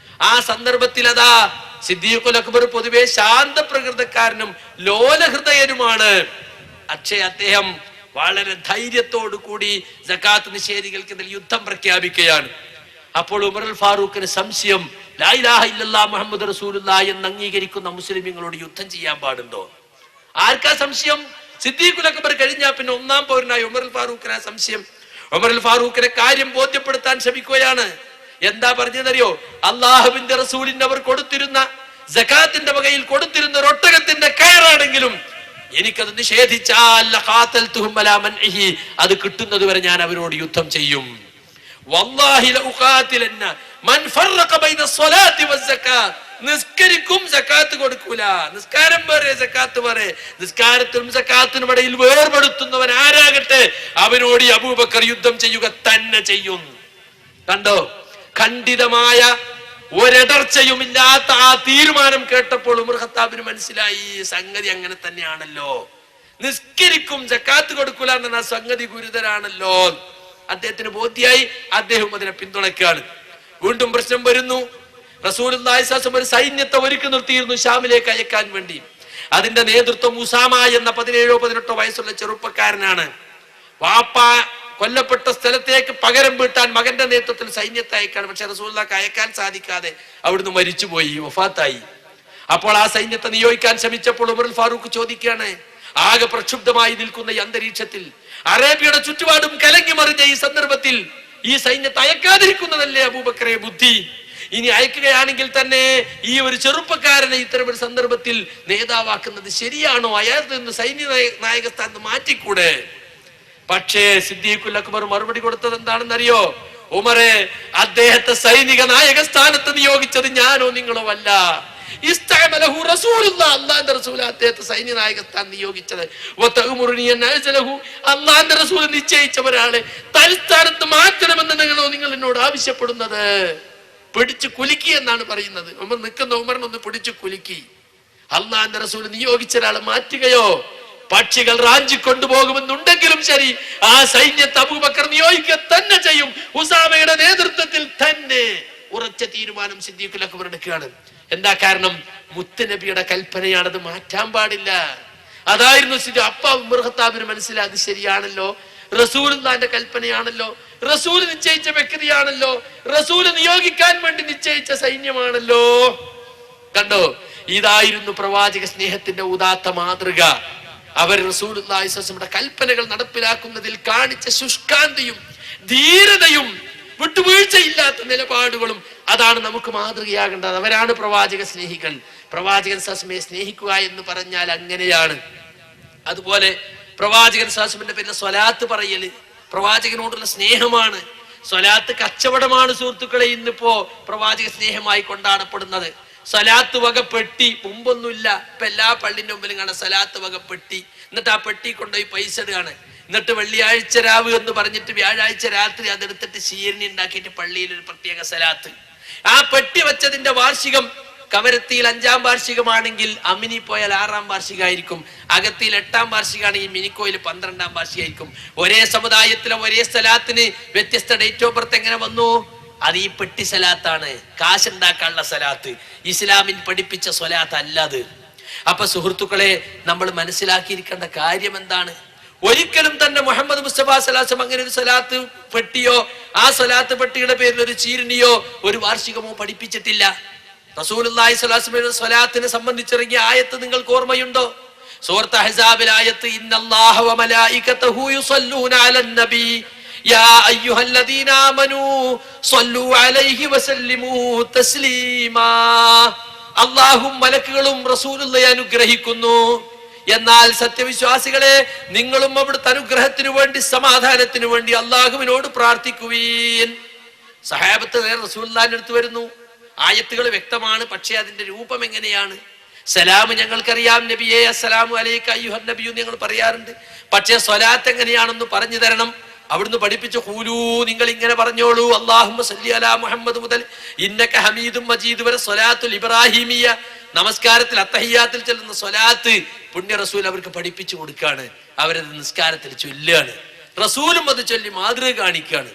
ആ സന്ദർഭത്തിൽ അതാ സിദ്ദീഖുൽ അക്ബർ പൊതുവെ ശാന്തപ്രകൃതക്കാരനും ലോലഹൃദയനുമാണ്. പക്ഷേ അദ്ദേഹം വളരെ ധൈര്യത്തോടു കൂടി സകാത്ത് നിഷേധികൾക്കെതിരെ യുദ്ധം പ്രഖ്യാപിക്കുകയാണ്. അപ്പോൾ ഉമറുൽ ഫാറൂഖിന് സംശയം, ലാ ഇലാഹ ഇല്ലല്ലാഹ് മുഹമ്മദ് റസൂലുള്ളാഹി എന്ന് അംഗീകരിക്കുന്ന മുസ്ലിമീങ്ങളോട് യുദ്ധം ചെയ്യാൻ പാടുണ്ടോ? ആർക്കാ സംശയം? സിദ്ദീഖുൽ അക്ബർ കഴിഞ്ഞാൽ പിന്നെ ഒന്നാം പൗരനായ ഉമറുൽ ഫാറൂഖിനാ സംശയം. ഉമറുൽ ഫാറൂഖിനെ കാര്യം ബോധ്യപ്പെടുത്താൻ ശ്രമിക്കുകയാണ്. എന്താ പറഞ്ഞതറിയോ? അള്ളാഹുവിന്റെ റസൂലിന് അവർ കൊടുത്തിരുന്ന സകാത്തിന്റെ വകയിൽ കൊടുത്തിരുന്ന ഒരു ഒട്ടകത്തിന്റെ കയറാണെങ്കിലും എനിക്കത് നിഷേധിച്ചാൽ അത് കിട്ടുന്നത് വരെ ഞാൻ അവരോട് യുദ്ധം ചെയ്യും. വല്ലാഹി ലഉഖാതിലന്ന മൻ ഫറഖ ബൈന സ്വലാത്തി വസ്സകാത്ത്. നിസ്കരിക്കും സകാത്ത് കൊടുക്കൂല. നിസ്കാരം വേറെ സകാത്ത് വേറെ. നിസ്കാരത്തിനും സകാത്തിനും ഇടയിൽ വേർപെടുത്തുന്നവൻ ആരാകട്ടെ അവനോട് അബൂബക്കർ യുദ്ധം ചെയ്യുക തന്നെ ചെയ്യും. കണ്ടോ? ഖണ്ഡിതമായ ഒരിടർച്ചയുമില്ലാത്ത ആ തീരുമാനം കേട്ടപ്പോൾ ഉമർ ഖത്താബിന് മനസ്സിലായി, സംഗതി അങ്ങനെ തന്നെയാണല്ലോ. നിസ്കരിക്കും സകാത്ത് കൊടുക്കൂല എന്ന സംഗതി ഗുരുതരാണല്ലോ. അദ്ദേഹത്തിന് ബോധ്യായി. അദ്ദേഹം അതിനെ പിന്തുണയ്ക്കാണ്. വീണ്ടും പ്രശ്നം വരുന്നു. റസൂലുള്ളാഹി സ്വല്ലല്ലാഹു അലൈഹി വസല്ലം ഒരു സൈന്യത്തെ ഒരുക്കി നിർത്തിയിരുന്നു ഷാമിലേക്ക് അയക്കാൻ വേണ്ടി. അതിന്റെ നേതൃത്വം ഉസാമ എന്ന 17-18 വയസ്സുള്ള ചെറുപ്പക്കാരനാണ്. വാപ്പ കൊല്ലപ്പെട്ട സ്ഥലത്തേക്ക് പകരം വീട്ടാൻ മകന്റെ നേതൃത്വത്തിൽ സൈന്യത്തെ അയക്കാണ്. പക്ഷെ റസൂലുള്ളാഹിക്ക് അയക്കാൻ സാധിക്കാതെ അവിടുന്ന് മരിച്ചുപോയി, വഫാത്തായി. അപ്പോൾ ആ സൈന്യത്തെ നിയോഗിക്കാൻ ശ്രമിച്ചപ്പോൾ ഉമർ ഫാറൂഖ് ചോദിക്കുകയാണ്, ആകെ പ്രക്ഷുബ്ധമായി നിൽക്കുന്ന ഈ അന്തരീക്ഷത്തിൽ, അറേബ്യയുടെ ചുറ്റുപാടും കലങ്ങി മറിഞ്ഞ ഈ സന്ദർഭത്തിൽ ഈ സൈന്യത്തെ അയക്കാതിരിക്കുന്നതല്ലേ അബൂബക്കറെ ബുദ്ധി? ഇനി അയക്കുകയാണെങ്കിൽ തന്നെ ഈ ഒരു ചെറുപ്പക്കാരനെ ഇത്തരം ഒരു സന്ദർഭത്തിൽ നേതാവാക്കുന്നത് ശരിയാണോ? അയാളിൽ നിന്ന് സൈന്യ നായക സ്ഥാനത്ത് മാറ്റിക്കൂടെ? പക്ഷേ സിദ്ദീഖുൽ അക്ബർ മറുപടി കൊടുത്തത് എന്താണെന്നറിയോ? ഉമറെ, അദ്ദേഹത്തെ സൈനിക നായക സ്ഥാനത്ത് നിയോഗിച്ചത് ഞാനോ നിങ്ങളോ അല്ല. അള്ളാന്റെ റസൂൽ അദ്ദേഹത്തെ സൈന്യ നായക സ്ഥാനം നിയോഗിച്ചത്. അള്ളാന്റെ റസൂൽ നിശ്ചയിച്ച ഒരാളെ തൽസ്ഥാനത്ത് മാറ്റണമെന്ന് നിങ്ങൾ എന്നോട് ആവശ്യപ്പെടുന്നത്? പിടിച്ചു കുലുക്കി എന്നാണ് പറയുന്നത്. ഉമർ നിൽക്കുന്ന ഉമറിനൊന്ന് പിടിച്ചു കുലുക്കി. അള്ളാന്റെ റസൂൽ നിയോഗിച്ച ഒരാളെ മാറ്റുകയോ? പക്ഷികൾ റാഞ്ചി കൊണ്ടുപോകുമെന്നുണ്ടെങ്കിലും ശരി, ആ സൈന്യത്തെ അബൂബക്കർ നിയോഗിക്കുക തന്നെ ചെയ്യും. ഉസാമയുടെ നേതൃത്വത്തിൽ തന്നെ ഉറച്ച തീരുമാനം സിദ്ദീഖുൽ അക്ബർ എടുക്കുകയാണ്. എന്താ കാരണം? മുത്തുനബിയുടെ കൽപ്പനയാണത്, മാറ്റാൻ പാടില്ല. അതായിരുന്നു അപ്പ ഉമർ ഖത്താബിന് മനസ്സിലായത്. ശരിയാണല്ലോ, റസൂലുള്ളാഹിന്റെ കൽപ്പനയാണല്ലോ, റസൂൽ നിശ്ചയിച്ച വ്യക്തിയാണല്ലോ, റസൂൽ നിയോഗിക്കാൻ വേണ്ടി നിശ്ചയിച്ച സൈന്യമാണല്ലോ. കണ്ടോ, ഇതായിരുന്നു പ്രവാചക സ്നേഹത്തിന്റെ ഉദാത്ത മാതൃക. അവർ റസൂലുള്ളാഹി സ്വല്ലല്ലാഹു അലൈഹി വസല്ലമയുടെ കൽപ്പനകൾ നടപ്പിലാക്കുന്നതിൽ കാണിച്ച ശുഷ്കാന്തിയും ധീരതയും വിട്ടുവീഴ്ചയില്ലാത്ത നിലപാടുകളും അതാണ് നമുക്ക് മാതൃകയാകേണ്ടത്. അവരാണ് പ്രവാചക സ്നേഹികൾ. പ്രവാചകൻ സസ്മയെ സ്നേഹിക്കുക എന്ന് പറഞ്ഞാൽ അങ്ങനെയാണ്. അതുപോലെ പ്രവാചകൻ സസ്മിന്റെ പേരിൽ സ്വലാത്ത് പറയല് പ്രവാചകനോടുള്ള സ്നേഹമാണ്. സ്വലാത്ത് കച്ചവടമാണ് സുഹൃത്തുക്കളെ. ഇന്നിപ്പോ പ്രവാചക സ്നേഹമായി കൊണ്ടാടപ്പെടുന്നത്. സലാത്ത് വക പെട്ടി മുമ്പൊന്നുമില്ല. ഇപ്പൊ എല്ലാ പള്ളിന്റെ മുമ്പിലും കാണാം സലാത്ത് വക പെട്ടി. എന്നിട്ട് ആ പെട്ടി കൊണ്ടുപോയി പൈസ ഇടുകയാണ്. എന്നിട്ട് വെള്ളിയാഴ്ച രാവ് എന്ന് പറഞ്ഞിട്ട് വ്യാഴാഴ്ച രാത്രി അതെടുത്തിട്ട് ശീരണി ഉണ്ടാക്കിയിട്ട് പള്ളിയിൽ ഒരു പ്രത്യേക സലാത്ത്. ആ പെട്ടി വെച്ചതിന്റെ വാർഷികം കവരത്തിയിൽ 5ാം വാർഷികമാണെങ്കിൽ അമിനി പോയാൽ 6ാം വാർഷികമായിരിക്കും. അകത്തിയിൽ 8ാം വാർഷികമാണെങ്കിൽ മിനിക്കോയിൽ 12ാം വാർഷികമായിരിക്കും. ഒരേ സമുദായത്തിലെ ഒരേ സലാത്തിന് വ്യത്യസ്ത ഡേറ്റ് ഓഫ് ബർത്ത് എങ്ങനെ വന്നു? അത് ഈ പെട്ടി സലാത്താണ്, കാശുണ്ടാക്കാനുള്ള സലാത്ത്. ഇസ്ലാമിൽ പഠിപ്പിച്ച സ്വലാത്ത് അല്ലത്. അപ്പൊ സുഹൃത്തുക്കളെ, നമ്മൾ മനസ്സിലാക്കിയിരിക്കേണ്ട കാര്യം എന്താണ്? ഒരിക്കലും തന്നെ മുഹമ്മദ് മുസ്തഫ സ്വല്ലല്ലാഹു അലൈഹി വസല്ലം അങ്ങനെ ഒരു സ്വലാത്ത് പെട്ടിയോ ആ സ്വലാത്ത് പെട്ടിയുടെ പേരിൽ ഒരു ചീരണിയോ ഒരു വാർഷികമോ പഠിപ്പിച്ചിട്ടില്ല. റസൂലുള്ളാഹി സ്വല്ലല്ലാഹു അലൈഹി വസല്ലം സ്വലാത്തിനെ സംബന്ധിച്ചിറങ്ങിയ ആയത്ത് നിങ്ങൾക്ക് ഓർമ്മയുണ്ടോ? സൂറത്ത് അഹ്സാബിലെ ആയത്ത്, ഇന്നല്ലാഹ വ മലായികതഹു യുസല്ലൂന അലൻ നബി യാ അയ്യുഹല്ലദീന ആമനൂ സ്വല്ലൂ അലൈഹി വസല്ലിമൂ തസ്ലീമാ. അല്ലാഹുവും മലക്കുകളും റസൂലുള്ളാഹിയെ അനുഗ്രഹിക്കുന്നു. എന്നാൽ സത്യവിശ്വാസികളെ, നിങ്ങളും അവിടുത്തെ അനുഗ്രഹത്തിനു വേണ്ടി സമാധാനത്തിനു വേണ്ടി അള്ളാഹുവിനോട് പ്രാർത്ഥിക്കുവീൻ. സഹാബത്ത് റസൂലുള്ളാഹിന്റെ അടുത്ത് വരുന്നു. ആയത്തുകൾ വ്യക്തമാണ്, പക്ഷെ അതിന്റെ രൂപം എങ്ങനെയാണ്? സലാം ഞങ്ങൾക്കറിയാം, നബിയെ അസ്സലാമു അലൈക അയ്യുഹൻ നബിയു ഞങ്ങൾ പറയാറുണ്ട്. പക്ഷെ സ്വലാത്ത് എങ്ങനെയാണെന്ന് പറഞ്ഞു തരണം. അവിടുന്ന് പഠിപ്പിച്ചു, ഖൂലൂ നിങ്ങൾ ഇങ്ങനെ പറഞ്ഞോളൂ, അല്ലാഹുമ്മ സല്ലി അലാ മുഹമ്മദ് മുതൽ ഇന്നക ഹമീദും മജീദ് വരെ സ്വലാത്തുൽ ഇബ്രാഹിമിയ, നമസ്കാരത്തിൽ അത്തഹിയ്യാത്തിൽ ചൊല്ലുന്ന സ്വലാത്ത് പുണ്യ റസൂൽ അവർക്ക് പഠിപ്പിച്ചു കൊടുക്കുകയാണ്. അവരത് നിസ്കാരത്തിൽ ചൊല്ലുകയാണ്. റസൂലും അത് ചൊല്ലി മാതൃക കാണിക്കുകയാണ്.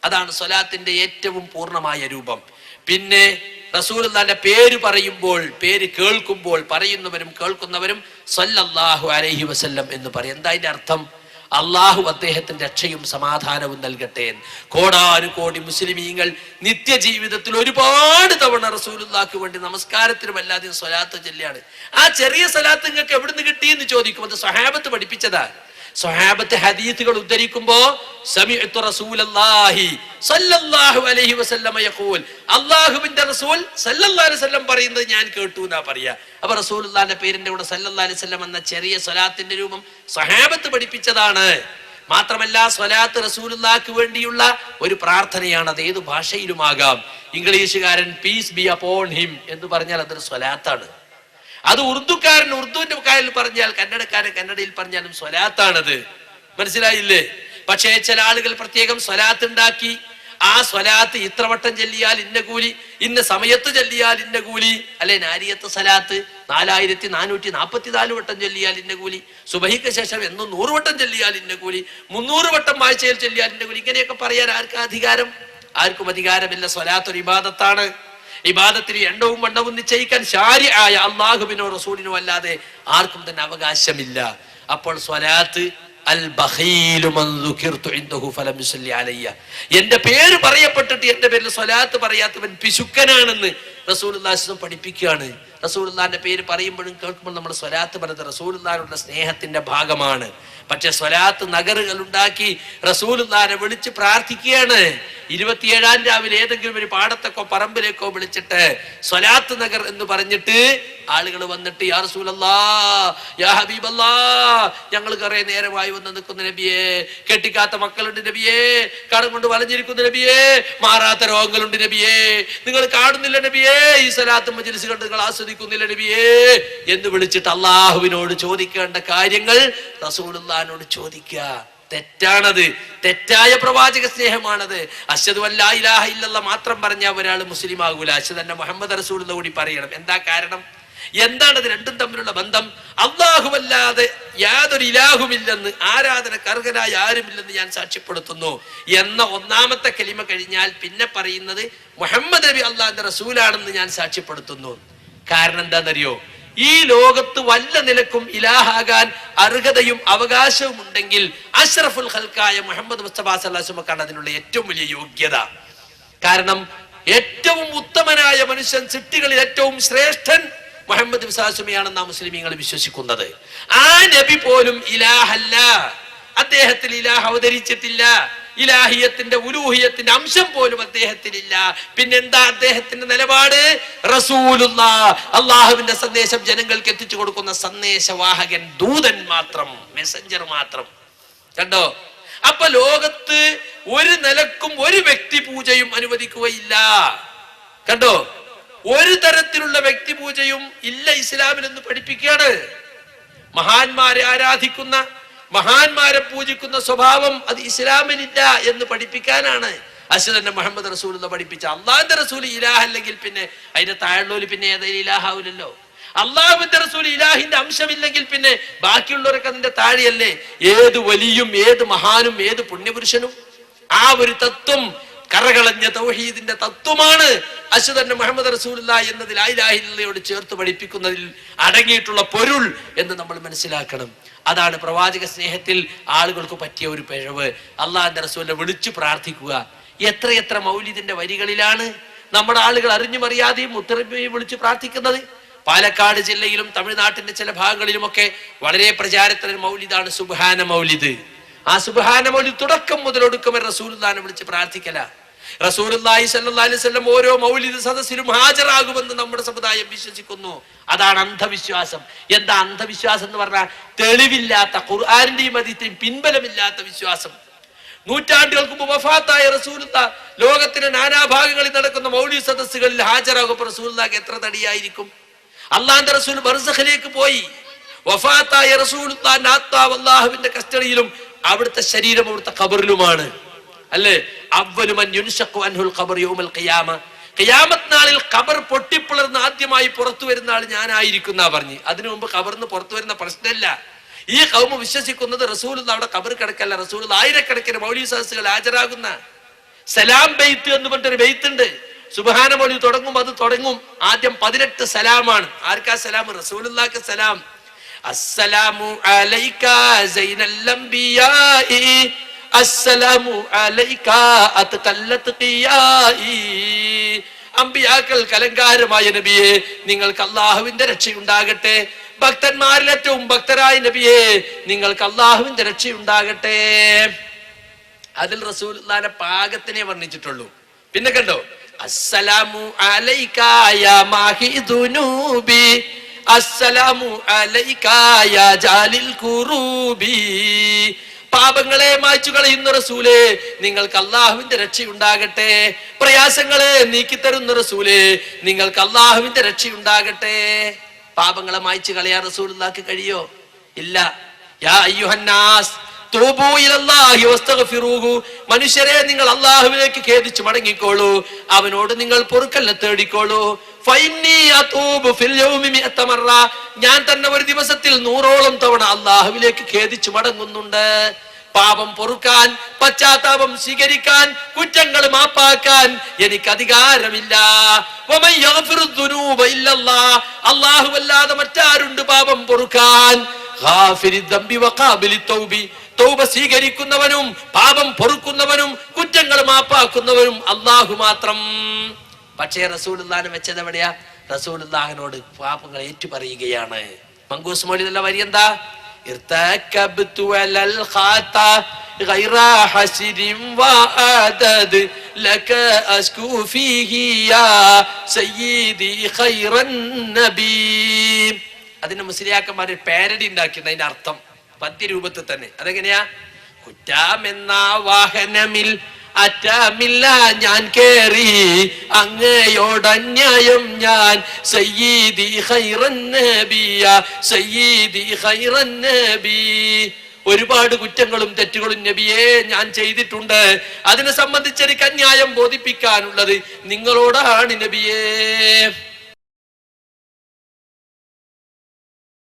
അതാണ് സ്വലാത്തിന്റെ ഏറ്റവും പൂർണ്ണമായ രൂപം. പിന്നെ റസൂലുള്ളാഹിന്റെ പേര് പറയുമ്പോൾ, പേര് കേൾക്കുമ്പോൾ പറയുന്നവരും കേൾക്കുന്നവരും സ്വല്ലല്ലാഹു അലൈഹി വസല്ലം എന്ന് പറയും. എന്താ അതിന്റെ അർത്ഥം? അള്ളാഹു അദ്ദേഹത്തിന്റെ രക്ഷയും സമാധാനവും നൽകട്ടെ. കോടാനുകോടി മുസ്ലിമീങ്ങൾ നിത്യജീവിതത്തിൽ ഒരുപാട് തവണ റസൂലുള്ളാഹിക്ക് വേണ്ടി നമസ്കാരത്തിനും അല്ലാതെ സ്വലാത്ത് ചൊല്ലിയാണ്. ആ ചെറിയ സ്വലാത്ത് നിങ്ങൾക്ക് എവിടുന്ന് കിട്ടിയെന്ന് ചോദിക്കും. അത് സ്വഹാബത്ത് പഠിപ്പിച്ചതാ. സ്വഹാബത്ത് ഹദീസുകൾ ഉദ്ധരിക്കുമ്പോ സമിഅ്തു റസൂലല്ലാഹി സ്വല്ലല്ലാഹു അലൈഹി വസല്ലം യഖൂൽ, അല്ലാഹുവിന്റെ റസൂൽ സല്ലല്ലാഹു അലൈഹി വസല്ലം പറയുന്നത് ഞാൻ കേട്ടു എന്നാ പറയാ. അപ്പൊ റസൂലുള്ളാഹിന്റെ പേരിന്റെ കൂടെ സല്ലല്ലാഹു അലൈഹി വസല്ലം എന്ന ചെറിയ സ്വലാത്തിന്റെ രൂപം സ്വഹാബത്ത് പഠിപ്പിച്ചതാണ്. മാത്രമല്ല, സ്വലാത്ത് റസൂലുള്ളാഹിക്ക് വേണ്ടിയുള്ള ഒരു പ്രാർത്ഥനയാണ്. അത് ഏത് ഭാഷയിലുമാകാം. ഇംഗ്ലീഷുകാരൻ പീസ് ബി അപ്പോൺ ഹിം എന്ന് പറഞ്ഞാൽ അതൊരു സ്വലാത്താണ്. അത് ഉറുദുക്കാരൻ ഉറുദുവിന്റെ കാലിൽ പറഞ്ഞാൽ, കന്നഡക്കാരൻ കന്നഡയിൽ പറഞ്ഞാലും സ്വലാത്താണത്. മനസ്സിലായില്ലേ? പക്ഷേ ചില ആളുകൾ പ്രത്യേകം സ്വലാത്ത് ഉണ്ടാക്കി. ആ സ്വലാത്ത് ഇത്ര വട്ടം ചൊല്ലിയാൽ ഇന്ന കൂലി, ഇന്ന സമയത്ത് ചൊല്ലിയാൽ ഇന്ന കൂലി. അല്ലെ നാരിയത്ത് സ്വലാത്ത് 4444 വട്ടം ചൊല്ലിയാൽ ഇന്ന കൂലി, സുബഹിക്ക് ശേഷം എന്നും 100 വട്ടം ചൊല്ലിയാൽ ഇന്ന കൂലി, 300 വട്ടം ആഴ്ചയിൽ ചൊല്ലിയാൽ ഇന്ന കൂലി. ഇങ്ങനെയൊക്കെ പറയാൻ ആർക്കും അധികാരം? ആർക്കും അധികാരമില്ല. സ്വലാത്ത് ഒരു ഇബാദത്താണ്. ഇബാദത്തിന് എണ്ണവും വണ്ണവും നിശ്ചയിക്കാൻ ശാരിആയ അല്ലാഹുവിനോ റസൂലിനോ അല്ലാതെ ആർക്കും തന്നെ അവകാശമില്ല. അപ്പോൾ സ്വലാത്ത് അൽ ബഖീലു മൻ ദുകിർതു ഇൻദഹു ഫലം യുസല്ലി അലയ്യ, എന്റെ പേര് പറയപ്പെട്ടിട്ട് എന്റെ പേരിൽ സ്വലാത്ത് പറയാത്തവൻ പിശുക്കനാണെന്ന് റസൂലുള്ളാഹി പഠിപ്പിക്കുകയാണ്. റസൂലുള്ളാഹിന്റെ പേര് പറയുമ്പോഴും കേൾക്കുമ്പോൾ നമ്മൾ സ്വലാത്ത് പറയുന്നത് റസൂലുള്ളാഹിയുടെ സ്നേഹത്തിന്റെ ഭാഗമാണ്. പക്ഷെ സ്വലാത്ത് നഗറുകൾ ഉണ്ടാക്കി റസൂലുള്ളാഹിനെ വിളിച്ച് പ്രാർത്ഥിക്കുകയാണ്. 27-ാം രാവിലെ ഏതെങ്കിലും ഒരു പാടത്തേക്കോ പറമ്പിലേക്കോ വിളിച്ചിട്ട് സ്വലാത്ത് നഗർ എന്ന് പറഞ്ഞിട്ട് ആളുകൾ വന്നിട്ട് യാ റസൂലല്ലാഹ്, യാ ഹബീബല്ലാഹ്, ഞങ്ങൾ കുറെ നേരമായി വന്ന് നിൽക്കുന്ന നബിയേ, കെട്ടിക്കാത്ത മക്കളുണ്ട് നബിയേ, കടം കൊണ്ട് വലഞ്ഞിരിക്കുന്ന നബിയേ, മാറാത്ത രോഗങ്ങളുണ്ട് നബിയേ, നിങ്ങൾ കാണുന്നില്ല നബിയേ, ഈ സ്വലാത്ത് മജ്‌ലിസ് കണ്ട് നിങ്ങൾ ആസ്വദിക്കുന്നില്ല നബിയേ എന്ന് വിളിച്ചിട്ട് അള്ളാഹുവിനോട് ചോദിക്കേണ്ട കാര്യങ്ങൾ റസൂലുള്ളാഹിനോട് ചോദിക്കുക. തെറ്റാണത്, തെറ്റായ പ്രവാചക സ്നേഹമാണത്. അശ്ഹദു അല്ലാ ഇലാഹ ഇല്ലല്ലാഹ് മാത്രം പറഞ്ഞാൽ ഒരാൾ മുസ്ലിം ആകൂല, അശ്ഹദു അന്ന മുഹമ്മദ് റസൂലുള്ളാഹി കൂടി പറയണം. എന്താ കാരണം? എന്താണത് രണ്ടും തമ്മിലുള്ള ബന്ധം? അല്ലാഹുവല്ലാതെ യാതൊരു ഇലാഹുമില്ലെന്ന്, ആരാധനക്ക് അർഹനായ ആരുമില്ലെന്ന് ഞാൻ സാക്ഷ്യപ്പെടുത്തുന്നു എന്ന ഒന്നാമത്തെ കലിമ കഴിഞ്ഞാൽ പിന്നെ പറയുന്നത് മുഹമ്മദ് നബി അല്ലാഹുവിന്റെ റസൂലാണെന്ന് ഞാൻ സാക്ഷ്യപ്പെടുത്തുന്നു. കാരണം എന്താണെന്നറിയോ? ഈ ലോകത്ത് വല്ല നിലക്കും ഇലാഹാകാൻ അർഹതയും അവകാശവും ഉണ്ടെങ്കിൽ അഷ്റഫുൽ ഖൽഖായ മുഹമ്മദ് മുസ്തഫ സല്ലല്ലാഹു അലൈഹി വസല്ലം അതിനുള്ള ഏറ്റവും വലിയ യോഗ്യത. കാരണം ഏറ്റവും ഉത്തമനായ മനുഷ്യൻ, സൃഷ്ടികളിൽ ഏറ്റവും ശ്രേഷ്ഠൻ മുഹമ്മദ് വിശ്വാസമയാണെന്നാ മുസ്ലിമീങ്ങൾ വിശ്വസിക്കുന്നത്. ആ നബി പോലും ഇലാഹല്ല, അദ്ദേഹത്തിൽ ഇലാഹ അവതരിച്ചിട്ടില്ല, ഇലാഹിയത്തിന്റെ ഉലൂഹിയത്തിന്റെ അംശം പോലും അദ്ദേഹത്തിനില്ല. പിന്നെന്താ അദ്ദേഹത്തിന്റെ നിലപാട്? റസൂലുള്ളാഹ്, അള്ളാഹുവിന്റെ സന്ദേശം ജനങ്ങൾക്ക് എത്തിച്ചു കൊടുക്കുന്ന സന്ദേശവാഹകൻ, ദൂതൻ മാത്രം, മെസ്സഞ്ചർ മാത്രം. കണ്ടോ? അപ്പൊ ലോകത്ത് ഒരു നിലക്കും ഒരു വ്യക്തി പൂജയും അനുവദിക്കുകയില്ല. കണ്ടോ? ഒരു തരത്തിലുള്ള വ്യക്തി പൂജയും ഇല്ല ഇസ്ലാമിൽ എന്ന് പഠിപ്പിക്കുകയാണ്. മഹാന്മാരെ ആരാധിക്കുന്ന, മഹാന്മാരെ പൂജിക്കുന്ന സ്വഭാവം അത് ഇസ്ലാമിലില്ല എന്ന് പഠിപ്പിക്കാനാണ് അശ്ഹദു അന്ന മുഹമ്മദ് റസൂലുള്ളാഹി പഠിപ്പിച്ച. അള്ളാഹിന്റെ റസൂൽ ഇലാഹ അല്ലെങ്കിൽ പിന്നെ അതിന്റെ താഴെയുള്ളവര് പിന്നെ ഏതായാലും ഇലാഹാവില്ലല്ലോ. അള്ളാഹുവിന്റെ റസൂൽ ഇലാഹിന്റെ അംശമില്ലെങ്കിൽ പിന്നെ ബാക്കിയുള്ളവരൊക്കെ അതിന്റെ താഴെയല്ലേ. ഏത് വലിയും ഏത് മഹാനും ഏത് പുണ്യപുരുഷനും ആ ഒരു തത്വം, കറകളഞ്ഞ തൗഹീദിന്റെ തത്വമാണ് അശ്ഹദു അന്ന മുഹമ്മദ് റസൂലുള്ളാഹി എന്നതിൽ ലാ ഇലാഹ ഇല്ലല്ലയോട് ചേർത്ത് പഠിപ്പിക്കുന്നതിൽ അടങ്ങിയിട്ടുള്ള പൊരുൾ എന്ന് നമ്മൾ മനസ്സിലാക്കണം. അതാണ് പ്രവാചക സ്നേഹത്തിൽ ആളുകൾക്ക് പറ്റിയ ഒരു പിഴവ്. അള്ളാഹുവിന്റെ റസൂലിനെ വിളിച്ചു പ്രാർത്ഥിക്കുക. എത്രയെത്ര മൗലിദിന്റെ വരികളിലാണ് നമ്മുടെ ആളുകൾ അറിഞ്ഞും അറിയാതെയും മുത്തറബിയെ വിളിച്ചു പ്രാർത്ഥിക്കുന്നത്. പാലക്കാട് ജില്ലയിലും തമിഴ്നാട്ടിന്റെ ചില ഭാഗങ്ങളിലുമൊക്കെ വളരെ പ്രചാരത്തിലുള്ള മൗലിദാണ് സുബ്ഹാന മൗലിദ്. ആ സുബ്ഹാന മൗലിദ് തുടക്കം മുതൽ ഒടുക്കം വരെ റസൂലുള്ളാഹിനെ വിളിച്ച് പ്രാർത്ഥിക്കല. റസൂലുള്ളാഹി സ്വല്ലല്ലാഹി അലൈഹി വസല്ലം ഓരോ മൗലിദ് സദസ്സിലും ഹാജരാകുമെന്ന് നമ്മുടെ സമുദായം വിശ്വസിക്കുന്നു. അതാണ് അന്ധവിശ്വാസം. എന്താ അന്ധവിശ്വാസം എന്ന് പറഞ്ഞാൽ? തെളിവില്ലാത്ത, ഖുർആനിന്റെയും ഹദീസിന്റെയും പിൻബലമില്ലാത്ത വിശ്വാസം. നൂറ്റാണ്ടുകൾക്ക് മുമ്പ് വഫാത്തായ റസൂലുള്ളാഹി ലോകത്തിന്റെ നാനാഭാഗങ്ങളിൽ നടക്കുന്ന മൗലിദ് സദസ്സുകളിൽ ഹാജരാകുമ്പോൾ റസൂലുള്ളാഹിക്ക് എത്ര തടിയായിരിക്കും? അള്ളാഹുവിന്റെ റസൂൽ ബർസഖിലേക്ക് പോയി. വഫാത്തായ റസൂലുള്ളാഹിന്റെ ആത്മാവ് അല്ലാഹുവിന്റെ കസ്റ്റഡിയിലും അവിടുത്തെ ശരീരം അവിടുത്തെ ഖബറിലുമാണ്. അല്ലേ? അവ്വലു മൻ യുൻശഖു അൻഹുൽ ഖബർ യൗമൽ ഖിയാമ, ഖിയാമത്ത് നാളിൽ ഖബർ പൊട്ടിപ്പിളർന്ന് ആദ്യമായി പുറത്തു വരുന്ന ആൾ ഞാനായിരിക്കുന്ന പറഞ്ഞു. അതിനു മുമ്പ് ഖബറിന്ന് പുറത്തു വരുന്ന പ്രശ്നമില്ല. ഈ ഖൗമ വിശ്വസിക്കുന്നത് റസൂലുള്ളാഹി അവിടെ ഖബർ കിടക്കല്ല, റസൂലുള്ളാഹി ആയിരക്കണക്കിന് മൗലിദ് സദസ്സുകൾ ഹാജരാകുന്ന സലാം ബെയ്ത്ത് എന്ന് പറഞ്ഞൊരു ബെയ്ത്ത് ഉണ്ട്. സുബ്ഹാന മൗലിദ് തുടങ്ങും, അത് തുടങ്ങും ആദ്യം 18 സലാമാണ്. ആർക്കാ സലാം? റസൂലുള്ളാഹിക്ക് സലാം. അസ്സലാമു അലൈക സൈനൽ അംബിയാഇ, അസ്സലാമു അലൈക അത്ഖല്ലത് ഖിയാഇ. അംബിയാക്കൾക്ക് അലങ്കാരമായ നബിയെ, നിങ്ങൾക്ക് അല്ലാഹുവിന്റെ രക്ഷയുണ്ടാകട്ടെ. ഭക്തന്മാരിൽ ഏറ്റവും ഭക്തരായ നബിയെ, നിങ്ങൾക്ക് അല്ലാഹുവിന്റെ രക്ഷയുണ്ടാകട്ടെ. അതിൽ റസൂലുള്ളാഹിന്റെ പാകത്തിനെ വർണ്ണിച്ചിട്ടുള്ളൂ. പിന്നെ കണ്ടോ? അസ്സലാമു അലൈക യാ മാഹി ദുനൂബി, അസ്സലാമു അലൈക യാ ജാലിൽ ഖുറൂബി. പാപങ്ങളെ മായ്ച്ചു കളയുന്ന റസൂലേ, നിങ്ങൾക്ക് അല്ലാഹുവിന്റെ രക്ഷയുണ്ടാകട്ടെ. പ്രയാസങ്ങളെ നീക്കിത്തരുന്ന റസൂലേ, നിങ്ങൾക്ക് അല്ലാഹുവിന്റെ രക്ഷയുണ്ടാകട്ടെ. പാപങ്ങളെ മായ്ച്ചു കളയാൻ റസൂലുള്ളാഹിക്ക് കഴിയോ? ഇല്ല. യാ അയ്യുഹന്നാസ് തൂബൂ ഇലല്ലാഹി വസ്തഗ്ഫിറൂഹു. മനുഷ്യരെ, നിങ്ങൾ അല്ലാഹുവിലേക്ക് ഖേദിച്ചു മടങ്ങിക്കോളൂ, അവനോട് നിങ്ങൾ പൊറുക്കലിനെ തേടിക്കോളൂ. ഫഇന്നീ അതൂബു ഫിൽ യൗമി 100 മറ. ഞാൻ തന്നെ ഒരു ദിവസത്തിൽ 100ഓളം തവണ അല്ലാഹുവിലേക്ക് ഖേദിച്ചു മടങ്ങുന്നുണ്ട്. പാപം പൊറുക്കാൻ, പശ്ചാത്താപം സ്വീകരിക്കാൻ, കുറ്റങ്ങൾ മാപ്പാക്കാൻ എനിക്ക് അധികാരമില്ല. അല്ലാഹുവല്ലാതെ മറ്റാരുണ്ട് പാപം പൊറുക്കാൻ? തൗബ സ്വീകരിക്കുന്നവനും പാപം പൊറുക്കുന്നവനും കുറ്റങ്ങൾ മാപ്പാക്കുന്നവനും അല്ലാഹു മാത്രം. പക്ഷേ റസൂലുള്ളാഹിനെ വെച്ചത് എവിടെയാ? റസൂലുള്ളാഹിനോട് പാപങ്ങൾ ഏറ്റുപറയുകയാണ്. മങ്കൂസ് മൗലിദിലെ വരി എന്താ? ഇർതകബ്തു അലൽ ഖാതാ ഗൈറ ഹസിരിൻ വഅദദ് ലക അസ്കു ഫീഹി യാ സയ്യിദി ഖൈറൻ നബി. അതിന് മുസ്ലിയാക്കന്മാർ പാരഡി ഉണ്ടാക്കിയിട്ടുണ്ട്. അതിന്റെ അർത്ഥം പദ്യരൂപത്തിൽ തന്നെ. അതെങ്ങനെയാ? കുറ്റാമെന്ന വാഹനമിൽ അറ്റാമില്ല ഞാൻ കേറി, അങ്ങയോടന്യായം ഞാൻ സയ്യിദി ഖൈറൻ നബിയ സയ്യിദി ഖൈറൻ നബി. ഒരുപാട് കുറ്റങ്ങളും തെറ്റുകളും നബിയെ ഞാൻ ചെയ്തിട്ടുണ്ട്. അതിനെ സംബന്ധിച്ച് എനിക്ക് അന്യായം ബോധിപ്പിക്കാനുള്ളത് നിങ്ങളോടാണ് നബിയേ.